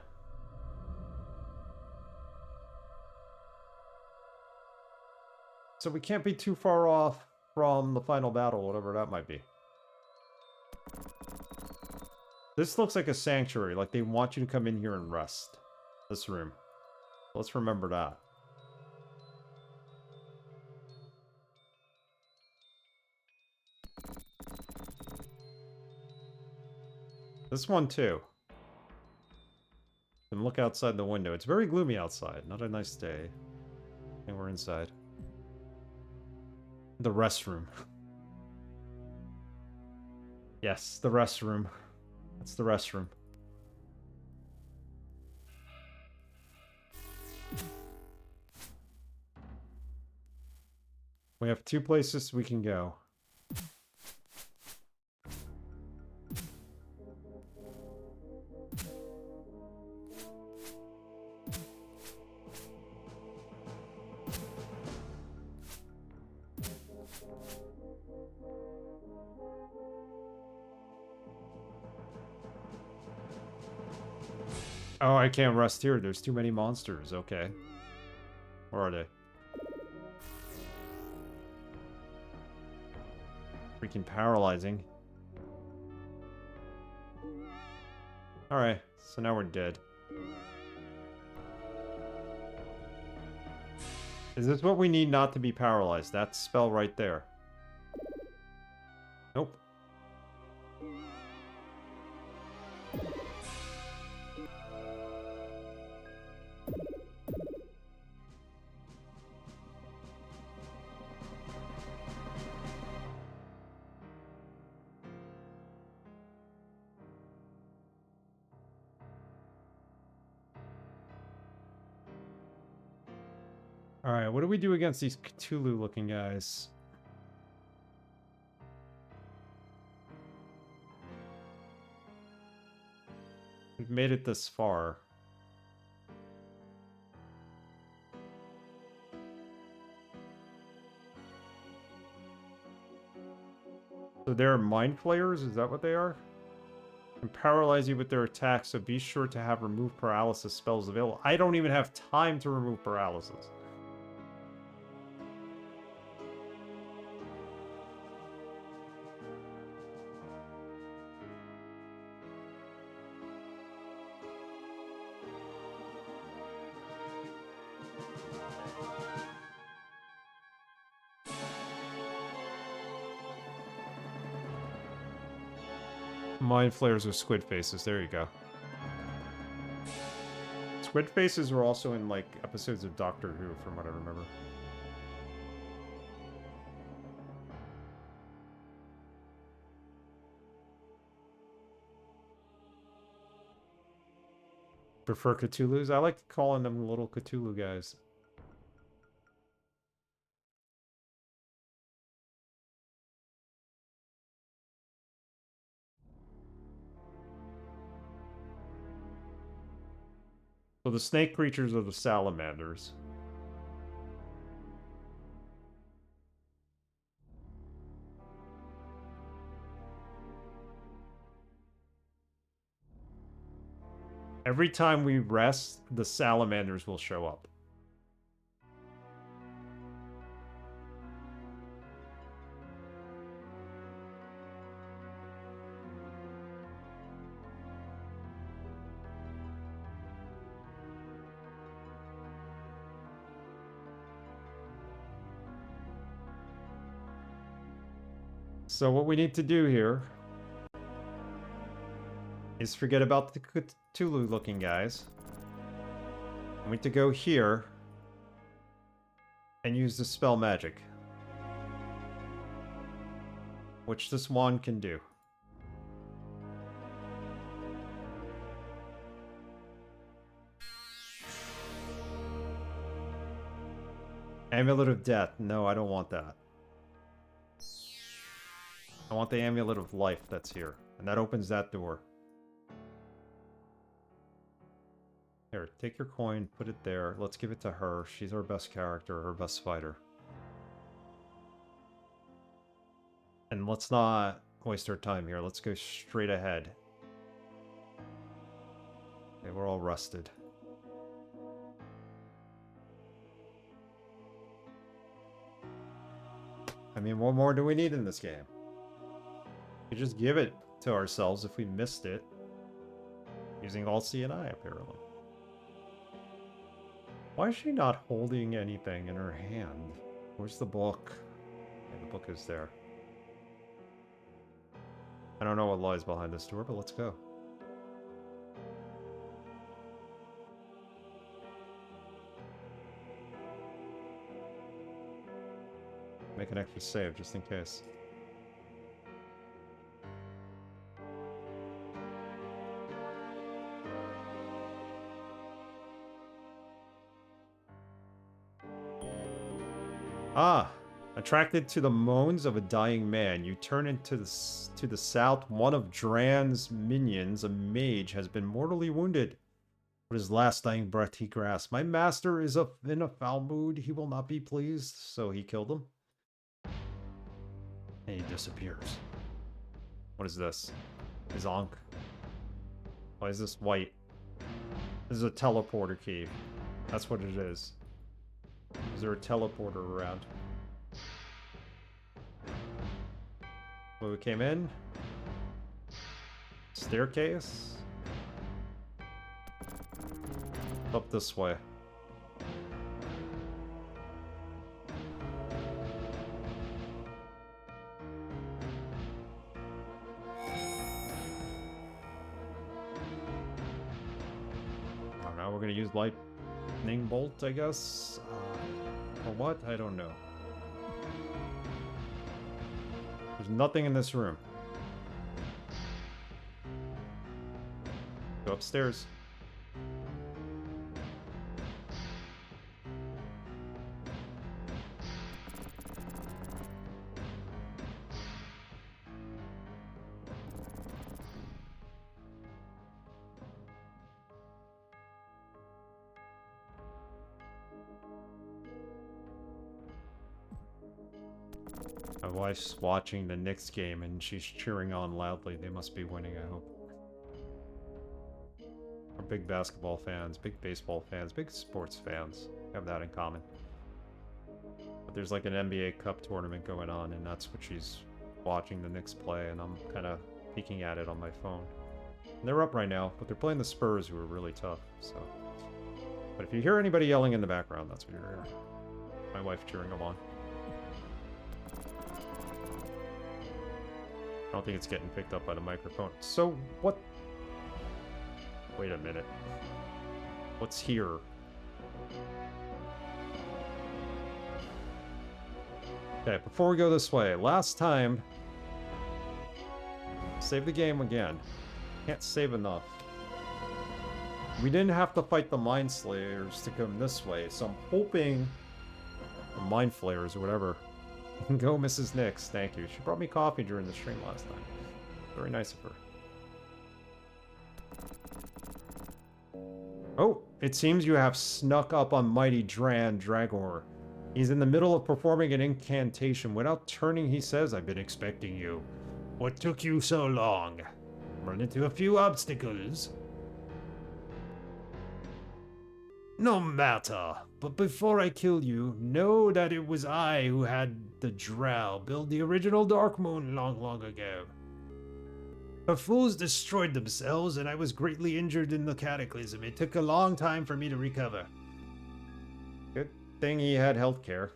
So we can't be too far off from the final battle, whatever that might be. This looks like a sanctuary, like they want you to come in here and rest. This room. Let's remember that. This one too. And look outside the window. It's very gloomy outside. Not a nice day. And we're inside. The restroom. Yes, the restroom. That's the restroom. We have 2 places we can go. Oh, I can't rest here. There's too many monsters. Okay. Where are they? Freaking paralyzing. Alright, so now we're dead. Is this what we need not to be paralyzed? That spell right there. Nope. Alright, what do we do against these Cthulhu-looking guys? We've made it this far. So they're mind flayers? Is that what they are? Can paralyze you with their attacks, so be sure to have remove paralysis spells available. I don't even have time to remove paralysis. Mind flayers with squid faces. There you go. Squid faces were also in, like, episodes of Doctor Who, from what I remember. Prefer Cthulhus? I like calling them little Cthulhu guys. So the snake creatures are the salamanders. Every time we rest, the salamanders will show up. So what we need to do here is forget about the Cthulhu-looking guys. We need to go here and use the spell magic, which this wand can do. Amulet of Death. No, I don't want that. I want the Amulet of Life that's here. And that opens that door. Here, take your coin, put it there. Let's give it to her. She's our best character, her best fighter. And let's not waste our time here. Let's go straight ahead. Okay, we're all rusted. I mean, what more do we need in this game? We just give it to ourselves if we missed it. Using Alt C and I, apparently. Why is she not holding anything in her hand? Where's the book? Yeah, the book is there. I don't know what lies behind this door, but let's go. Make an extra save just in case. Ah! Attracted to the moans of a dying man, you turn into to the south. One of Dran's minions, a mage, has been mortally wounded. With his last dying breath, he grasps, "My master is in a foul mood. He will not be pleased." So he killed him. And he disappears. What is this? His Ankh. Why is this white? This is a teleporter key. That's what it is. Is there a teleporter around? Well, we came in. Staircase. Up this way. I don't know, we're gonna use lightning bolt, I guess. Or what? I don't know. There's nothing in this room. Go upstairs. My wife's watching the Knicks game and she's cheering on loudly. They must be winning, I hope. We're big basketball fans, big baseball fans, big sports fans. We have that in common. But there's like an NBA Cup tournament going on and that's what she's watching the Knicks play, and I'm kind of peeking at it on my phone. And they're up right now, but they're playing the Spurs, who are really tough, so... But if you hear anybody yelling in the background, that's what you're hearing. My wife cheering them on. I don't think it's getting picked up by the microphone. So, what... Wait a minute. What's here? Okay, before we go this way, last time... Save the game again. Can't save enough. We didn't have to fight the Mind Slayers to come this way, so I'm hoping... Or Mind Flayers, or whatever. Go, Mrs. Nix. Thank you. She brought me coffee during the stream last time. Very nice of her. Oh, it seems you have snuck up on Mighty Dran Dragor. He's in the middle of performing an incantation. Without turning, he says, "I've been expecting you. What took you so long? Run into a few obstacles." "No matter, but before I kill you, know that it was I who had the Drow build the original Dark Moon long ago. The fools destroyed themselves, and I was greatly injured in the cataclysm. It took a long time for me to recover." Good thing he had healthcare.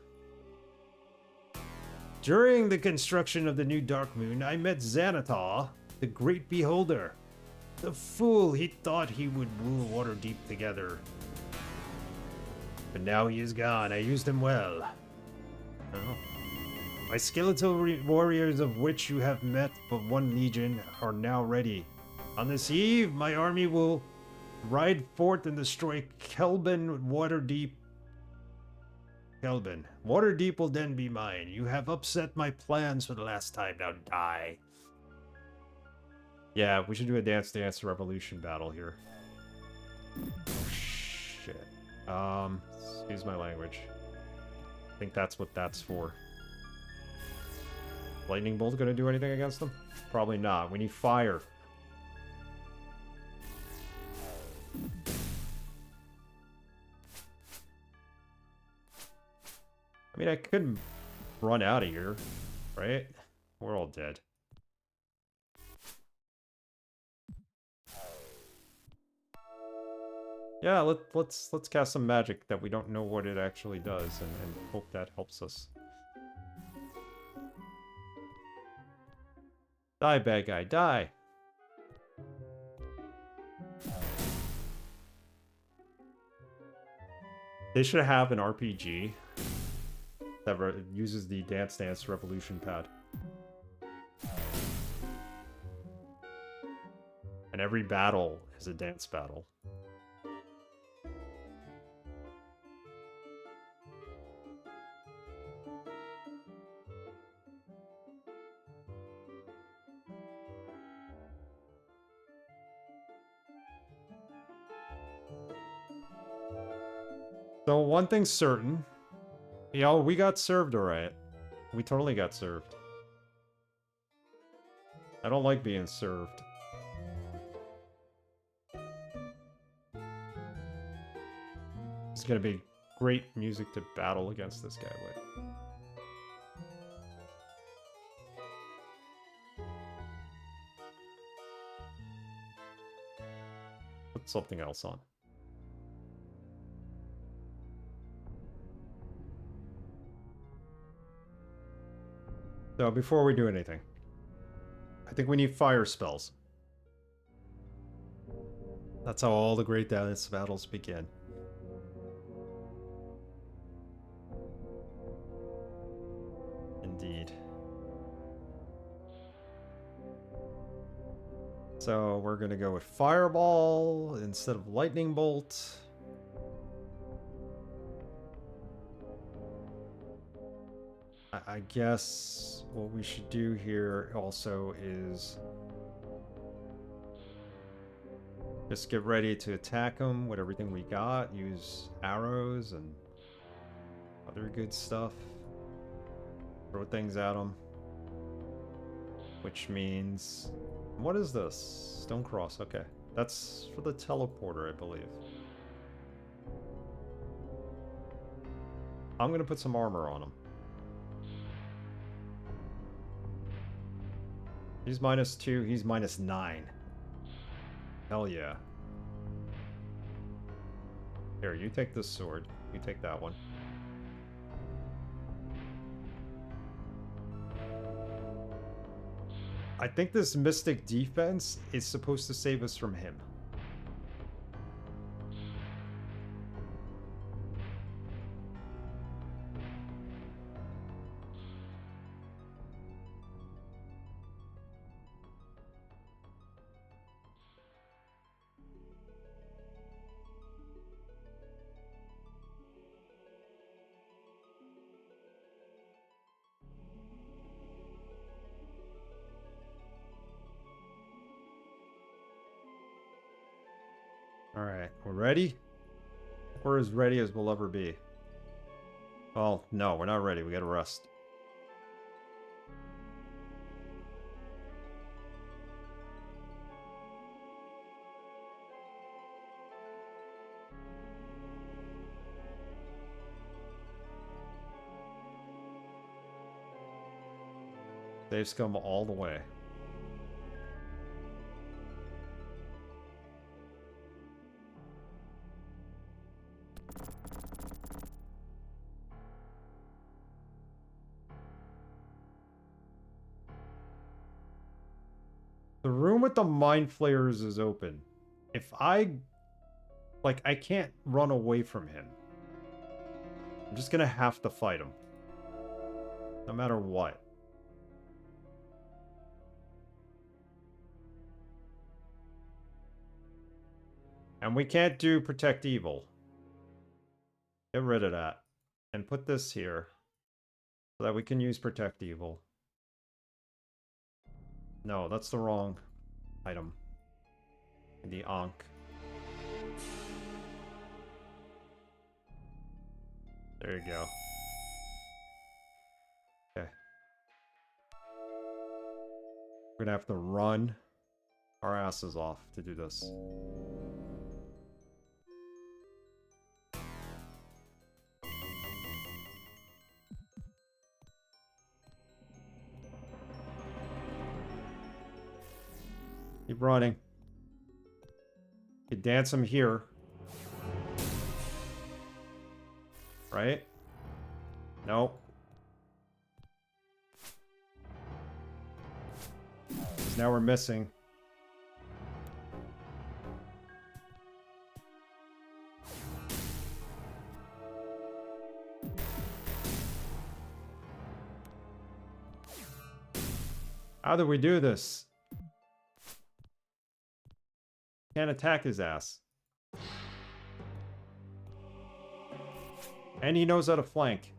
"During the construction of the new Dark Moon, I met Xanathar, the Great Beholder. The fool, he thought he would rule Waterdeep together. But now he is gone. I used him well. Oh. My skeletal warriors, of which you have met but one legion, are now ready. On this eve, my army will ride forth and destroy Waterdeep. Waterdeep will then be mine. You have upset my plans for the last time. Now die." Yeah, we should do a Dance Dance Revolution battle here. Shit. Excuse my language. I think that's what that's for. Lightning Bolt gonna do anything against them? Probably not. We need fire. I mean, I could run out of here, right? We're all dead. Yeah, let's cast some magic that we don't know what it actually does, and hope that helps us. Die, bad guy, die! They should have an RPG that uses the Dance Dance Revolution pad. And every battle is a dance battle. So one thing's certain. Yo, we got served alright. We totally got served. I don't like being served. It's gonna be great music to battle against this guy with. Put something else on. So before we do anything, I think we need fire spells. That's how all the great dance battles begin. Indeed. So we're gonna go with fireball instead of lightning bolt. I guess what we should do here also is just get ready to attack them with everything we got. Use arrows and other good stuff. Throw things at them. Which means... What is this? Stone cross, okay. That's for the teleporter, I believe. I'm gonna put some armor on him. He's -2, he's -9. Hell yeah. Here, you take this sword. You take that one. I think this mystic defense is supposed to save us from him. Alright, we're ready? We're as ready as we'll ever be. Well, no, we're not ready. We gotta rest. Save scum all the way. The room with the mind flayers is open. If I... Like, I can't run away from him. I'm just gonna have to fight him. No matter what. And we can't do Protect Evil. Get rid of that. And put this here. So that we can use Protect Evil. No, that's the wrong item. The Ankh. There you go. Okay. We're gonna have to run our asses off to do this. Keep running. You dance him here. Right? Nope. 'Cause now we're missing. How do we do this? Can't attack his ass. And he knows how to flank.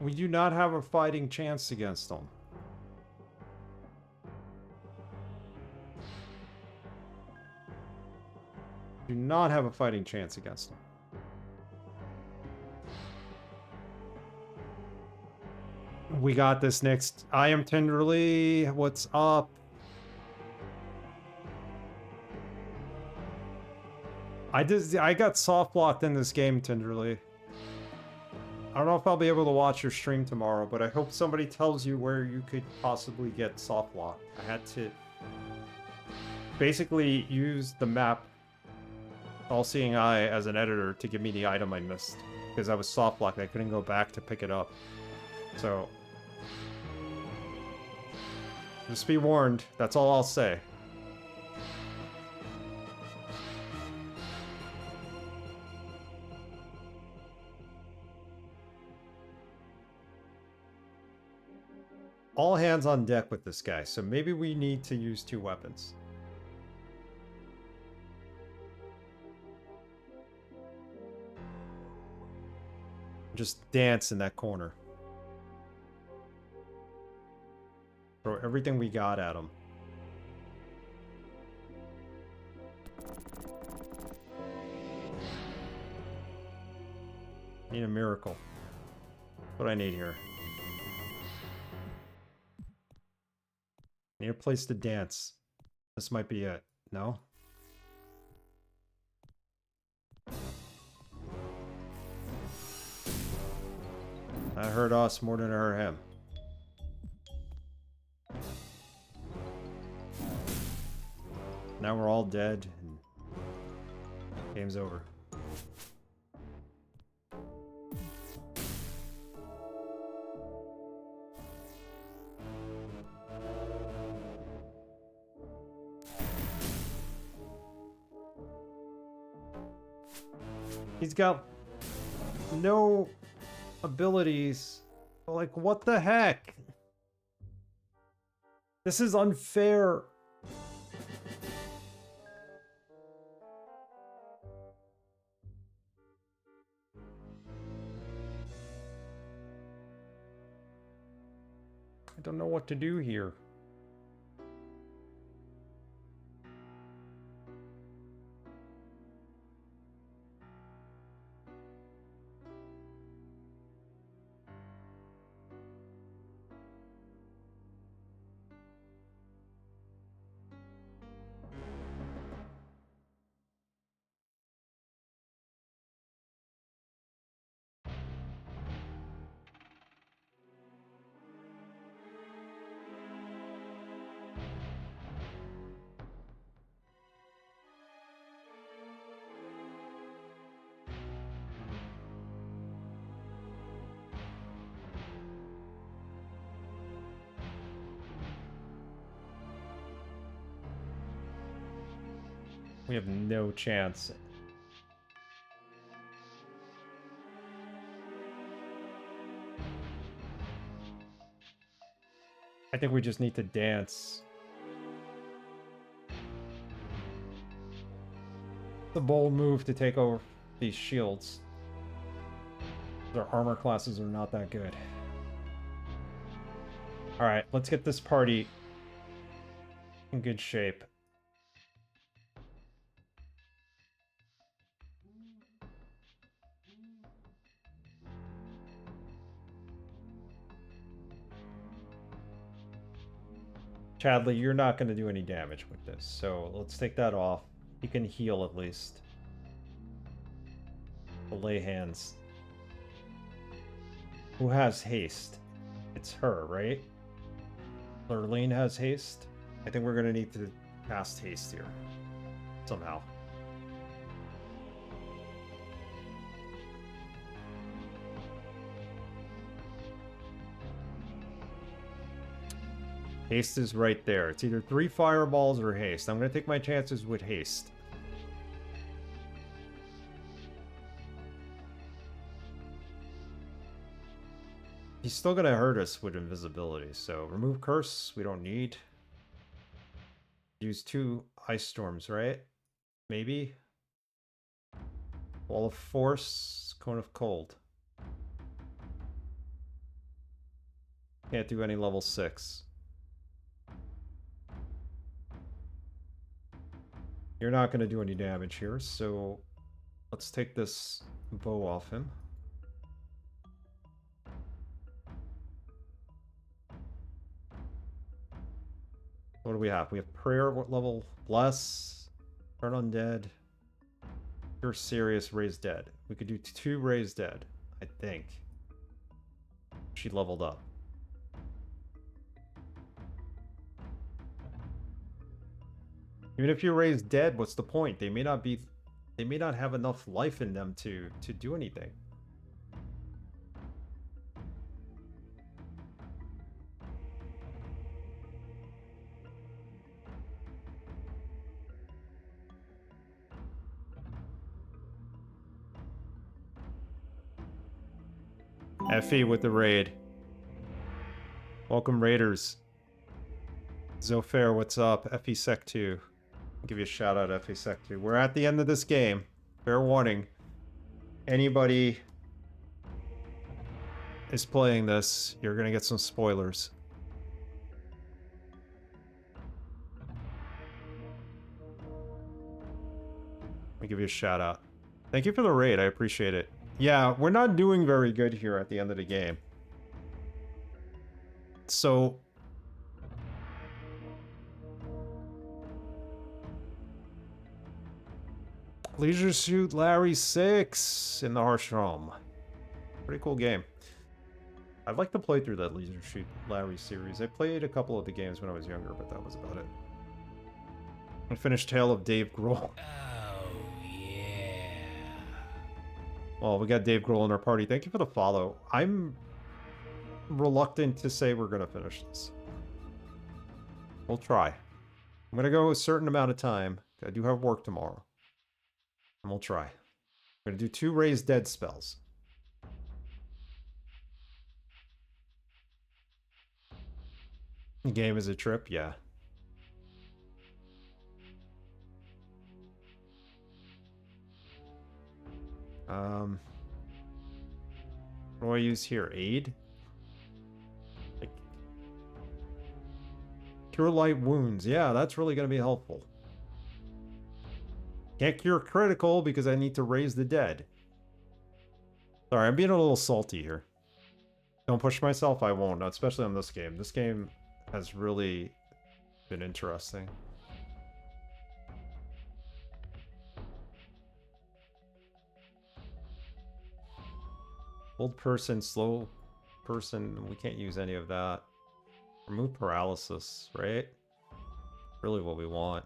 We do not have a fighting chance against them. Do not have a fighting chance against them. We got this next. I am Tenderly. What's up? I got soft locked in this game, Tenderly. I don't know if I'll be able to watch your stream tomorrow, but I hope somebody tells you where you could possibly get soft locked. I had to basically use the map All-Seeing Eye as an editor to give me the item I missed. Because I was soft locked, I couldn't go back to pick it up. So, just be warned, that's all I'll say. All hands on deck with this guy, so maybe we need to use 2 weapons. Just dance in that corner. Throw everything we got at him. Need a miracle. What I need here. Need a place to dance. This might be it. No? That hurt us more than it hurt him. Now we're all dead and game's over. He's got no abilities. Like, what the heck? This is unfair. I don't know what to do here. We have no chance. I think we just need to dance. The bold move to take over these shields. Their armor classes are not that good. Alright, let's get this party in good shape. Chadley, you're not going to do any damage with this, so let's take that off. He can heal at least. We'll lay hands. Who has haste? It's her, right? Lurleen has haste? I think we're going to need to cast haste here. Somehow. Haste is right there. It's either 3 fireballs or haste. I'm going to take my chances with haste. He's still going to hurt us with invisibility, so remove curse, we don't need. Use 2 ice storms, right? Maybe? Wall of force, cone of cold. Can't do any level 6. You're not going to do any damage here, so let's take this bow off him. What do we have? We have prayer, what level? Bless, turn undead, cure serious, raise dead. We could do 2 raise dead, I think. She leveled up. Even if you raise dead, what's the point? They may not have enough life in them to do anything. Effie with the raid. Welcome, Raiders. Zofair, what's up? Effie Sec 2. I'll give you a shout out, Effie Sec 2. We're at the end of this game. Fair warning. Anybody is playing this, you're gonna get some spoilers. Let me give you a shout out. Thank you for the raid, I appreciate it. Yeah, we're not doing very good here at the end of the game. So... Leisure Suit Larry 6 in the Harsh Realm. Pretty cool game. I'd like to play through that Leisure Suit Larry series. I played a couple of the games when I was younger, but that was about it. I finished Tale of Dave Grohl. Well, we got Dave Grohl in our party. Thank you for the follow. I'm reluctant to say we're going to finish this. We'll try. I'm going to go a certain amount of time. I do have work tomorrow. And we'll try. I'm going to do 2 Raise Dead spells. The game is a trip? Yeah. What do I use here? Aid? Like, cure light wounds. Yeah, that's really going to be helpful. Can't cure critical because I need to raise the dead. Sorry, I'm being a little salty here. Don't push myself, I won't, especially on this game. This game has really been interesting. Old person, slow person, we can't use any of that. Remove paralysis, right? Really what we want.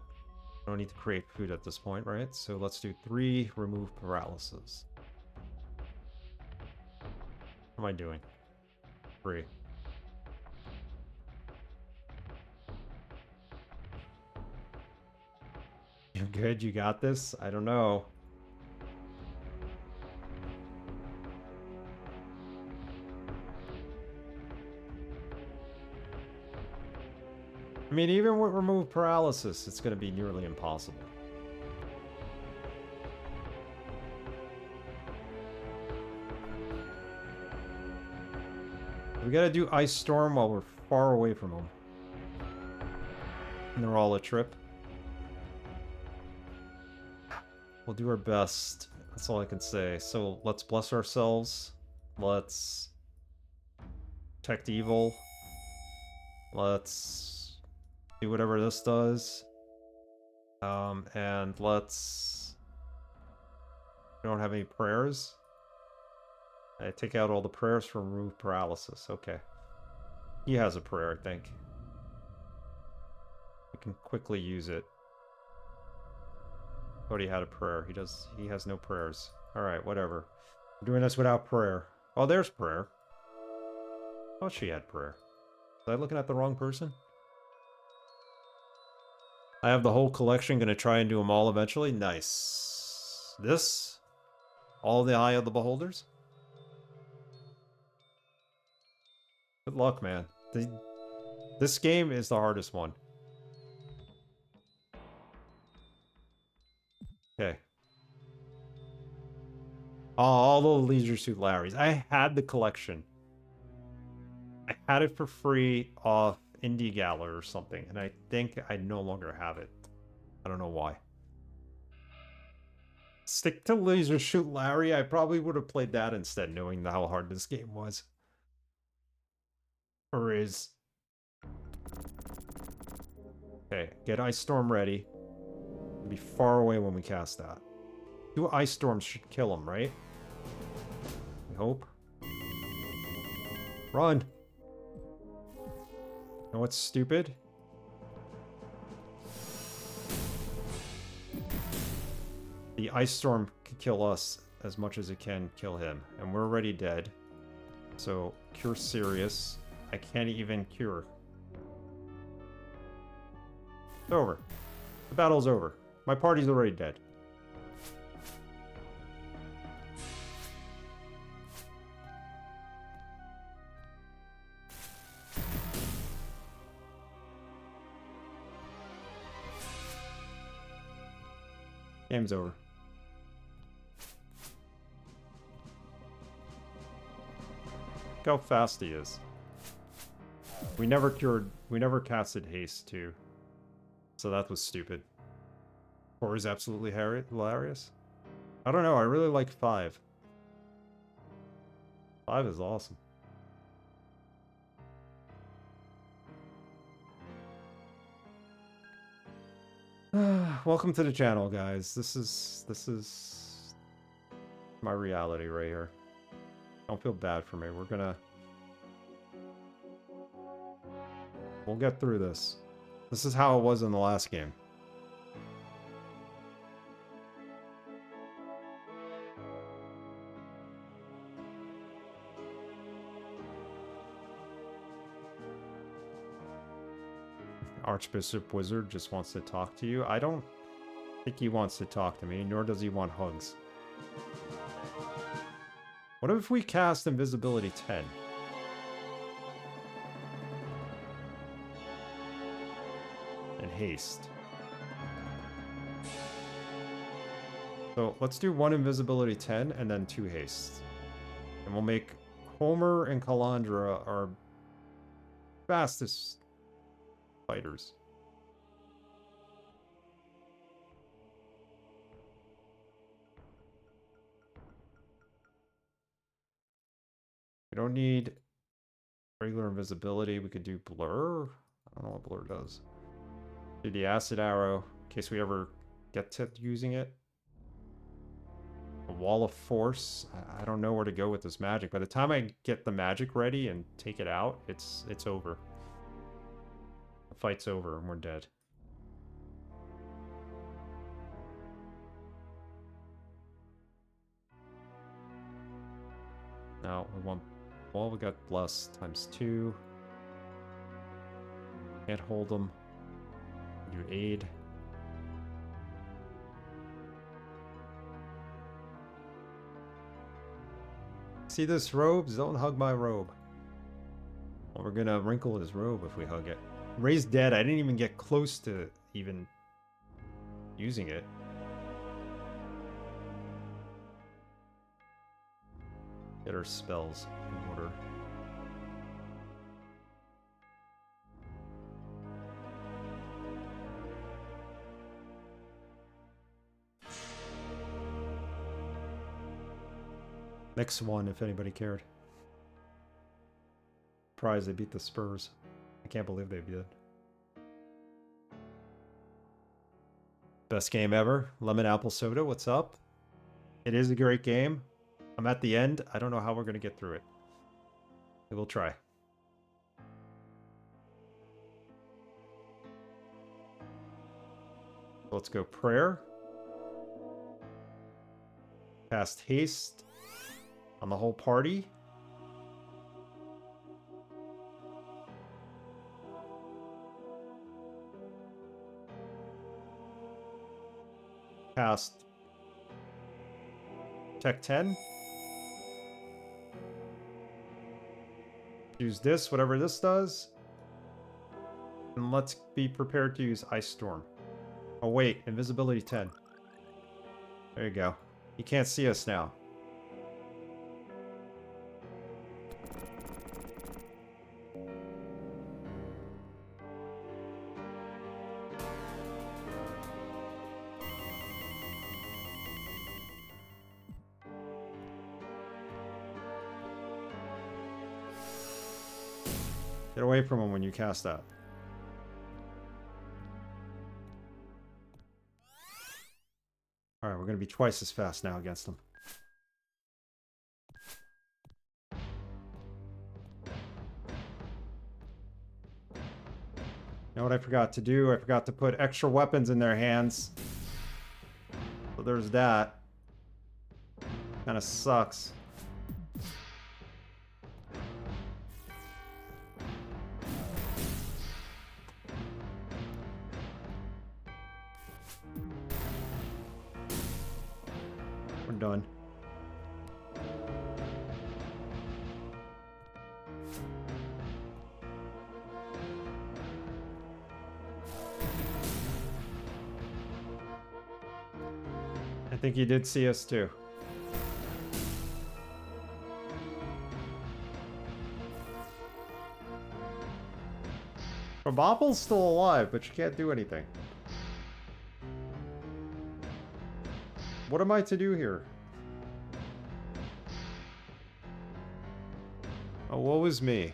I don't need to create food at this point, right? So let's do 3 remove paralysis. What am I doing? 3. You good? You got this? I don't know. I mean, even with remove paralysis, it's going to be nearly impossible. We got to do Ice Storm while we're far away from them. And they're all a trip. We'll do our best. That's all I can say. So let's bless ourselves. Let's protect evil. Let's do whatever this does. And let's... We don't have any prayers. I take out all the prayers from remove paralysis. Okay. He has a prayer, I think. We can quickly use it. Cody had a prayer. He has no prayers. Alright, whatever. I'm doing this without prayer. Oh, there's prayer. Oh, she had prayer. Was I looking at the wrong person? I have the whole collection, gonna try and do them all eventually. Nice. This? All the Eye of the Beholders? Good luck, man. This game is the hardest one. Okay. Oh, all the Leisure Suit Larrys. I had the collection. I had it for free off Indie Galler or something, and I think I no longer have it. I don't know why. Stick to Laser Shoot Larry. I probably would have played that instead, knowing how hard this game was. Or is. Okay, get Ice Storm ready. Be far away when we cast that. 2 Ice Storms should kill him, right? I hope. Run! Know what's stupid? The Ice Storm could kill us as much as it can kill him. And we're already dead. So, cure Sirius. I can't even cure. It's over. The battle's over. My party's already dead. Game's over. Look how fast he is. We never casted haste too. So that was stupid. 4 is absolutely hilarious. I don't know, I really like 5. 5 is awesome. Welcome to the channel, guys. This is my reality right here. Don't feel bad for me. We'll get through this. This is how it was in the last game. Archbishop Wizard just wants to talk to you. I don't think he wants to talk to me, nor does he want hugs. What if we cast Invisibility 10? And haste. So let's do 1 Invisibility 10 and then 2 haste. And we'll make Homer and Kalandra our fastest fighters. We don't need regular invisibility. We could do blur. I don't know what blur does. Do the acid arrow in case we ever get to using it. A wall of force. I don't know where to go with this magic. By the time I get the magic ready and take it out, it's over. The fight's over and we're dead. Now we want. Well, we got bless ×2. Can't hold them. Do aid. See this robes? Don't hug my robe. Well, we're gonna wrinkle his robe if we hug it. Raise dead. I didn't even get close to even using it. Get our spells in order. Next one, if anybody cared. Surprised they beat the Spurs. I can't believe they did. Best game ever. Lemon Apple Soda, what's up? It is a great game. I'm at the end. I don't know how we're going to get through it. We will try. Let's go prayer. Cast haste on the whole party. Cast Tech 10. Use this, whatever this does. And let's be prepared to use Ice Storm. Oh wait, Invisibility 10. There you go. You can't see us now. Get away from him when you cast that. Alright, we're gonna be twice as fast now against him. You know what I forgot to do? I forgot to put extra weapons in their hands. So there's that. Kinda sucks. We're done. I think he did see us too. Probable's still alive, but you can't do anything. What am I to do here? Oh, woe is me.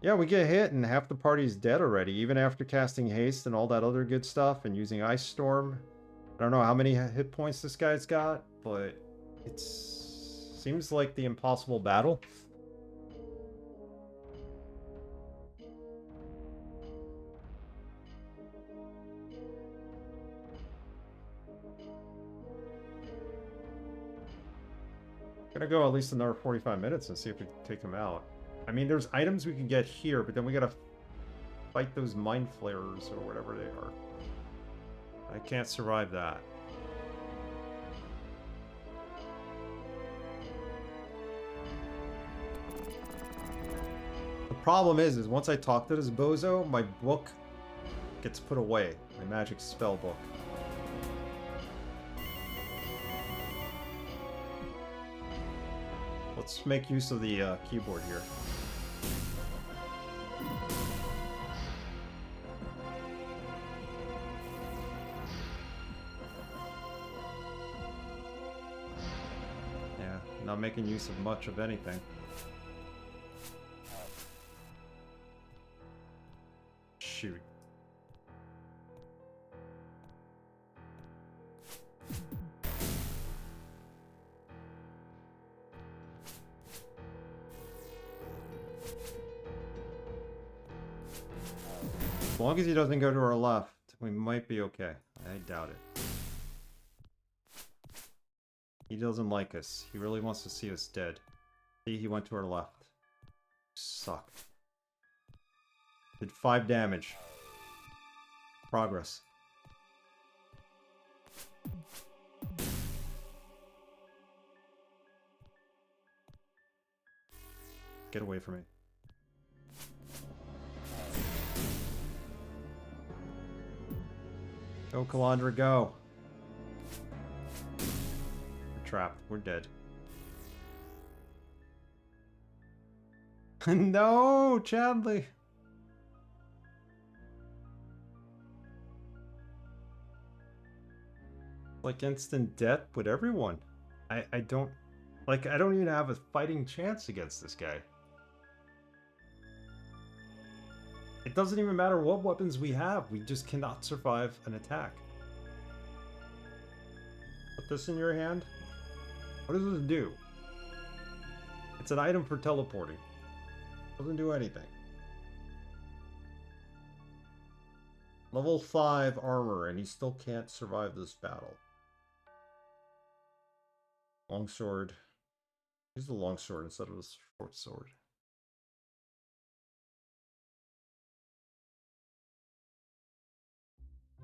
Yeah, we get hit and half the party's dead already, even after casting haste and all that other good stuff and using Ice Storm. I don't know how many hit points this guy's got, but it seems like the impossible battle. Gonna go at least another 45 minutes and see if we can take him out. I mean, there's items we can get here, but then we gotta fight those mind flayers or whatever they are. I can't survive that. The problem is once I talk to this bozo, my book gets put away. My magic spell book. Let's make use of the keyboard here. Yeah, not making use of much of anything. Shoot. As long as he doesn't go to our left, we might be okay. I doubt it. He doesn't like us. He really wants to see us dead. See, he went to our left. Suck. Did 5 damage. Progress. Get away from me. Go, Calandra, go. We're trapped. We're dead. No, Chadley. Like instant death with everyone. I don't... Like, I don't even have a fighting chance against this guy. It doesn't even matter what weapons we have. We just cannot survive an attack. Put this in your hand. What does this do? It's an item for teleporting. Doesn't do anything. Level 5 armor, and he still can't survive this battle. Longsword. Use the longsword instead of the short sword.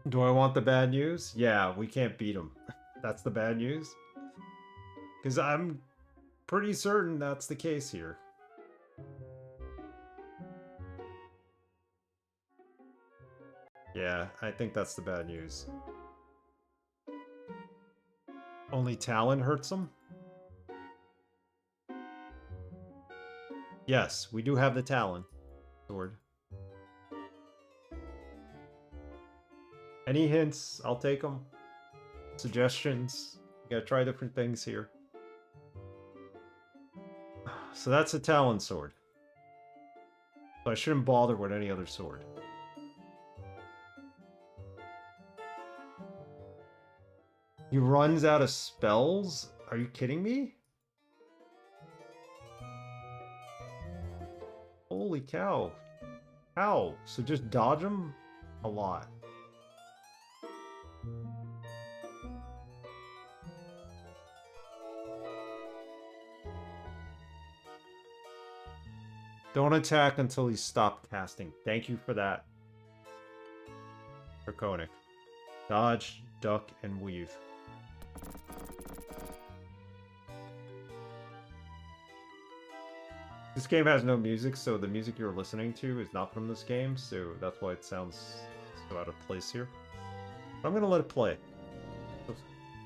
Do I want the bad news? Yeah, we can't beat him. That's the bad news? Because I'm pretty certain that's the case here. Yeah, I think that's the bad news. Only Talon hurts him? Yes, we do have the Talon sword. Any hints? I'll take them. Suggestions? We gotta try different things here. so that's a Talon sword. So I shouldn't bother with any other sword. He runs out of spells? Are you kidding me? Holy cow. How? So just dodge him? A lot. Don't attack until he's stopped casting. Thank you for that. Draconic. Dodge, duck, and weave. This game has no music, so the music you're listening to is not from this game, so that's why it sounds so out of place here. But I'm gonna let it play. It's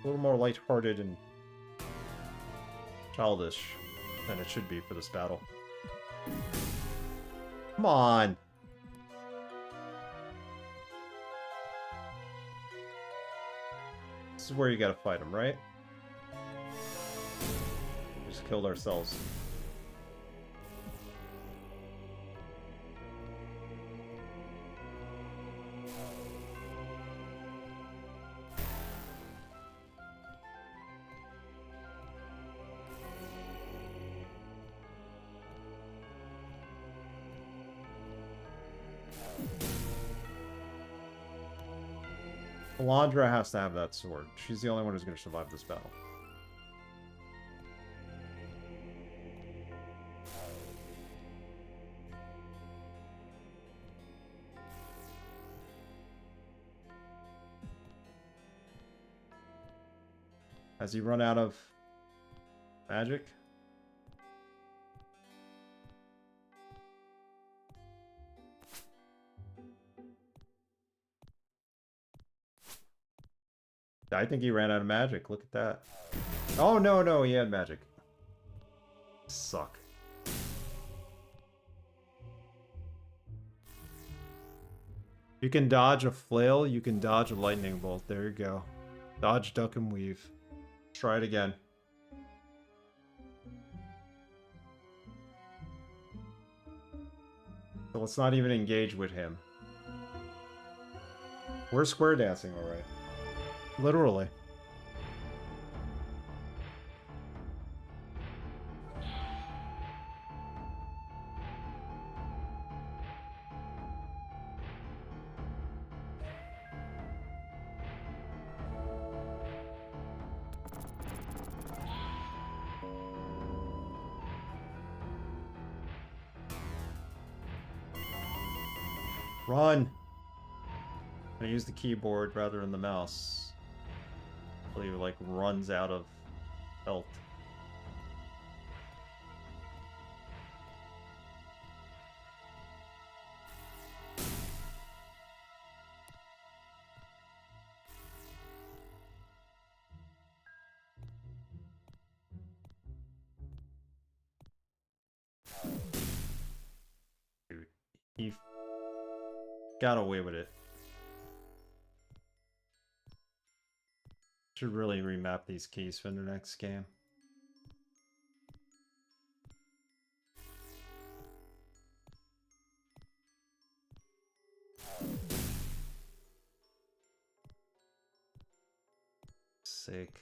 a little more lighthearted and childish than it should be for this battle. Come on! This is where you gotta fight him, right? We just killed ourselves. Alondra has to have that sword. She's the only one who's going to survive this battle. Has he run out of magic? I think he ran out of magic. Look at that. Oh, no, he had magic. Suck. You can dodge a flail, you can dodge a lightning bolt. There you go. Dodge, duck, and weave. Try it again. So let's not even engage with him. We're square dancing, alright. Literally. Run! I'm gonna use the keyboard rather than the mouse. He like runs out of health. Dude, he got away with it. Should really remap these keys for the next game. Sick.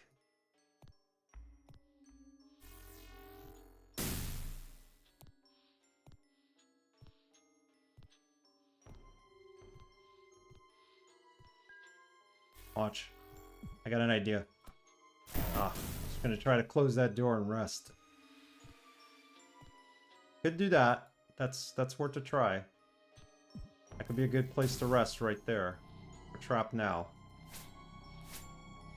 Watch. I got an idea. Just gonna try to close that door and rest. Could do that. That's worth a try. That could be a good place to rest right there. We're trapped now.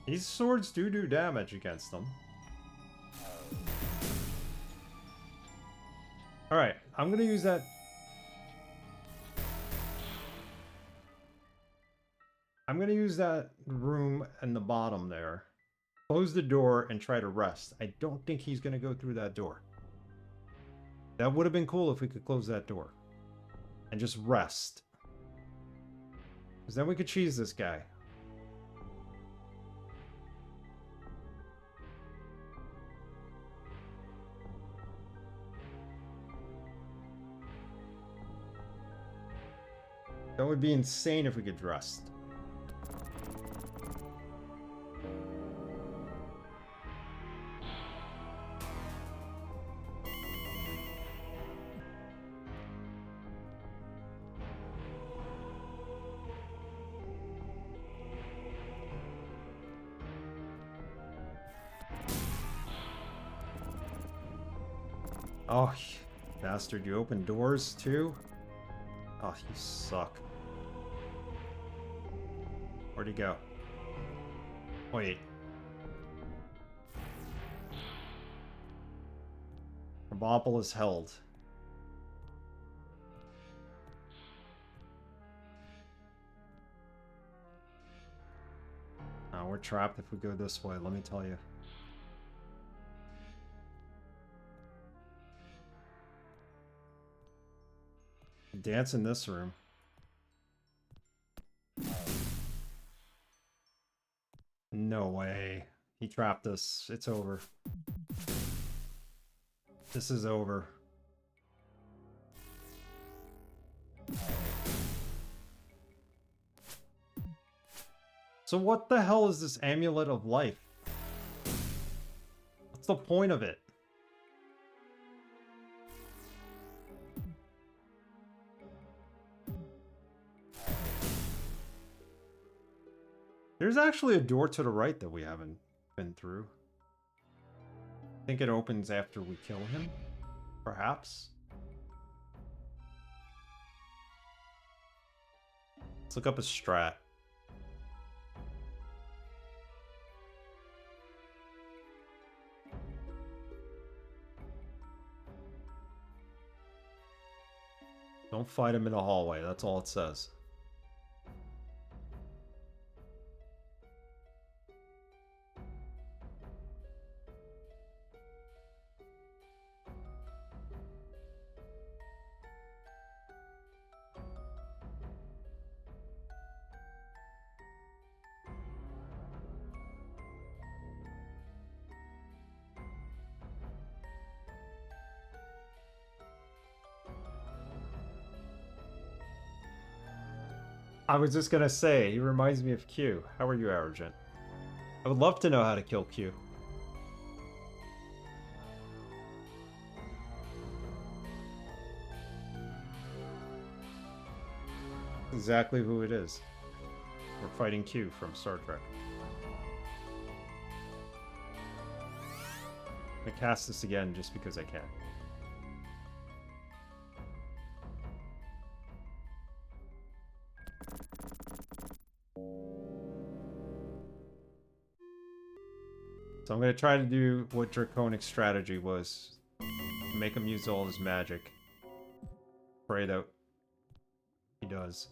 These swords do damage against them. Alright, I'm gonna use that. I'm gonna use that room in the bottom there. Close the door and try to rest. I don't think he's gonna go through that door. That would have been cool if we could close that door. And just rest. Because then we could cheese this guy. would be insane if we get dressed. Oh, you bastard, you open doors too? Oh, you suck. Where'd he go? Wait. Probopol is held. Oh, we're trapped if we go this way, let me tell you. Dance in this room. No way. He trapped us. It's over. This is over. So what the hell is this amulet of life? What's the point of it? There's actually a door to the right that we haven't been through. I think it opens after we kill him, perhaps. Let's look up a strat. Don't fight him in the hallway, that's all it says. I was just gonna say, he reminds me of Q. How are you, Arrogant? I would love to know how to kill Q. Exactly who it is. We're fighting Q from Star Trek. I'm gonna cast this again just because I can. So I'm going to try to do what Draconic strategy was. Make him use all his magic. Pray that he does.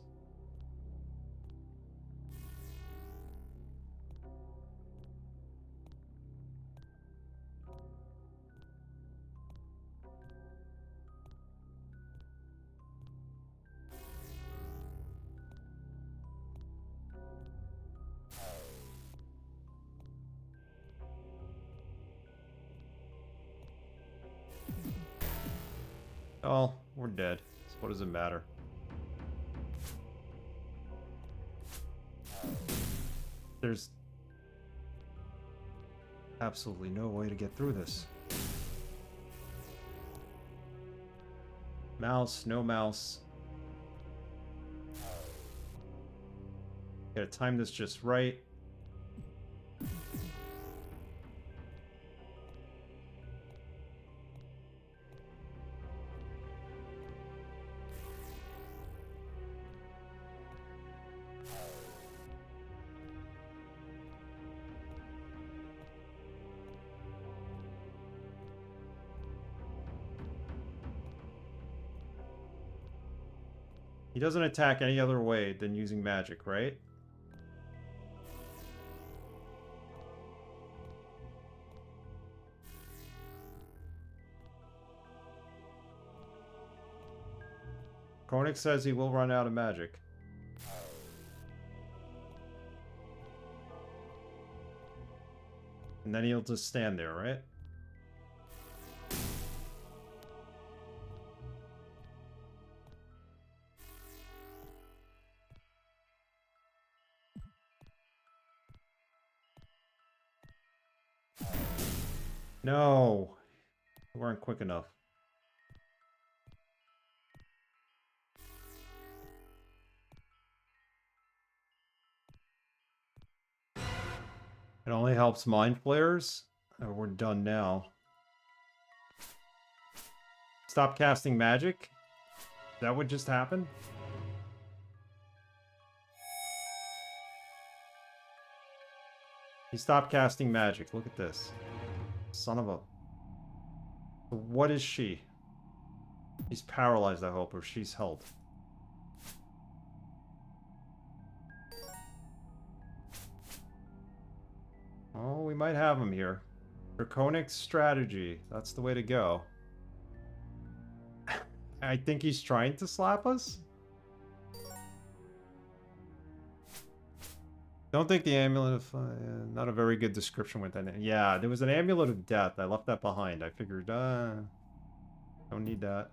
Oh, we're dead. So what does it matter? There's absolutely no way to get through this. Mouse, no mouse. Gotta time this just right. He doesn't attack any other way than using magic, right? Koenig says he will run out of magic. And then he'll just stand there, right? No. We weren't quick enough. It only helps mind flayers. Oh, we're done now. Stop casting magic? That would just happen? He stopped casting magic. Look at this. Son of a... What is she? He's paralyzed, I hope, or she's held. Oh, we might have him here. Draconic strategy. That's the way to go. I think he's trying to slap us? Don't think the amulet of... not a very good description with that. Yeah, there was an amulet of death. I left that behind. I figured, don't need that.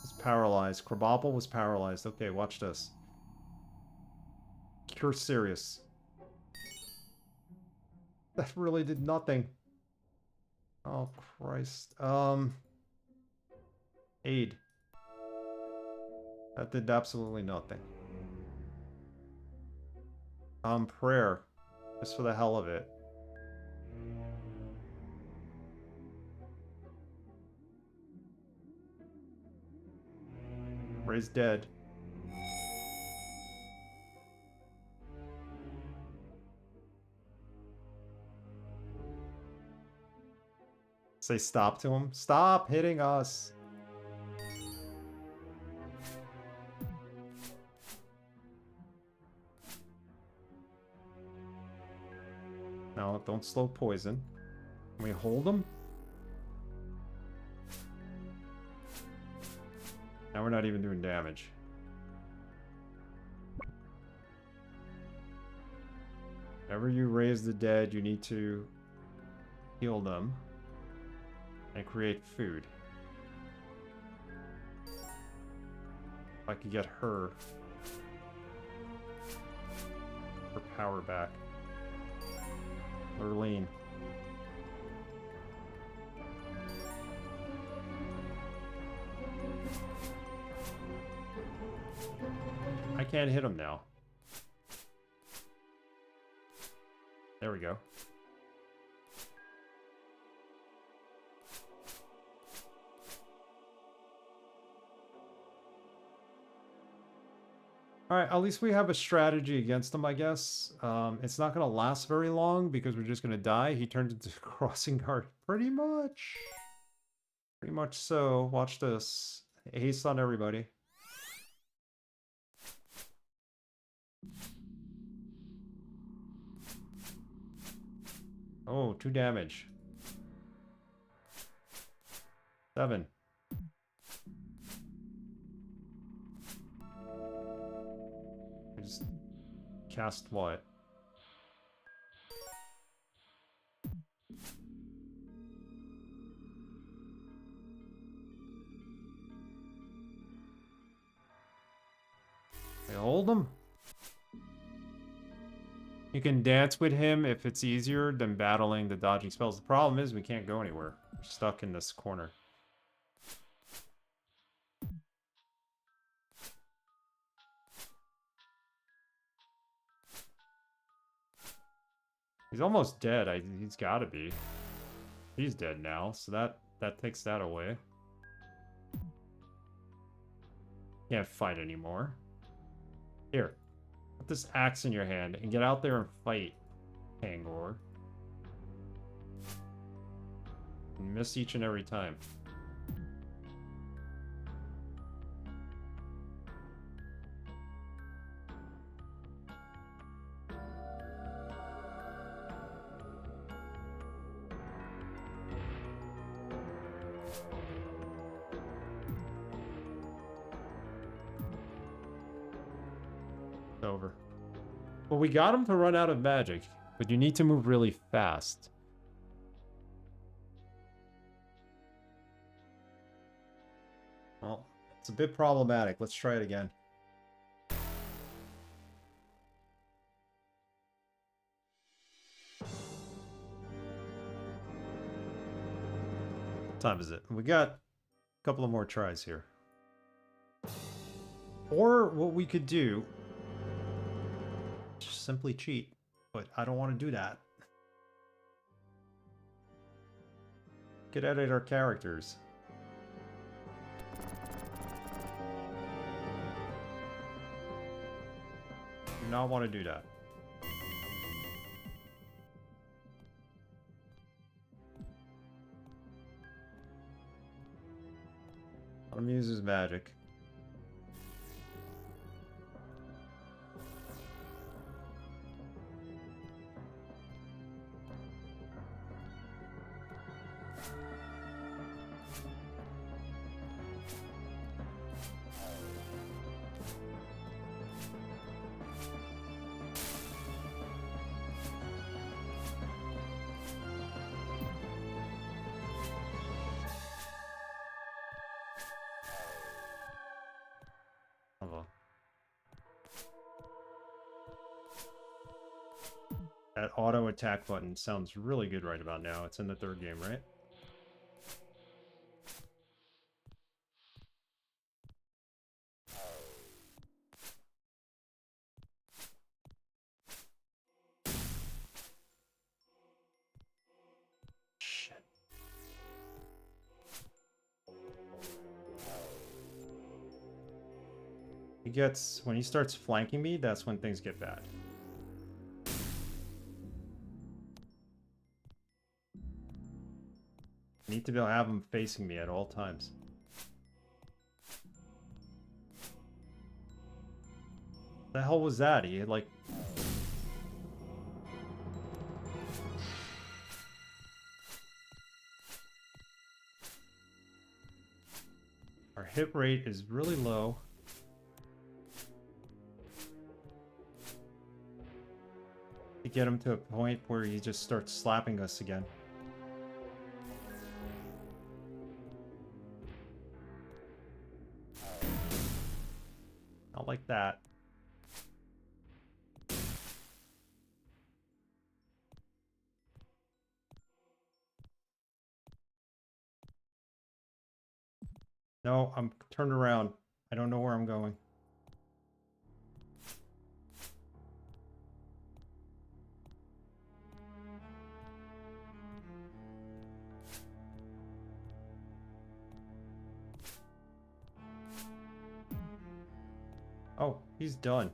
It's paralyzed. Krabappel was paralyzed. Okay, watch this. Cure Sirius. That really did nothing. Oh, Christ. Aid. That did absolutely nothing. Prayer. Just for the hell of it. Raise dead. Say stop to him. Stop hitting us. No, don't slow poison. Can we hold him? Now we're not even doing damage. Whenever you raise the dead, you need to heal them and create food. If I could get her power back. Lurleen. I can't hit him now. There we go. Alright, at least we have a strategy against him, I guess. It's not going to last very long because we're just going to die. He turns into a crossing guard. Pretty much. Pretty much so. Watch this. Haste on everybody. Oh, 2 damage. 7. I just cast what? I hold him. You can dance with him if it's easier than battling the dodging spells. The problem is we can't go anywhere. We're stuck in this corner. He's almost dead. He's got to be. He's dead now, so that takes that away. Can't fight anymore. Here. Put this axe in your hand and get out there and fight, Kangor. You miss each and every time. Over. Well, we got him to run out of magic, but you need to move really fast. Well, it's a bit problematic. Let's try it again. time is it? We got a couple of more tries here. Or what we could do, just simply cheat. But I don't want to do that. Could edit our characters. Do not want to do that. Let him use his magic. That auto attack button sounds really good right about now. It's in the third game, right? Shit. When he starts flanking me, that's when things get bad. I need to be able to have him facing me at all times. The hell was that? He had like... Our hit rate is really low. To get him to a point where he just starts slapping us again. Not like that. No, I'm turned around. I don't know where I'm going. Oh, he's done.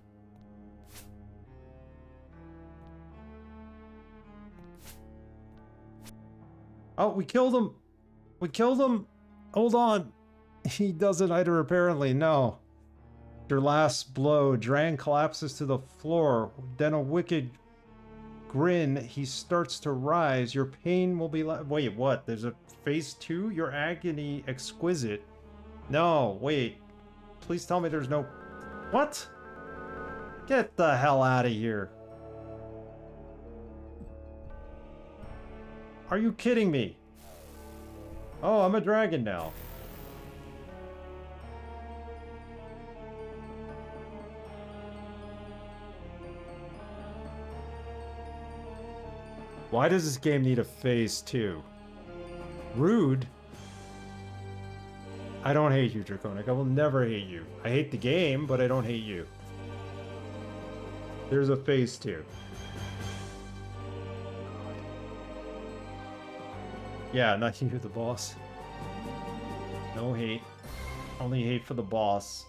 Oh, we killed him! We killed him! Hold on! He doesn't either, apparently. No. Your last blow. Dran collapses to the floor. Then a wicked grin. He starts to rise. Your pain will be... Wait, what? There's a phase 2? Your agony exquisite. No, wait. Please tell me there's no... What? Get the hell out of here. Are you kidding me? Oh, I'm a dragon now. Why does this game need a phase 2? Rude. I don't hate you, Draconic. I will never hate you. I hate the game, but I don't hate you. There's a phase 2. Yeah, not you, the boss. No hate. Only hate for the boss.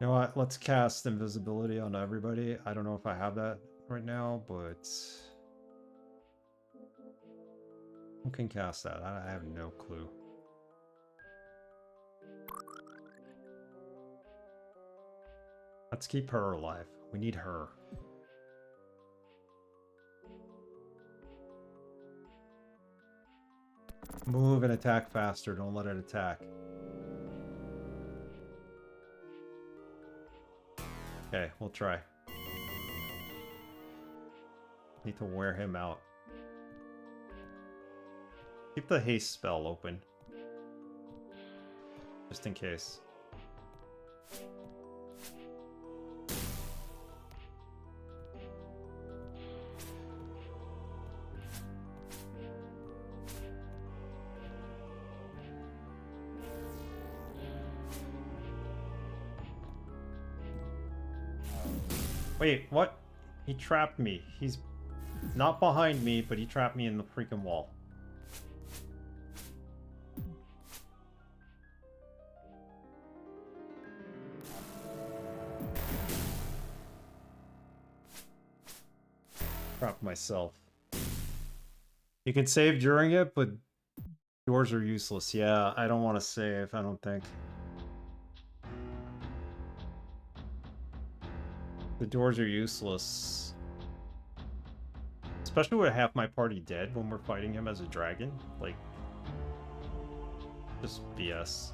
You know what? Let's cast invisibility on everybody. I don't know if I have that right now, but... Who can cast that? I have no clue. Let's keep her alive. We need her. Move and attack faster. Don't let it attack. Okay, we'll try. Need to wear him out. Keep the haste spell open. Just in case. Wait, what? He trapped me. He's not behind me, but he trapped me in the freaking wall. Trapped myself. You can save during it, but doors are useless. Yeah, I don't want to save, I don't think. The doors are useless. Especially with half my party dead when we're fighting him as a dragon. Like, just BS.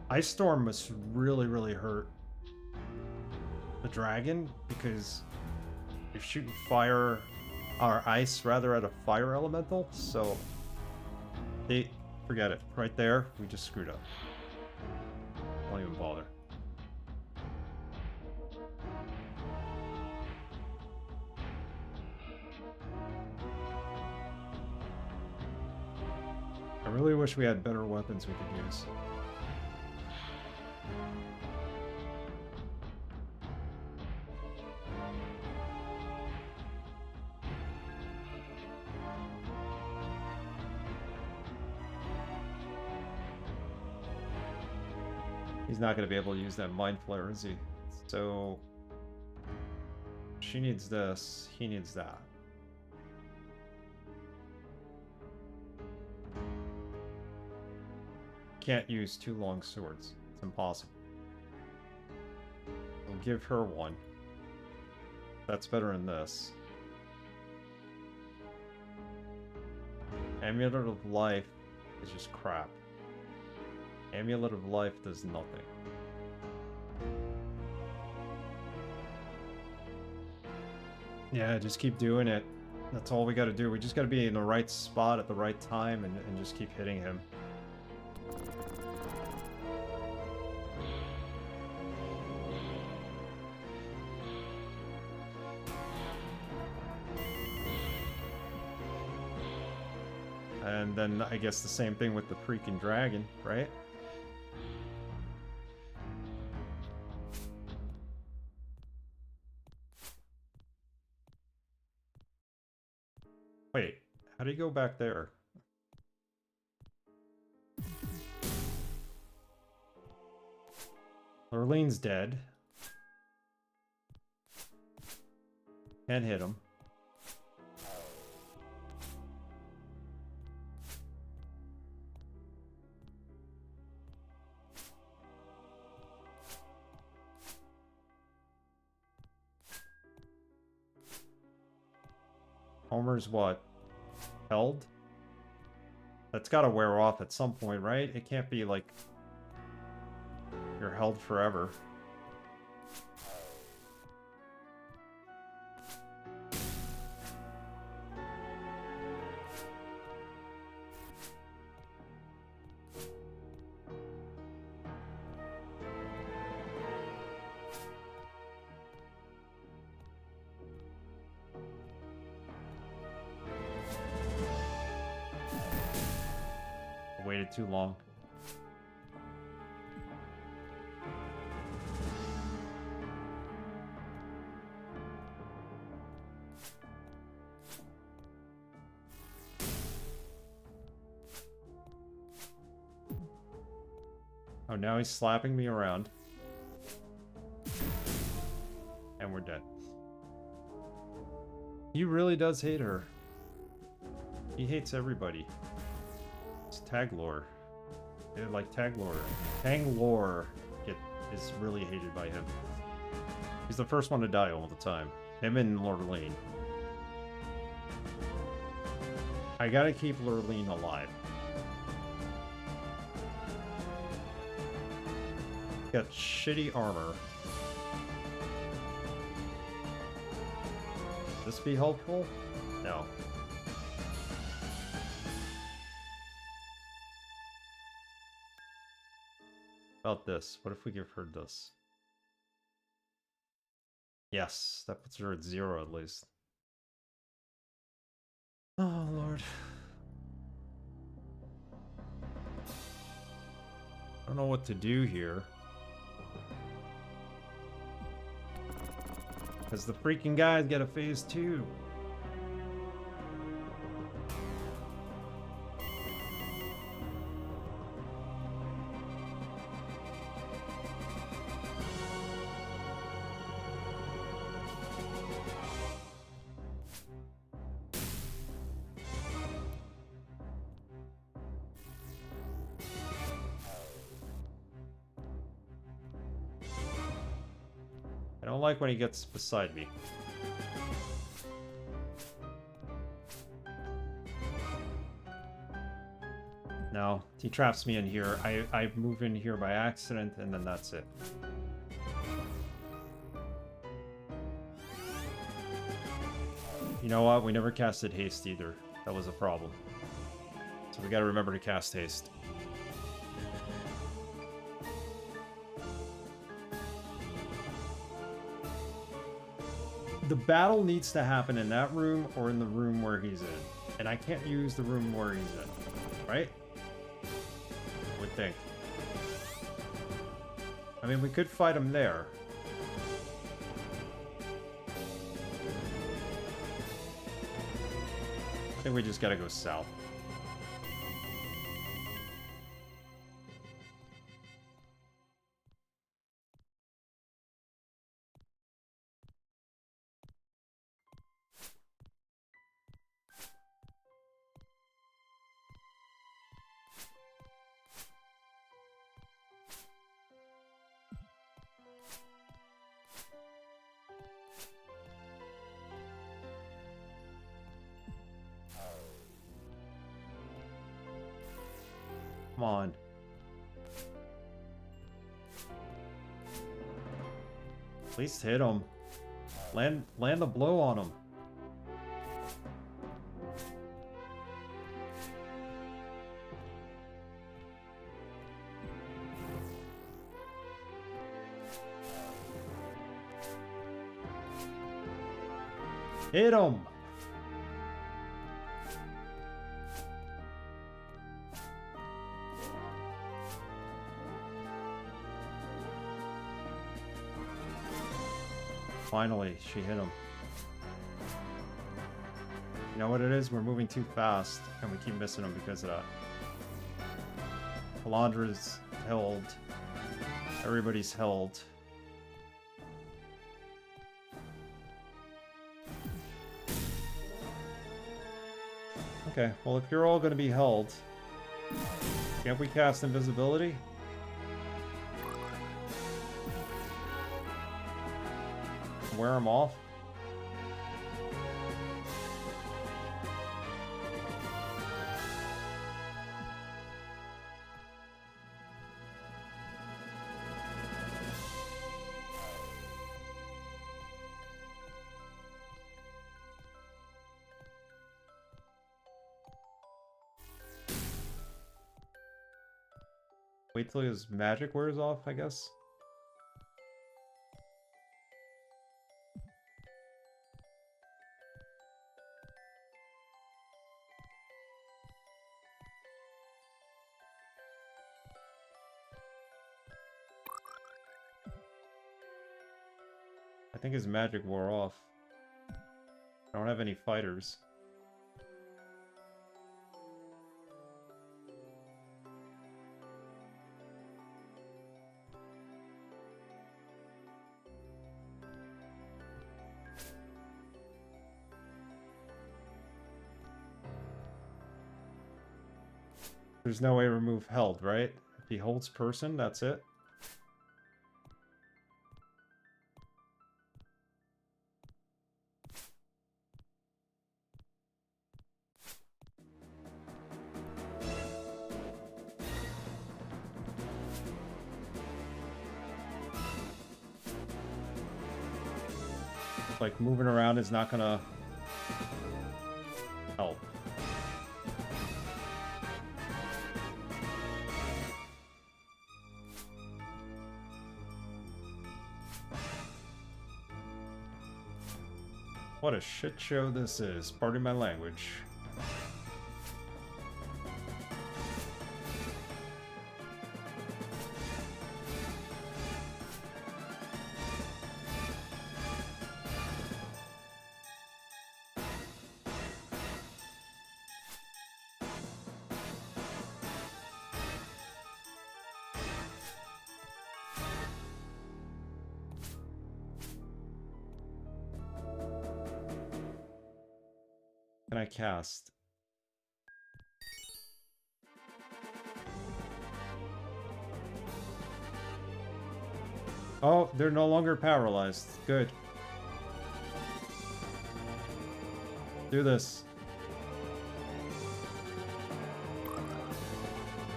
Ice Storm must really, really hurt the dragon because you're shooting fire or ice rather at a fire elemental, so they forget it. Right there, we just screwed up. Don't even bother. I really wish we had better weapons we could use. He's not going to be able to use that Mind Flare, is he? So... she needs this, he needs that. Can't use two long swords. It's impossible. We'll give her one. That's better than this. Amulet of Life is just crap. Amulet of Life does nothing. Yeah, just keep doing it. That's all we gotta do. We just gotta be in the right spot at the right time and just keep hitting him. And then I guess the same thing with the freaking dragon, right? Wait, how do you go back there? Lurleen's dead. Can't hit him. Homer's what? Held? That's gotta wear off at some point, right? It can't be like you're held forever. Waited too long. Oh, now he's slapping me around. And we're dead. He really does hate her. He hates everybody. It's Taglor. They're like Taglor. Tanglor is really hated by him. He's the first one to die all the time. Him and Lurleen. I gotta keep Lurleen alive. Got shitty armor. This be helpful? No. About this? What if we give her this? Yes, that puts her at 0 at least. Oh, Lord. I don't know what to do here. Because the freaking guys get a phase 2. I don't like when he gets beside me. No, he traps me in here. I move in here by accident, and then that's it. You know what? We never casted haste either. That was a problem. So we gotta remember to cast haste. The battle needs to happen in that room or in the room where he's in. And I can't use the room where he's in. Right? I would think. I mean, we could fight him there. I think we just gotta go south. Come on. At least hit him. Land the blow on him. Hit him. Finally, she hit him. You know what it is? We're moving too fast, and we keep missing him because of that. Palandra's held. Everybody's held. Okay, well if you're all going to be held, can't we cast invisibility? Wear them off? Wait till his magic wears off, I guess. I think his magic wore off. I don't have any fighters. There's no way to remove held, right? If he holds person, that's it. Like, moving around is not gonna help. What a shit show this is. Pardon my language. Can I cast? Oh, they're no longer paralyzed. Good. Do this.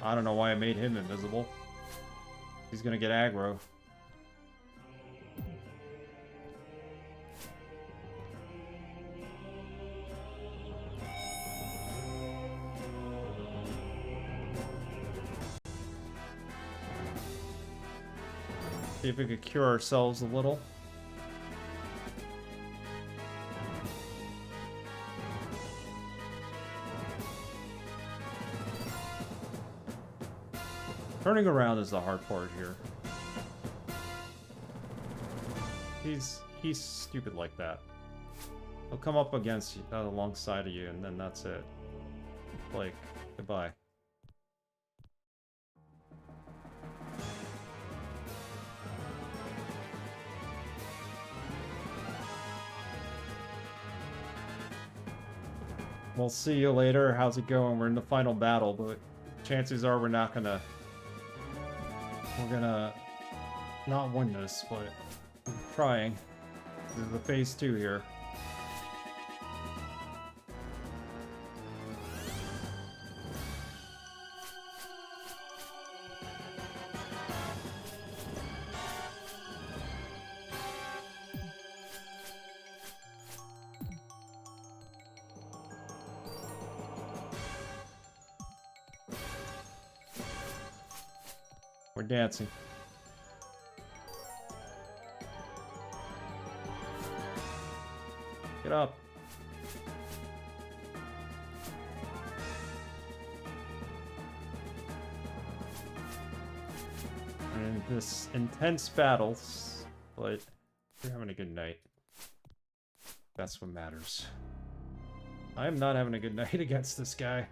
I don't know why I made him invisible. He's gonna get aggro. See if we could cure ourselves a little. Turning around is the hard part here. He's stupid like that. He'll come up against you, alongside of you, and then that's it. Like, goodbye. We'll see you later. How's it going? We're in the final battle, but chances are we're gonna not win this, but I'm trying. This is the phase 2 here. We're dancing. Get up. And this intense battles, but you're having a good night. That's what matters. I am not having a good night against this guy.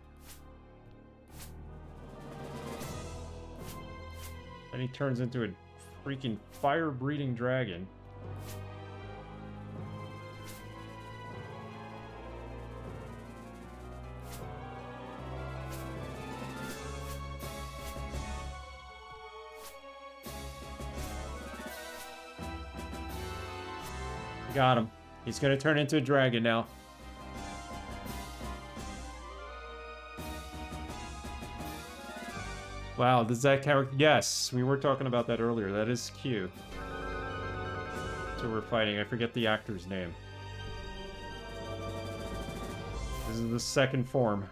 And he turns into a freaking fire-breathing dragon. Got him. He's gonna turn into a dragon now. Wow, does that character... Yes, we were talking about that earlier. That is Q. So we're fighting. I forget the actor's name. This is the second form.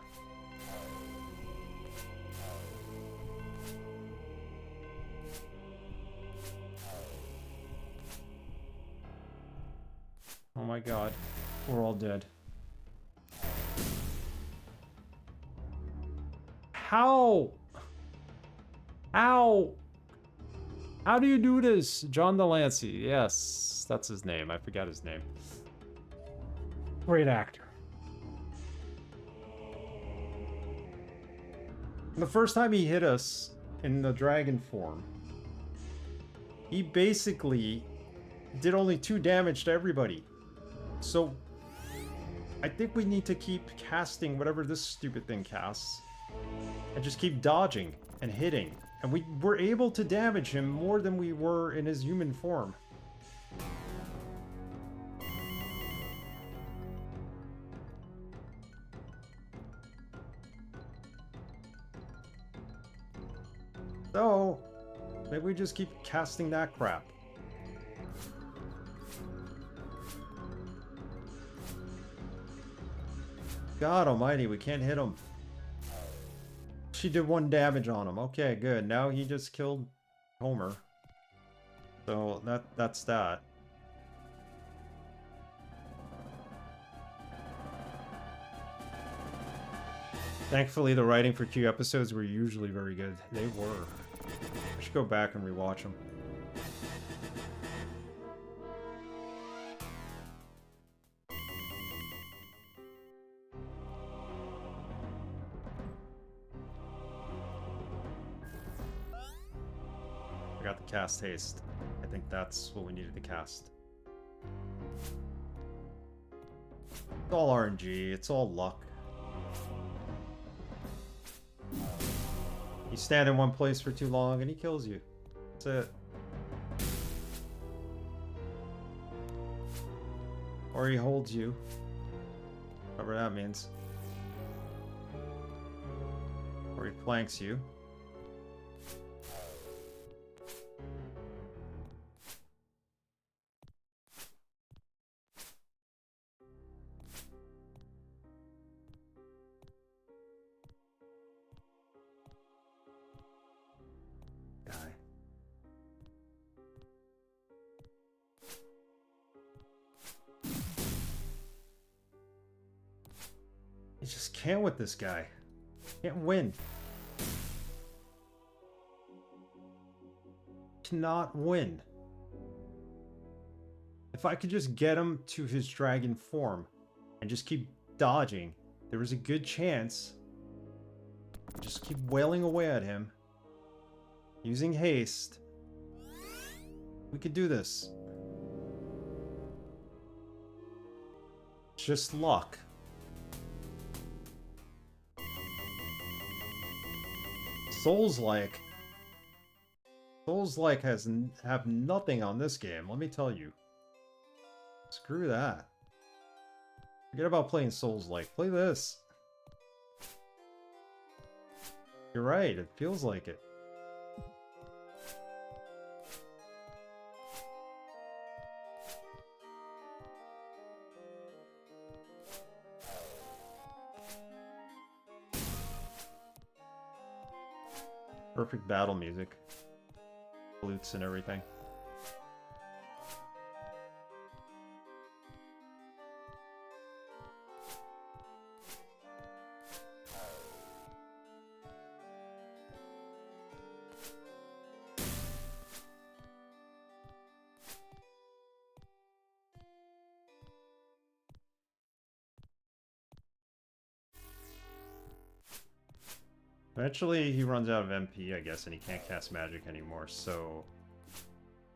Oh my god. We're all dead. How? How? How do you do this? John Delancey. Yes, that's his name. I forgot his name. Great actor. The first time he hit us in the dragon form, he basically did only 2 damage to everybody. So, I think we need to keep casting whatever this stupid thing casts. And just keep dodging and hitting. And we were able to damage him more than we were in his human form. So, maybe we just keep casting that crap. God almighty, we can't hit him. She did 1 damage on him. Okay, good. Now he just killed Homer. So that's that. Thankfully, the writing for Q episodes were usually very good. They were. I should go back and rewatch them. I got the cast haste. I think that's what we needed to cast. It's all RNG. It's all luck. You stand in one place for too long and he kills you. That's it. Or he holds you. Whatever that means. Or he flanks you. You just can't with this guy. Can't win. Cannot win. If I could just get him to his dragon form and just keep dodging, there was a good chance. Just keep wailing away at him. Using haste. We could do this. Just luck. Souls-like have nothing on this game, let me tell you. Screw that. Forget about playing Souls-like. Play this. You're right, it feels like it. Perfect battle music. Flutes and everything. Eventually, he runs out of MP, I guess, and he can't cast magic anymore, so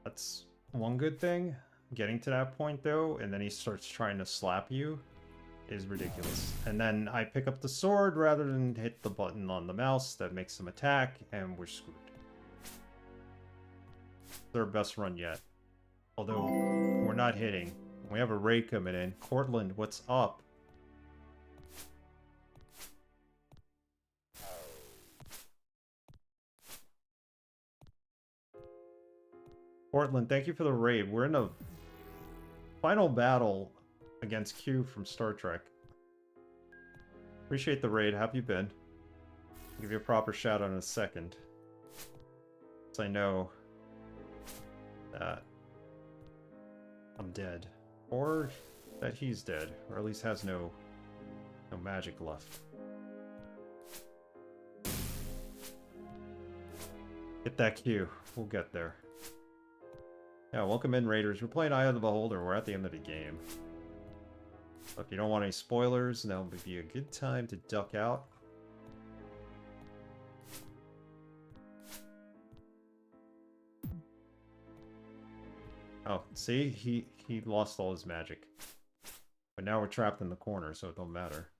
that's one good thing. Getting to that point, though, and then he starts trying to slap you is ridiculous. And then I pick up the sword rather than hit the button on the mouse that makes him attack, and we're screwed. It's our best run yet. Although, we're not hitting. We have a raid coming in. Cortland, what's up? Portland, thank you for the raid. We're in a final battle against Q from Star Trek. Appreciate the raid. How have you been? I'll give you a proper shout out in a second. So I know that I'm dead. Or that he's dead. Or at least has no magic left. Hit that Q. We'll get there. Yeah, welcome in, Raiders. We're playing Eye of the Beholder. We're at the end of the game. So if you don't want any spoilers, now would be a good time to duck out. Oh, see? He lost all his magic. But now we're trapped in the corner, so it don't matter.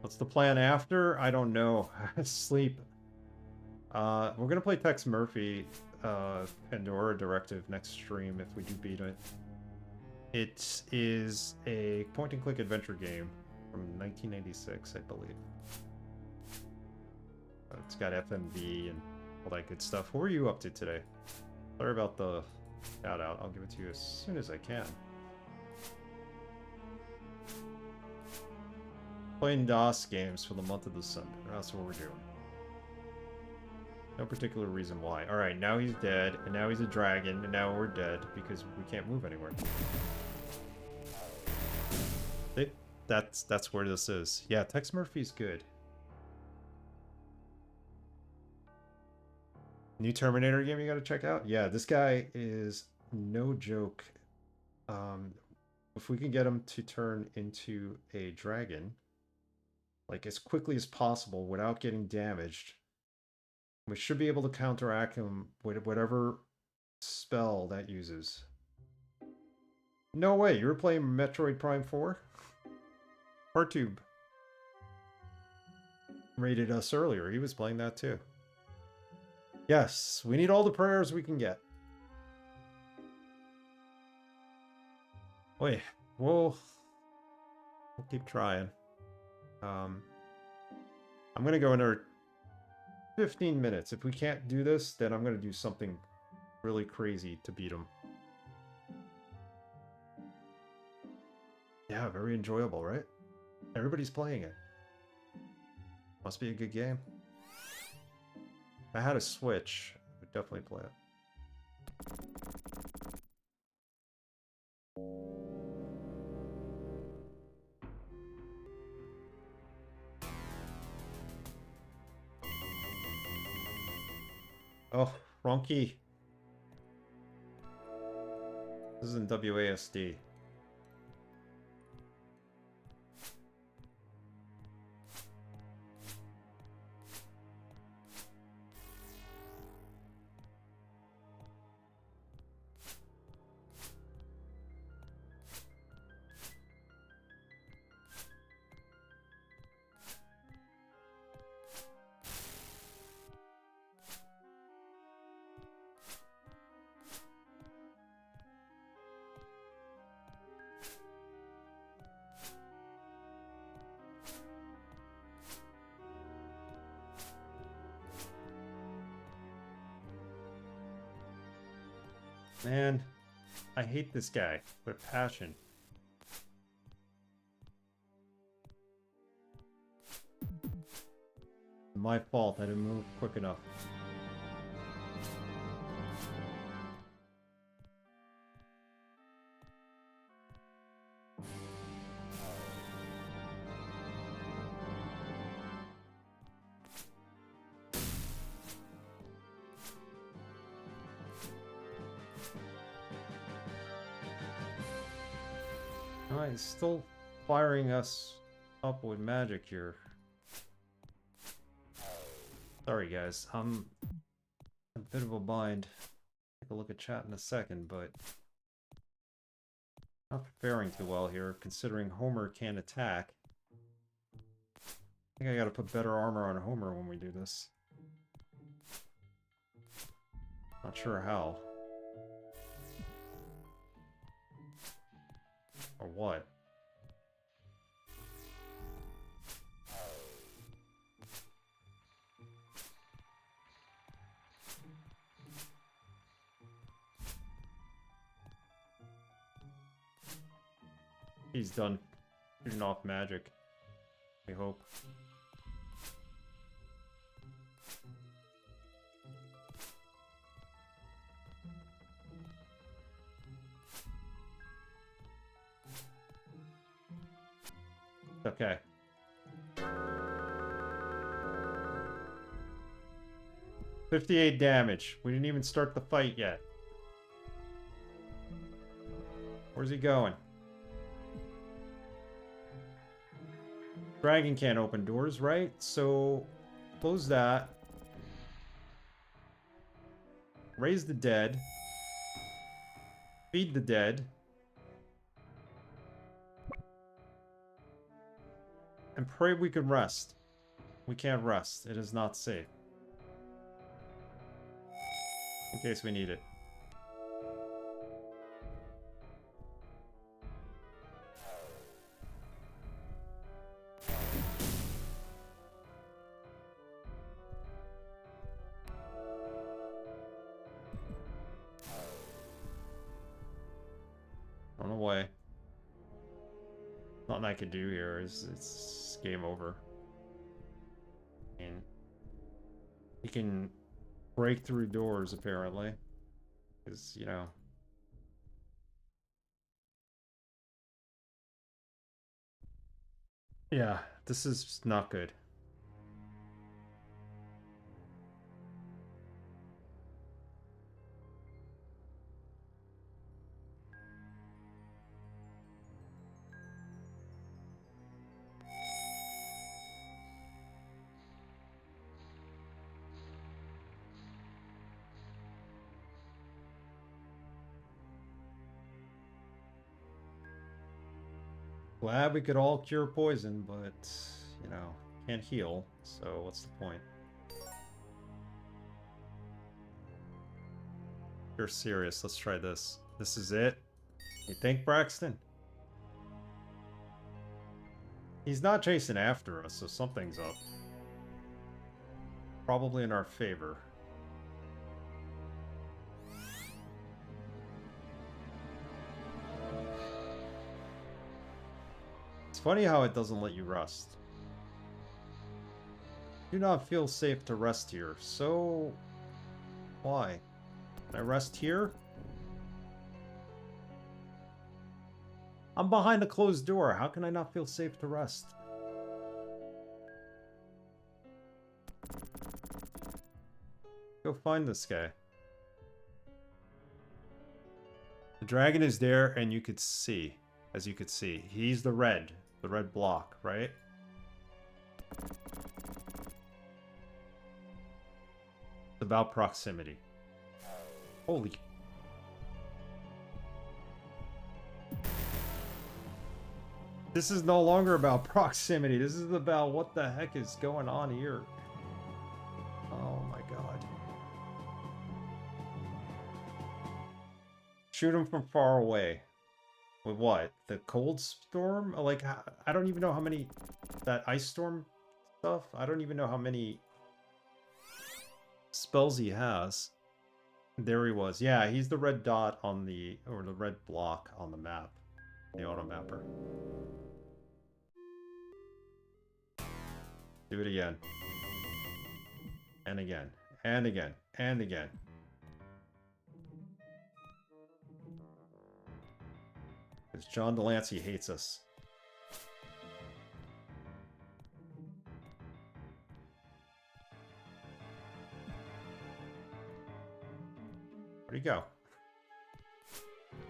What's the plan after? I don't know. Sleep. We're gonna play Tex Murphy, Pandora Directive next stream if we do beat it. It is a point-and-click adventure game from 1996, I believe. It's got FMV and all that good stuff. What were you up to today? Sorry about the shout-out. I'll give it to you as soon as I can. Playing DOS games for the month of December. That's what we're doing. No particular reason why. Alright, now he's dead, and now he's a dragon, and now we're dead because we can't move anywhere. That's where this is. Yeah, Tex Murphy's good. New Terminator game you gotta check out? Yeah, this guy is no joke. If we can get him to turn into a dragon, like as quickly as possible without getting damaged, We should be able to counteract him with whatever spell that uses. No way, you were playing Metroid Prime 4? Partube rated us earlier. He was playing that too. Yes, we need all the prayers we can get. Wait, we'll keep trying. I'm gonna go another 15 minutes. If we can't do this, then I'm gonna do something really crazy to beat him. Yeah, very enjoyable, right? Everybody's playing it. Must be a good game. If I had a Switch, I would definitely play it. Oh, wrong key. This is in WASD. Man, I hate this guy with passion. My fault, I didn't move quick enough. Alright, he's still firing us up with magic here. Sorry guys, I'm a bit of a bind. Take a look at chat in a second, but not faring too well here, considering Homer can't attack. I think I gotta put better armor on Homer when we do this. Not sure how. Or what? He's done shooting off magic. I hope. Okay. $58 damage. We didn't even start the fight yet. Where's he going? Dragon can't open doors, right? So close that. Raise the dead. Feed the dead. And pray we can rest. We can't rest. It is not safe. In case we need it. Run away. Nothing I can do here. It's game over. And he can break through doors, apparently. Because, you know. Yeah, this is not good. Glad we could all cure poison, but, you know, can't heal, so what's the point? If you're serious, let's try this. This is it? You think, Braxton? He's not chasing after us, so something's up. Probably in our favor. It's funny how it doesn't let you rest. Do not feel safe to rest here, so... why? Can I rest here? I'm behind a closed door. How can I not feel safe to rest? Go find this guy. The dragon is there, and you could see, as you could see, he's the red block, right? It's about proximity. Holy. This is no longer about proximity. This is about what the heck is going on here. Oh my god. Shoot him from far away. With what? The cold storm? Like, I don't even know how many... that ice storm stuff? I don't even know how many spells he has. There he was. Yeah, he's the red dot on the... or the red block on the map. The auto mapper. Do it again. And again. And again. And again. Because John Delancey hates us. Where'd he go?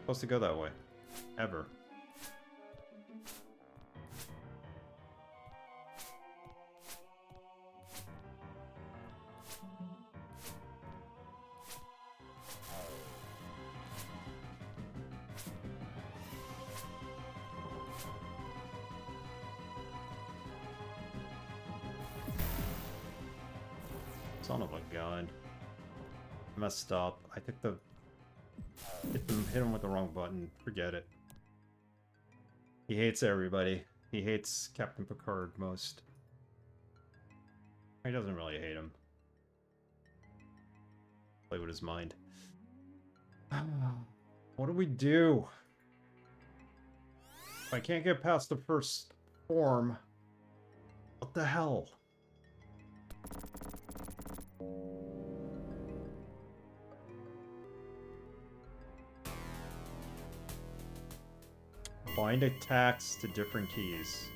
Supposed to go that way. Ever. Son of a gun. Messed up. I took the... hit him with the wrong button. Forget it. He hates everybody. He hates Captain Picard most. He doesn't really hate him. Play with his mind. What do we do? If I can't get past the first form, what the hell? Bind attacks to different keys.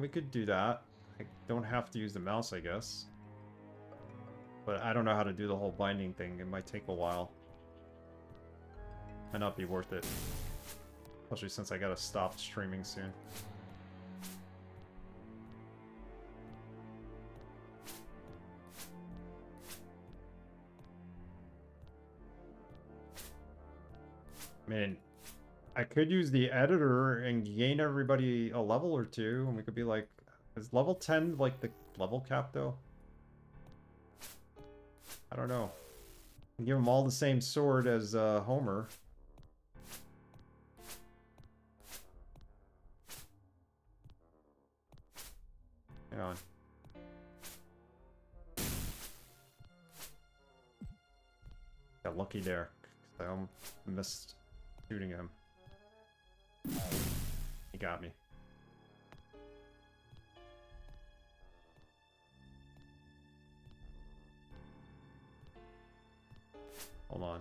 We could do that. I don't have to use the mouse, I guess. But I don't know how to do the whole binding thing. It might take a while. Might not be worth it. Especially since I gotta stop streaming soon. I mean, I could use the editor and gain everybody a level or two, and we could be like... Is level 10 like the level cap, though? I don't know. Give them all the same sword as Homer. Hang on. Got lucky there. I almost missed shooting him. He got me. Hold on.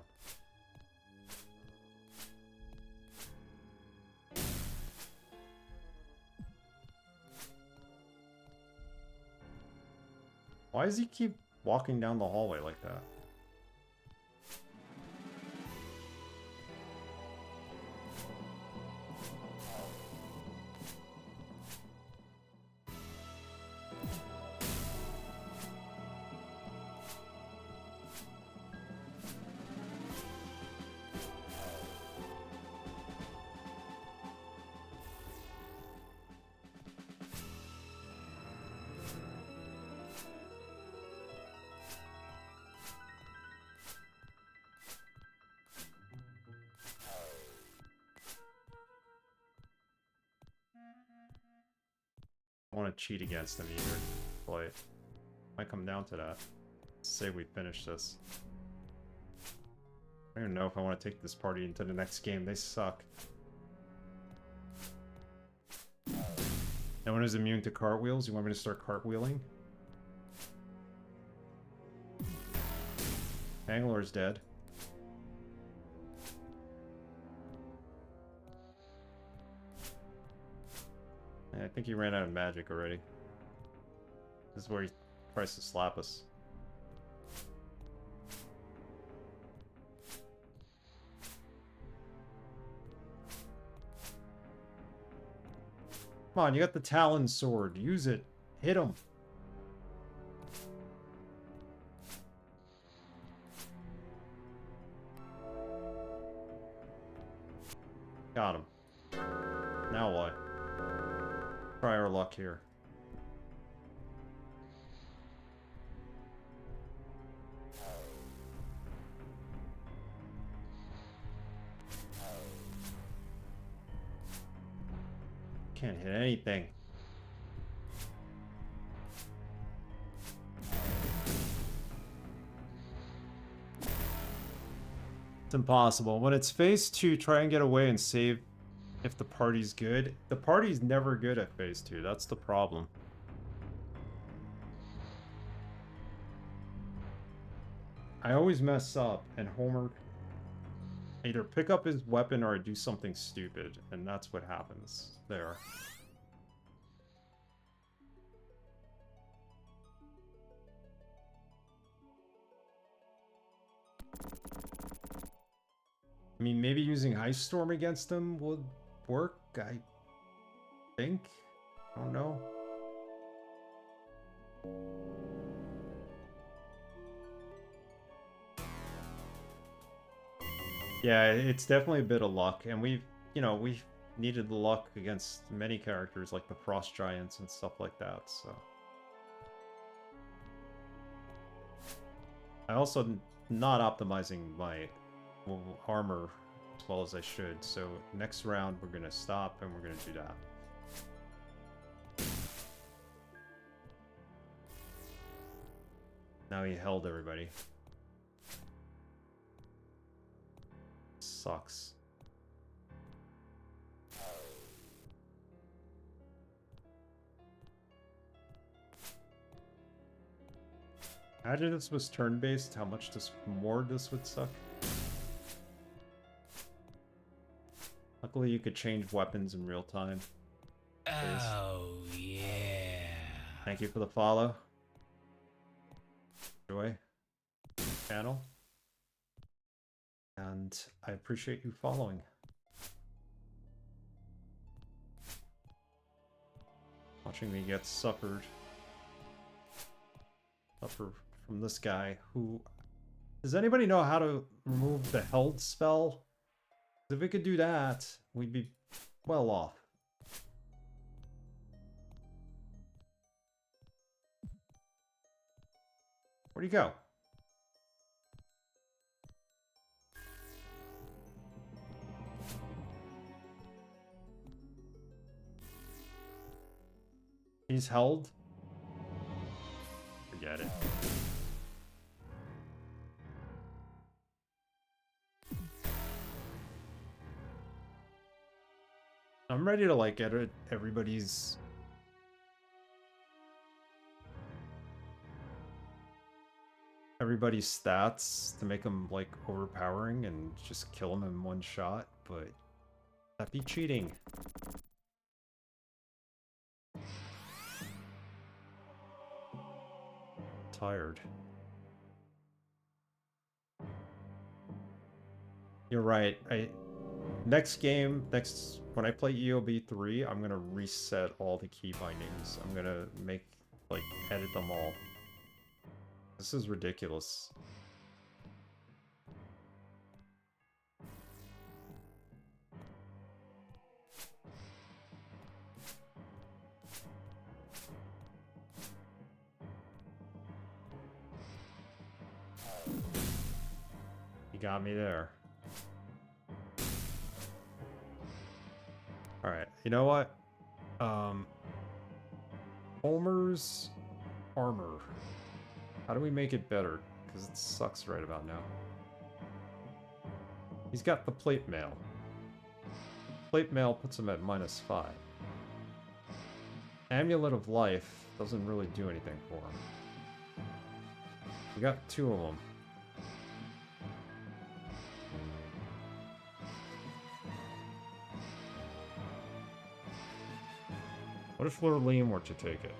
Why does he keep walking down the hallway like that? cheat against him either. But might come down to that. Say we finish this. I don't even know if I want to take this party into the next game. They suck. No one is immune to cartwheels. You want me to start cartwheeling? Bangallore's dead. I think he ran out of magic already. This is where he tries to slap us. Come on, you got the Talon sword. Use it. Hit him. Got him. Now what? Try our luck here. Can't hit anything. It's impossible. When it's phase 2, try and get away and save if the party's good. The party's never good at phase 2. That's the problem. I always mess up, and Homer either pick up his weapon or I do something stupid, and that's what happens there. I mean, maybe using Ice Storm against him would work, I think. I don't know. Yeah, it's definitely a bit of luck, and we've needed the luck against many characters like the Frost Giants and stuff like that, so. I also not optimizing my armor as well as I should, so next round we're gonna stop and we're gonna do that. Now he held everybody. Sucks. Imagine this was turn-based, how much more this would suck. Luckily you could change weapons in real time. Oh, yeah. Thank you for the follow. Enjoy the channel. And I appreciate you following. Watching me get suffer from this guy who... Does anybody know how to remove the held spell? If we could do that, we'd be well off. Where'd he go? He's held? Forget it. I'm ready to like edit everybody's stats to make them like overpowering and just kill them in one shot, but that'd be cheating. Tired. You're right. Next game, when I play EOB 3, I'm gonna reset all the key bindings. I'm gonna edit them all. This is ridiculous. You got me there. Alright, you know what? Homer's armor. How do we make it better? Because it sucks right about now. He's got the plate mail. Plate mail puts him at -5. Amulet of Life doesn't really do anything for him. We got 2 of them. What if Lurleen were to take it?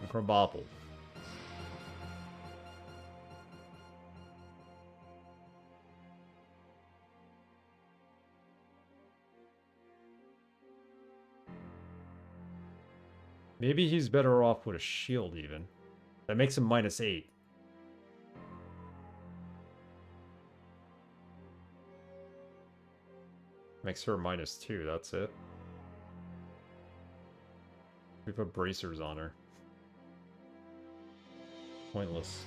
And Crabapple. Maybe he's better off with a shield even. That makes him -8. Makes her -2, that's it. We put bracers on her. Pointless.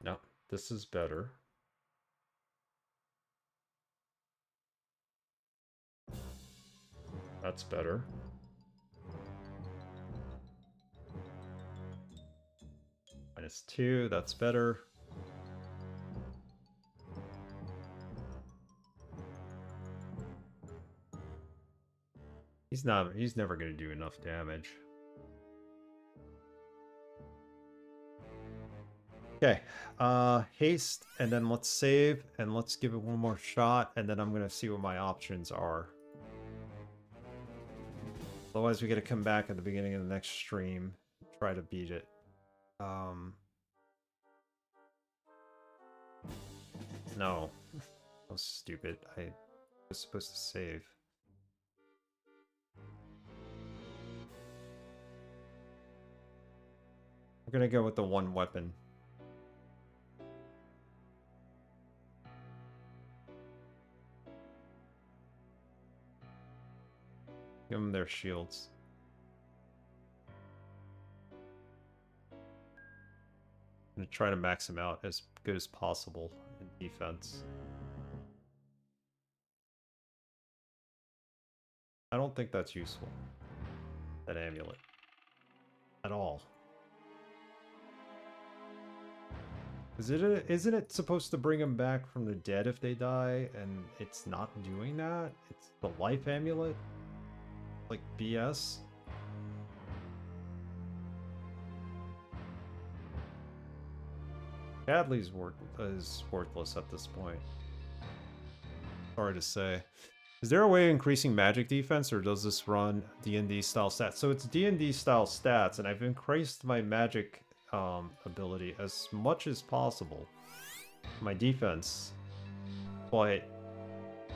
No, this is better. That's better. -2, that's better. He's never gonna do enough damage. Okay, haste, and then let's save, and let's give it one more shot, and then I'm gonna see what my options are. Otherwise, we gotta come back at the beginning of the next stream, try to beat it. No. That was stupid. I was supposed to save. We're gonna go with the 1 weapon. Give them their shields. I'm gonna try to max them out as good as possible in defense. I don't think that's useful. That amulet. At all. Isn't it supposed to bring them back from the dead if they die, and it's not doing that? It's the life amulet? Like BS? Cadley's is worthless at this point. Sorry to say. Is there a way of increasing magic defense, or does this run D&D style stats? So it's D&D style stats, and I've increased my magic ability as much as possible. My defense. But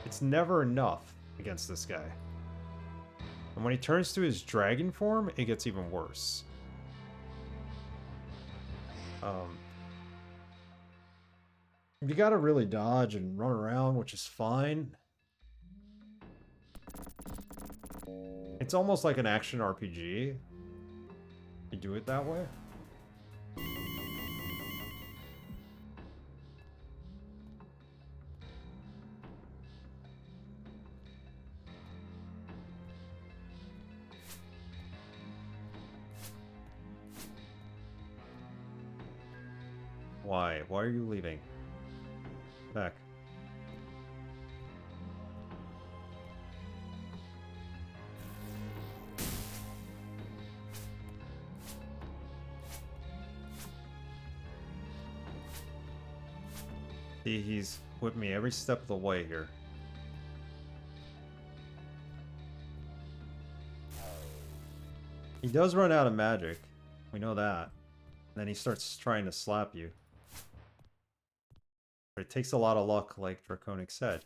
it's never enough against this guy. And when he turns to his dragon form, it gets even worse. You gotta really dodge and run around, which is fine. It's almost like an action RPG. You do it that way. Why? Why are you leaving? Back. See, he's with me every step of the way here. He does run out of magic. We know that. And then he starts trying to slap you. But it takes a lot of luck, like Draconic said.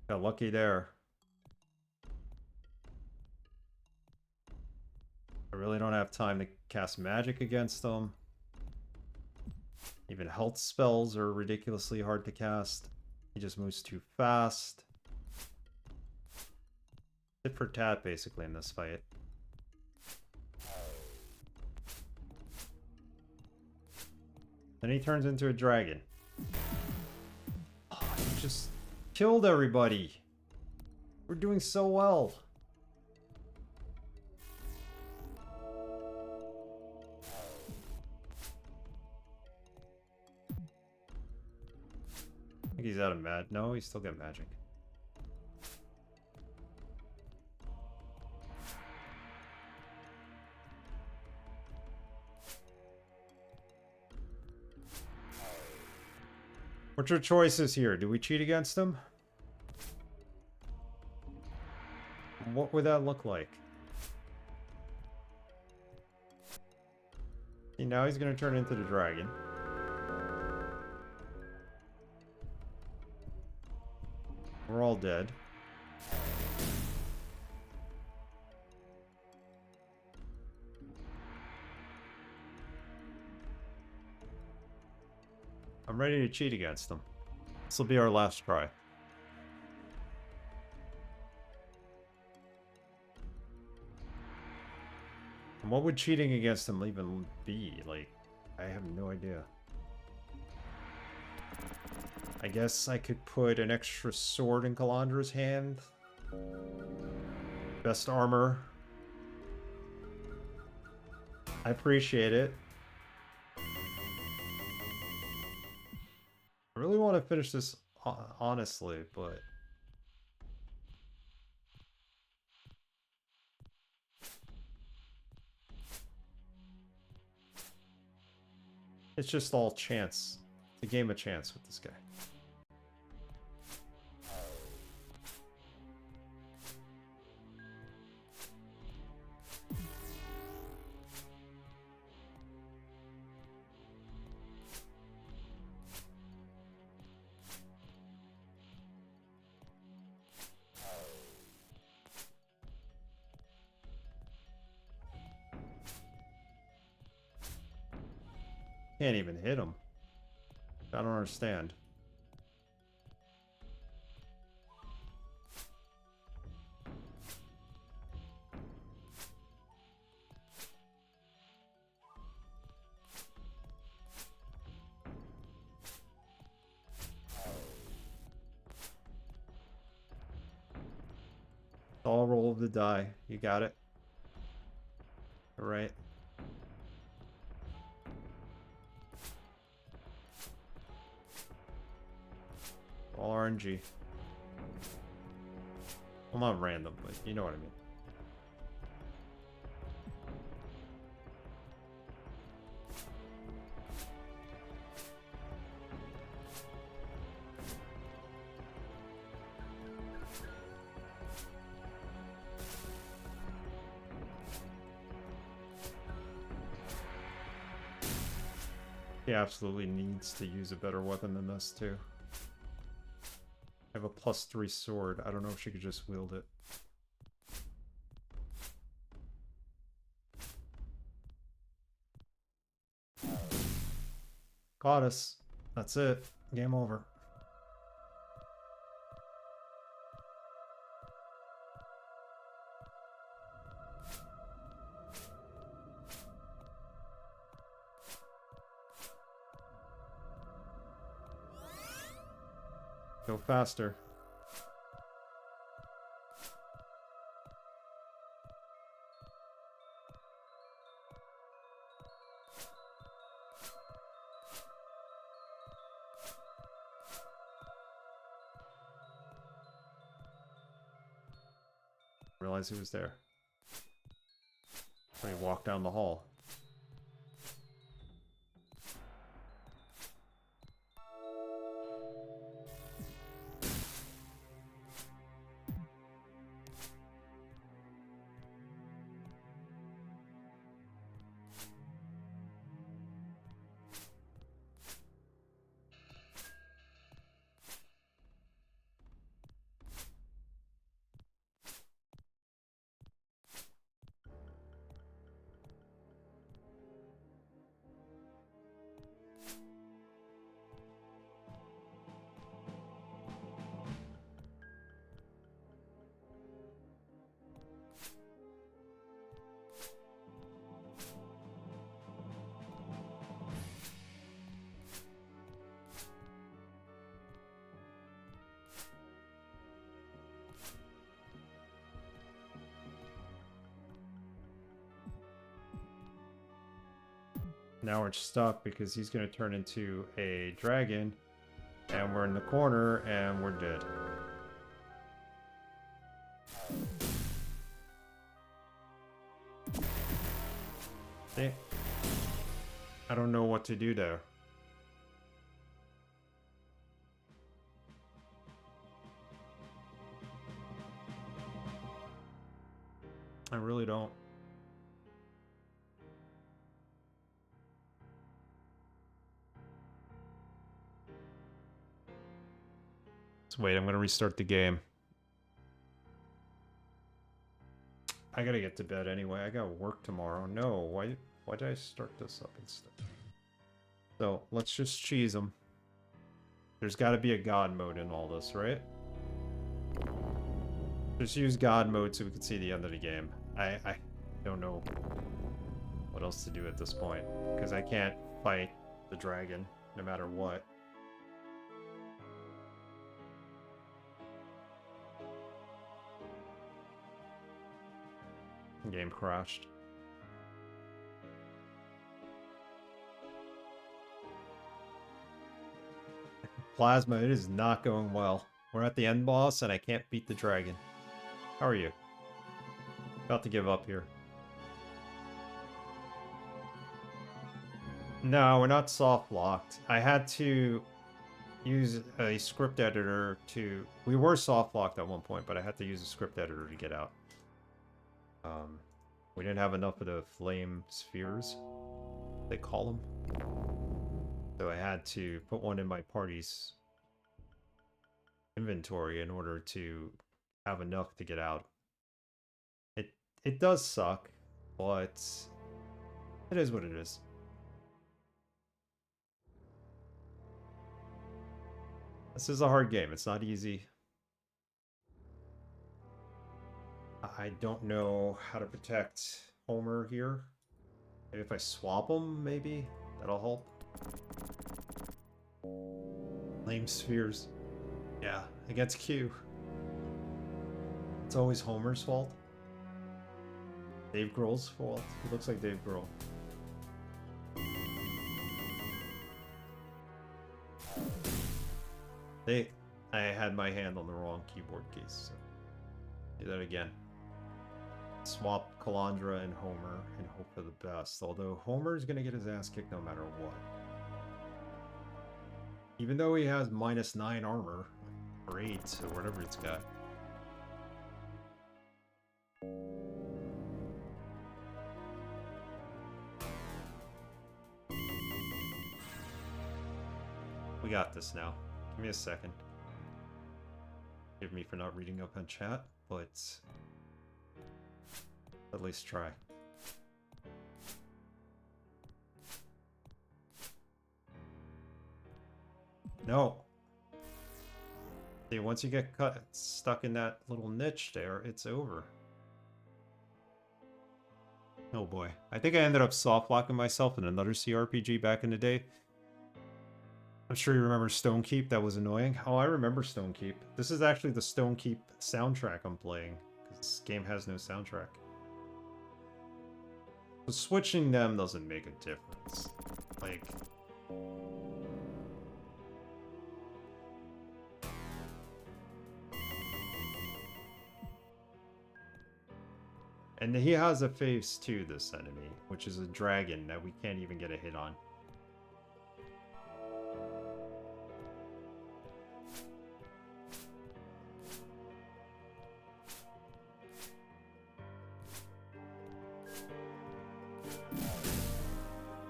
Got lucky there. I really don't have time to cast magic against them. Even health spells are ridiculously hard to cast. He just moves too fast. Tit for tat, basically, in this fight. Then he turns into a dragon. Oh, he just killed everybody. We're doing so well. I think he's out of mag. No, he's still got magic. What's your choices here? Do we cheat against him? What would that look like? See, now he's gonna turn into the dragon. We're all dead. I'm ready to cheat against them. This will be our last try. And what would cheating against them even be? Like, I have no idea. I guess I could put an extra sword in Kalandra's hand. Best armor. I appreciate it. I really want to finish this honestly, but... it's just all chance. It's a game of chance with this guy. Can't even hit him. I don't understand. All roll of the die. You got it. All right. All RNG. Well, not random, but you know what I mean. He absolutely needs to use a better weapon than this, too. I have a +3 sword. I don't know if she could just wield it. Got us. That's it. Game over. Go faster. Realize he was there. When he walked down the hall. Now we're stuck because he's going to turn into a dragon. And we're in the corner and we're dead. I don't know what to do there. I really don't. Let's wait, I'm gonna restart the game. I gotta get to bed anyway. I got work tomorrow. No, why did I start this up instead? So, let's just cheese them. There's gotta be a god mode in all this, right? Just use god mode so we can see the end of the game. I don't know what else to do at this point, because I can't fight the dragon no matter what. Game crashed. Plasma, it is not going well. We're at the end boss and I can't beat the dragon. How are you? About to give up here. No, we're not soft locked. I had to use a script editor to... We were soft locked at one point, but I had to use a script editor to get out. We didn't have enough of the flame spheres, they call them. So I had to put one in my party's inventory in order to have enough to get out. It does suck, but it is what it is. This is a hard game. It's not easy. I don't know how to protect Homer here. Maybe if I swap them, maybe that'll help. Flame spheres. Yeah, against Q. It's always Homer's fault. Dave Grohl's fault. He looks like Dave Grohl. I had my hand on the wrong keyboard keys, so do that again. Swap Calandra and Homer and hope for the best. Although Homer's gonna get his ass kicked no matter what. Even though he has -9 armor, or 8, or whatever it's got. We got this now. Give me a second. Forgive me for not reading up on chat, but at least try. No. See, once you get stuck in that little niche there, it's over. Oh boy. I think I ended up soft locking myself in another CRPG back in the day. I'm sure you remember Stonekeep. That was annoying. Oh, I remember Stonekeep. This is actually the Stonekeep soundtrack I'm playing, because this game has no soundtrack. So switching them doesn't make a difference. Like... And he has a face too, this enemy, which is a dragon that we can't even get a hit on.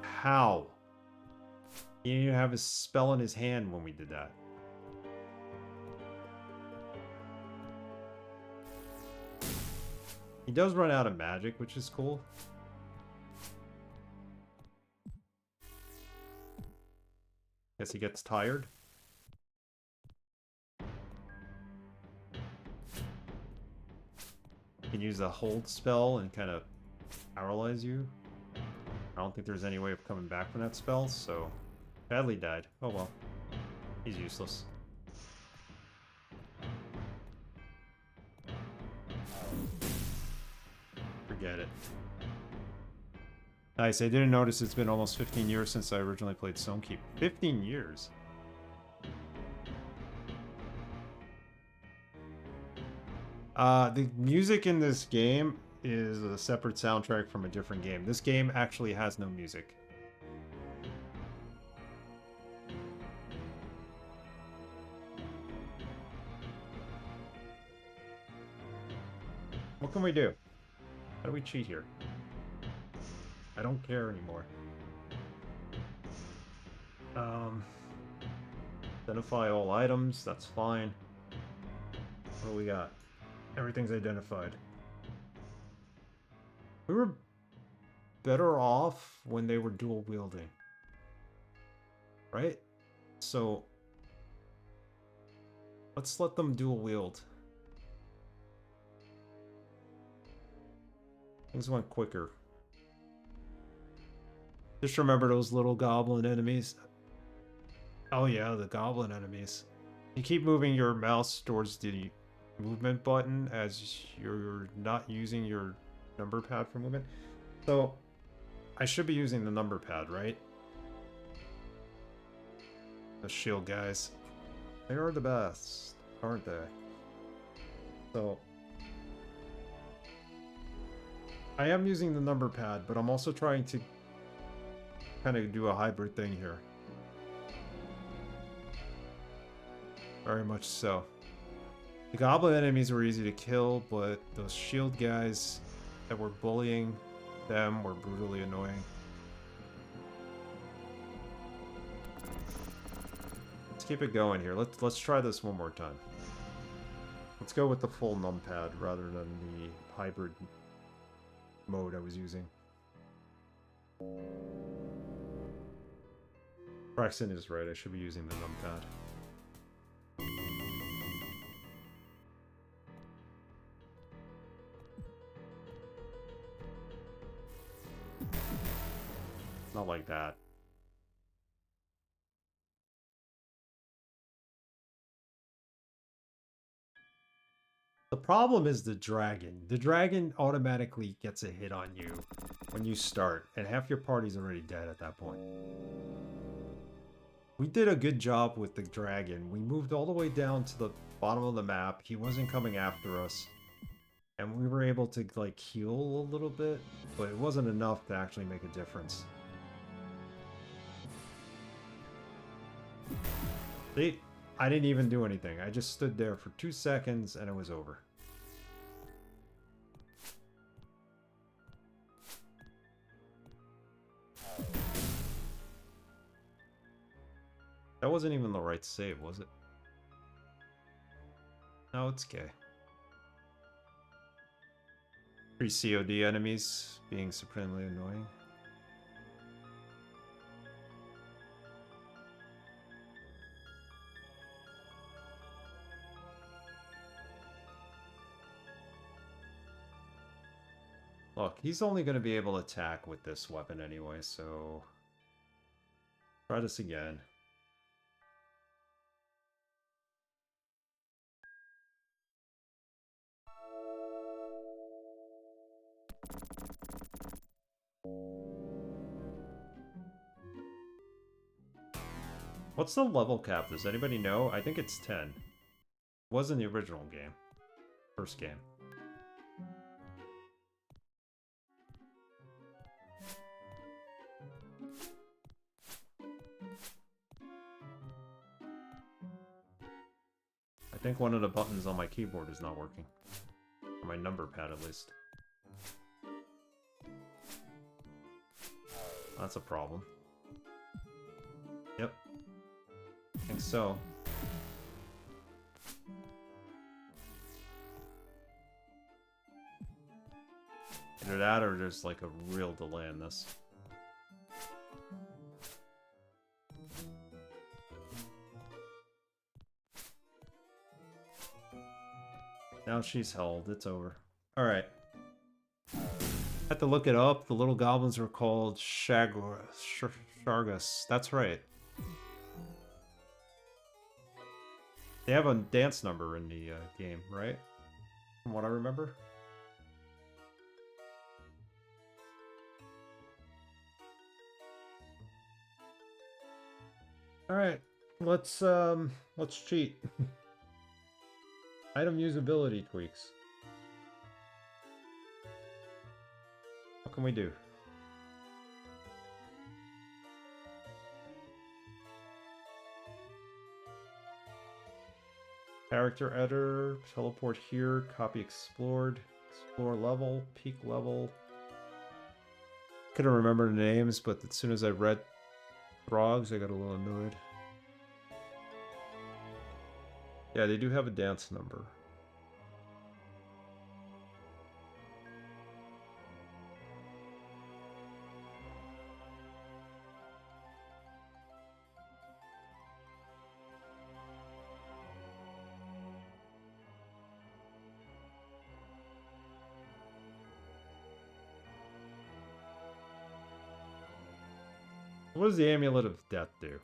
How? He didn't even have his spell in his hand when we did that. He does run out of magic, which is cool. Guess he gets tired. You can use a hold spell and kind of paralyze you. I don't think there's any way of coming back from that spell, so... Badly died. Oh well. He's useless. Forget it. Nice, I didn't notice it's been almost 15 years since I originally played Stonekeep. 15 years? The music in this game is a separate soundtrack from a different game. This game actually has no music. What can we do? How do we cheat here? I don't care anymore. Identify all items, that's fine. What do we got? Everything's identified. We were better off when they were dual wielding. Right? So let's let them dual wield. Things went quicker. Just remember those little goblin enemies. Oh yeah, the goblin enemies. You keep moving your mouse towards the movement button as you're not using your number pad for movement. So I should be using the number pad, right? The shield guys. They are the best, aren't they? So I am using the number pad, but I'm also trying to kind of do a hybrid thing here. Very much so. The goblin enemies were easy to kill, but those shield guys that were bullying them were brutally annoying. Let's keep it going here. Let's try this one more time. Let's go with the full numpad rather than the hybrid mode I was using. Braxton is right, I should be using the numpad. Not like that. The problem is the dragon. The dragon automatically gets a hit on you when you start, and half your party's already dead at that point. We did a good job with the dragon. We moved all the way down to the bottom of the map. He wasn't coming after us. And we were able to, like, heal a little bit, but it wasn't enough to actually make a difference. See? I didn't even do anything. I just stood there for 2 seconds and it was over. That wasn't even the right save, was it? No, it's okay. 3 COD enemies being supremely annoying. Look, he's only going to be able to attack with this weapon anyway, so... Try this again. What's the level cap? Does anybody know? I think it's 10. It was in the original game. First game. I think one of the buttons on my keyboard is not working. On my number pad, at least. That's a problem. Yep. I think so. Either that or there's like a real delay in this. Now she's held. It's over. Alright. Had to look it up. The little goblins were called Shargus. That's right. They have a dance number in the game, right? From what I remember. Alright, let's cheat. Item usability tweaks. What can we do? Character editor, teleport here, copy explored, explore level, peak level. Couldn't remember the names, but as soon as I read Throgs, I got a little annoyed. Yeah, they do have a dance number. What does the Amulet of Death do?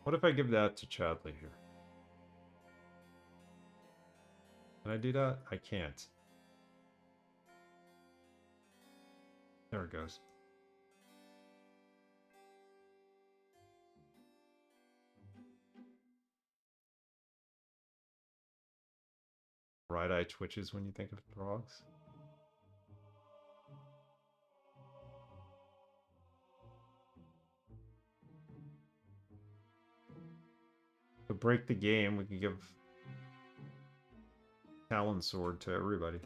What if I give that to Chadley here? Can I do that? I can't. There it goes. Right eye twitches when you think of frogs. To break the game, we can give Talon Sword to everybody.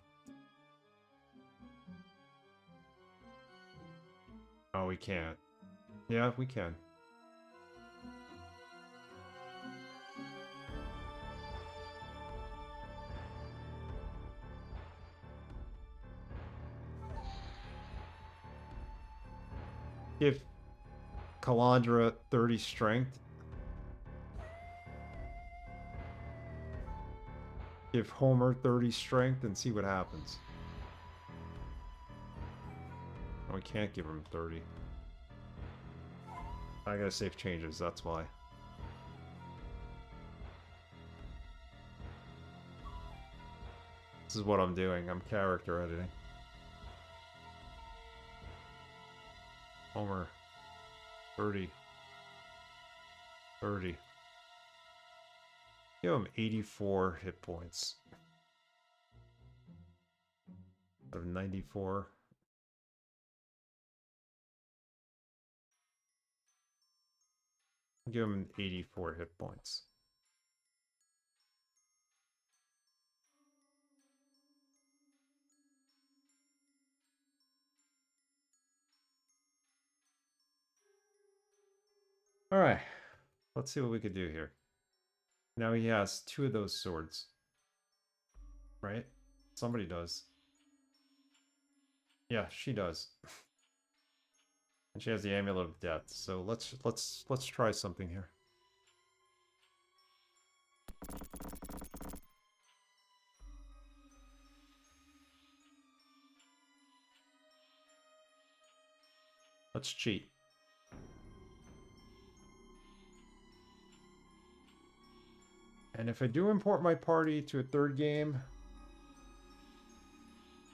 Oh, we can't. Yeah, we can. Give Kalandra 30 strength. Give Homer 30 strength and see what happens. Oh, we can't give him 30. I gotta save changes, that's why. This is what I'm doing. I'm character editing. Homer. 30. 30. Give him 84 hit points. Out of 94. Give him 84 hit points. Alright. Let's see what we could do here. Now he has 2 of those swords. Right? Somebody does. Yeah, she does. And she has the Amulet of Death. So let's try something here. Let's cheat. And if I do import my party to a 3rd game,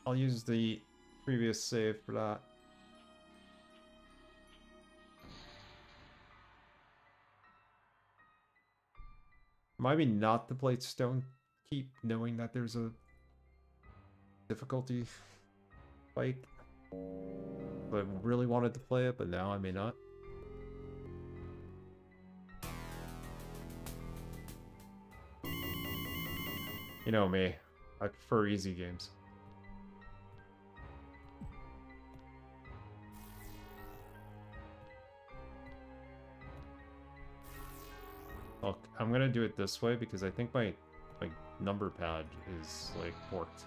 I'll use the previous save for that. Maybe not to play Stone Keep, knowing that there's a difficulty spike. But I really wanted to play it, but now I may not. You know me, I prefer easy games. Look, I'm gonna do it this way because I think my number pad is like forked.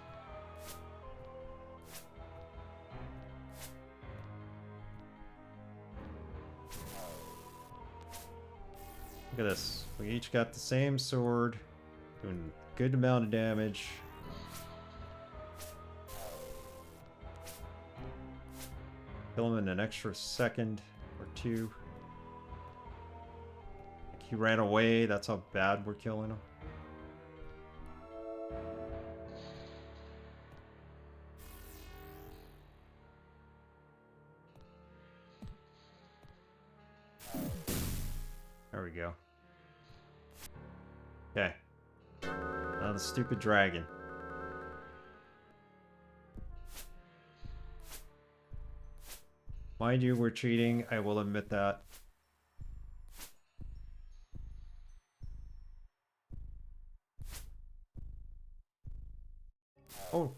Look at this. We each got the same sword, doing a good amount of damage. Kill him in an extra second or 2. He ran away, that's how bad we're killing him. go. Okay. Now the stupid dragon. Mind you, we're cheating. I will admit that. Oh.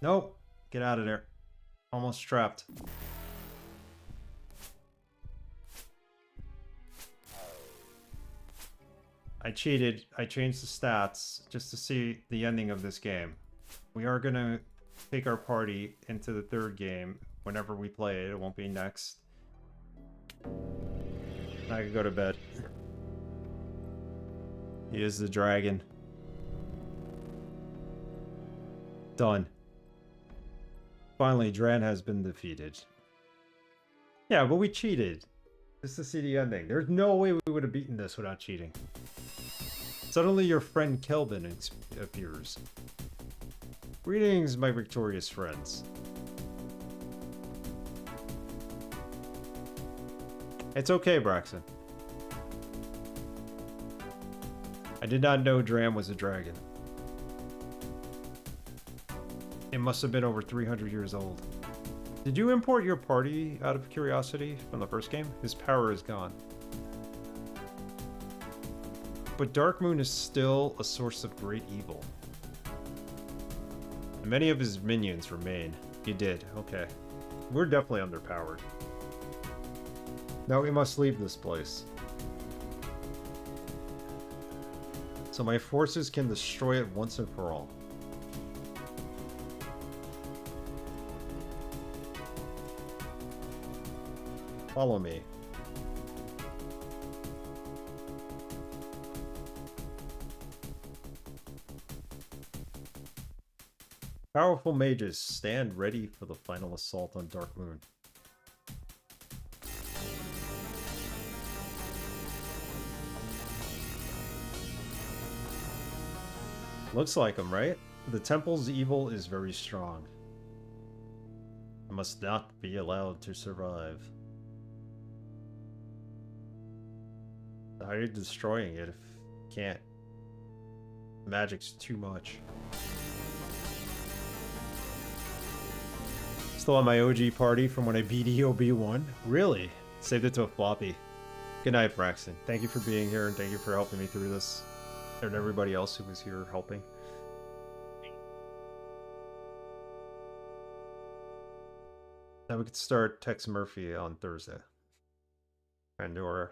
Nope. Get out of there. Almost trapped. I cheated. I changed the stats just to see the ending of this game. We are going to take our party into the third game whenever we play it. It won't be next. I can go to bed. He is the dragon. Done. Finally, Dran has been defeated. Yeah, but we cheated. Just to see the ending. There's no way we would have beaten this without cheating. Suddenly your friend Kelvin appears. Greetings, my victorious friends. It's okay, Braxton. I did not know Dram was a dragon. It must have been over 300 years old. Did you import your party out of curiosity from the first game? His power is gone. But Darkmoon is still a source of great evil. Many of his minions remain. He did, okay. We're definitely underpowered. Now we must leave this place. So my forces can destroy it once and for all. Follow me. Powerful mages, stand ready for the final assault on Darkmoon. Looks like him, right? The temple's evil is very strong. It must not be allowed to survive. How are you destroying it if you can't? Magic's too much. Still on my OG party from when I beat EOB 1? Really? Saved it to a floppy. Good night, Braxton. Thank you for being here and thank you for helping me through this. And everybody else who was here helping. Now we could start Tex Murphy on Thursday. Pandora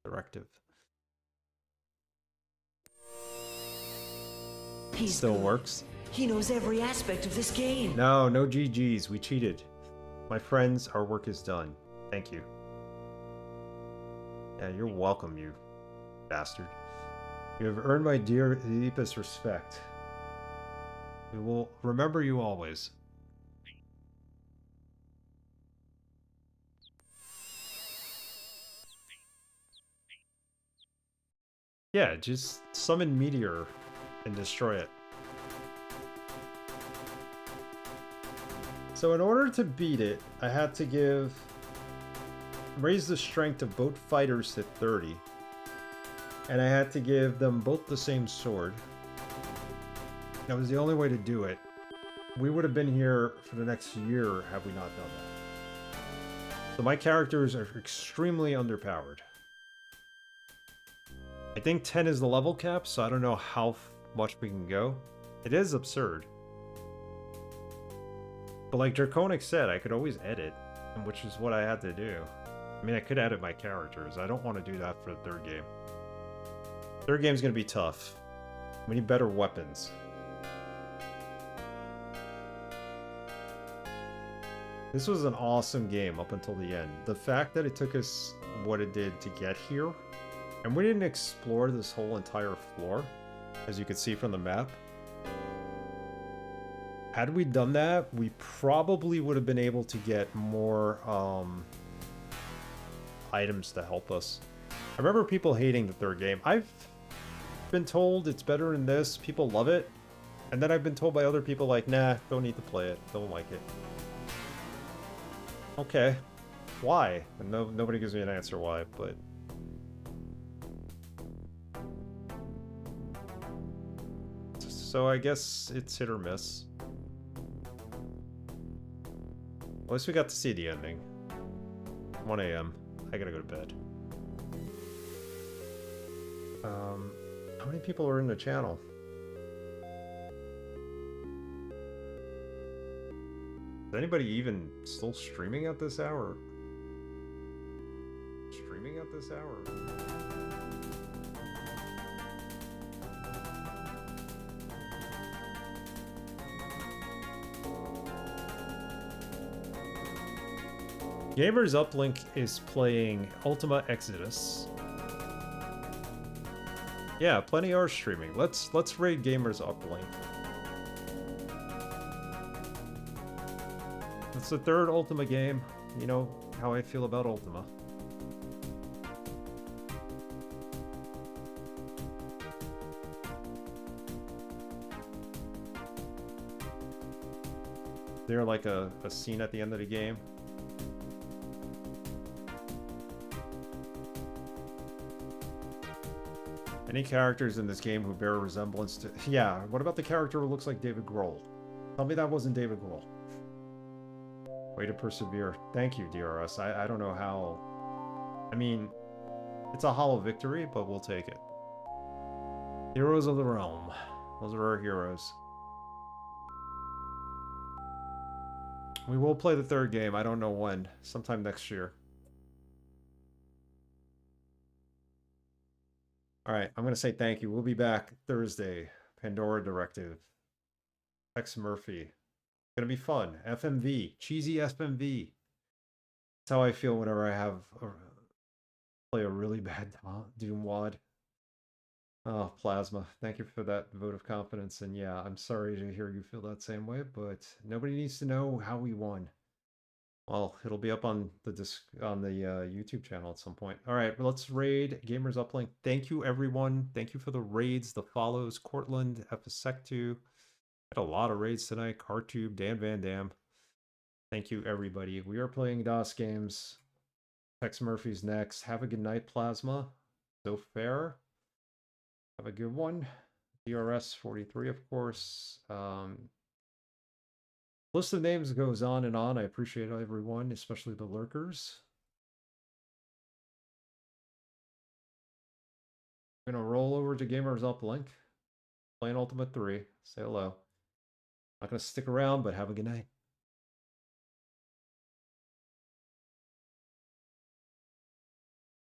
Directive. He's Still good. works. He knows every aspect of this game. No, no GGs. We cheated. My friends, our work is done. Thank you. Yeah, you're welcome, you bastard. You have earned my deepest respect. We will remember you always. Yeah, just summon Meteor and destroy it. So in order to beat it, I had to raise the strength of both fighters to 30. And I had to give them both the same sword. That was the only way to do it. We would have been here for the next year had we not done that. So my characters are extremely underpowered. I think 10 is the level cap, so I don't know how much we can go. It is absurd. But like Draconic said, I could always edit, which is what I had to do. I mean, I could edit my characters. I don't want to do that for the third game. Third game's going to be tough. We need better weapons. This was an awesome game up until the end. The fact that it took us what it did to get here, and we didn't explore this whole entire floor, as you can see from the map. Had we done that, we probably would have been able to get more items to help us. I remember people hating the third game. I've been told it's better in this. People love it. And then I've been told by other people like, nah, don't need to play it. Don't like it. Okay. Why? And nobody gives me an answer why, but... So I guess it's hit or miss. At least we got to see the ending. 1 a.m. I gotta go to bed. How many people are in the channel? Is anybody even still streaming at this hour? Streaming at this hour? Gamers Uplink is playing Ultima Exodus. Yeah, plenty are streaming. Let's raid Gamers Uplink. It's the third Ultima game. You know how I feel about Ultima. There like a scene at the end of the game. Any characters in this game who bear a resemblance to... Yeah, what about the character who looks like David Grohl? Tell me that wasn't David Grohl. Way to persevere. Thank you, DRS. I don't know how... I mean, it's a hollow victory, but we'll take it. Heroes of the Realm. Those are our heroes. We will play the third game. I don't know when. Sometime next year. Alright, I'm going to say thank you. We'll be back Thursday. Pandora Directive. X Murphy. Gonna be fun. FMV. Cheesy FMV. That's how I feel whenever I have play a really bad Doom WAD. Oh, Plasma. Thank you for that vote of confidence. And yeah, I'm sorry to hear you feel that same way, but nobody needs to know how we won. Well, it'll be up on the YouTube channel at some point. All right, well, let's raid Gamers Uplink. Thank you, everyone. Thank you for the raids, the follows. Cortland, Epicectu. Had a lot of raids tonight. Cartube, Dan Van Dam. Thank you, everybody. We are playing DOS games. Tex Murphy's next. Have a good night, Plasma. So fair. Have a good one. DRS 43, of course. List of names goes on and on. I appreciate everyone, especially the lurkers. I'm gonna roll over to Gamers Uplink. Playing Ultimate 3. Say hello. Not gonna stick around, but have a good night.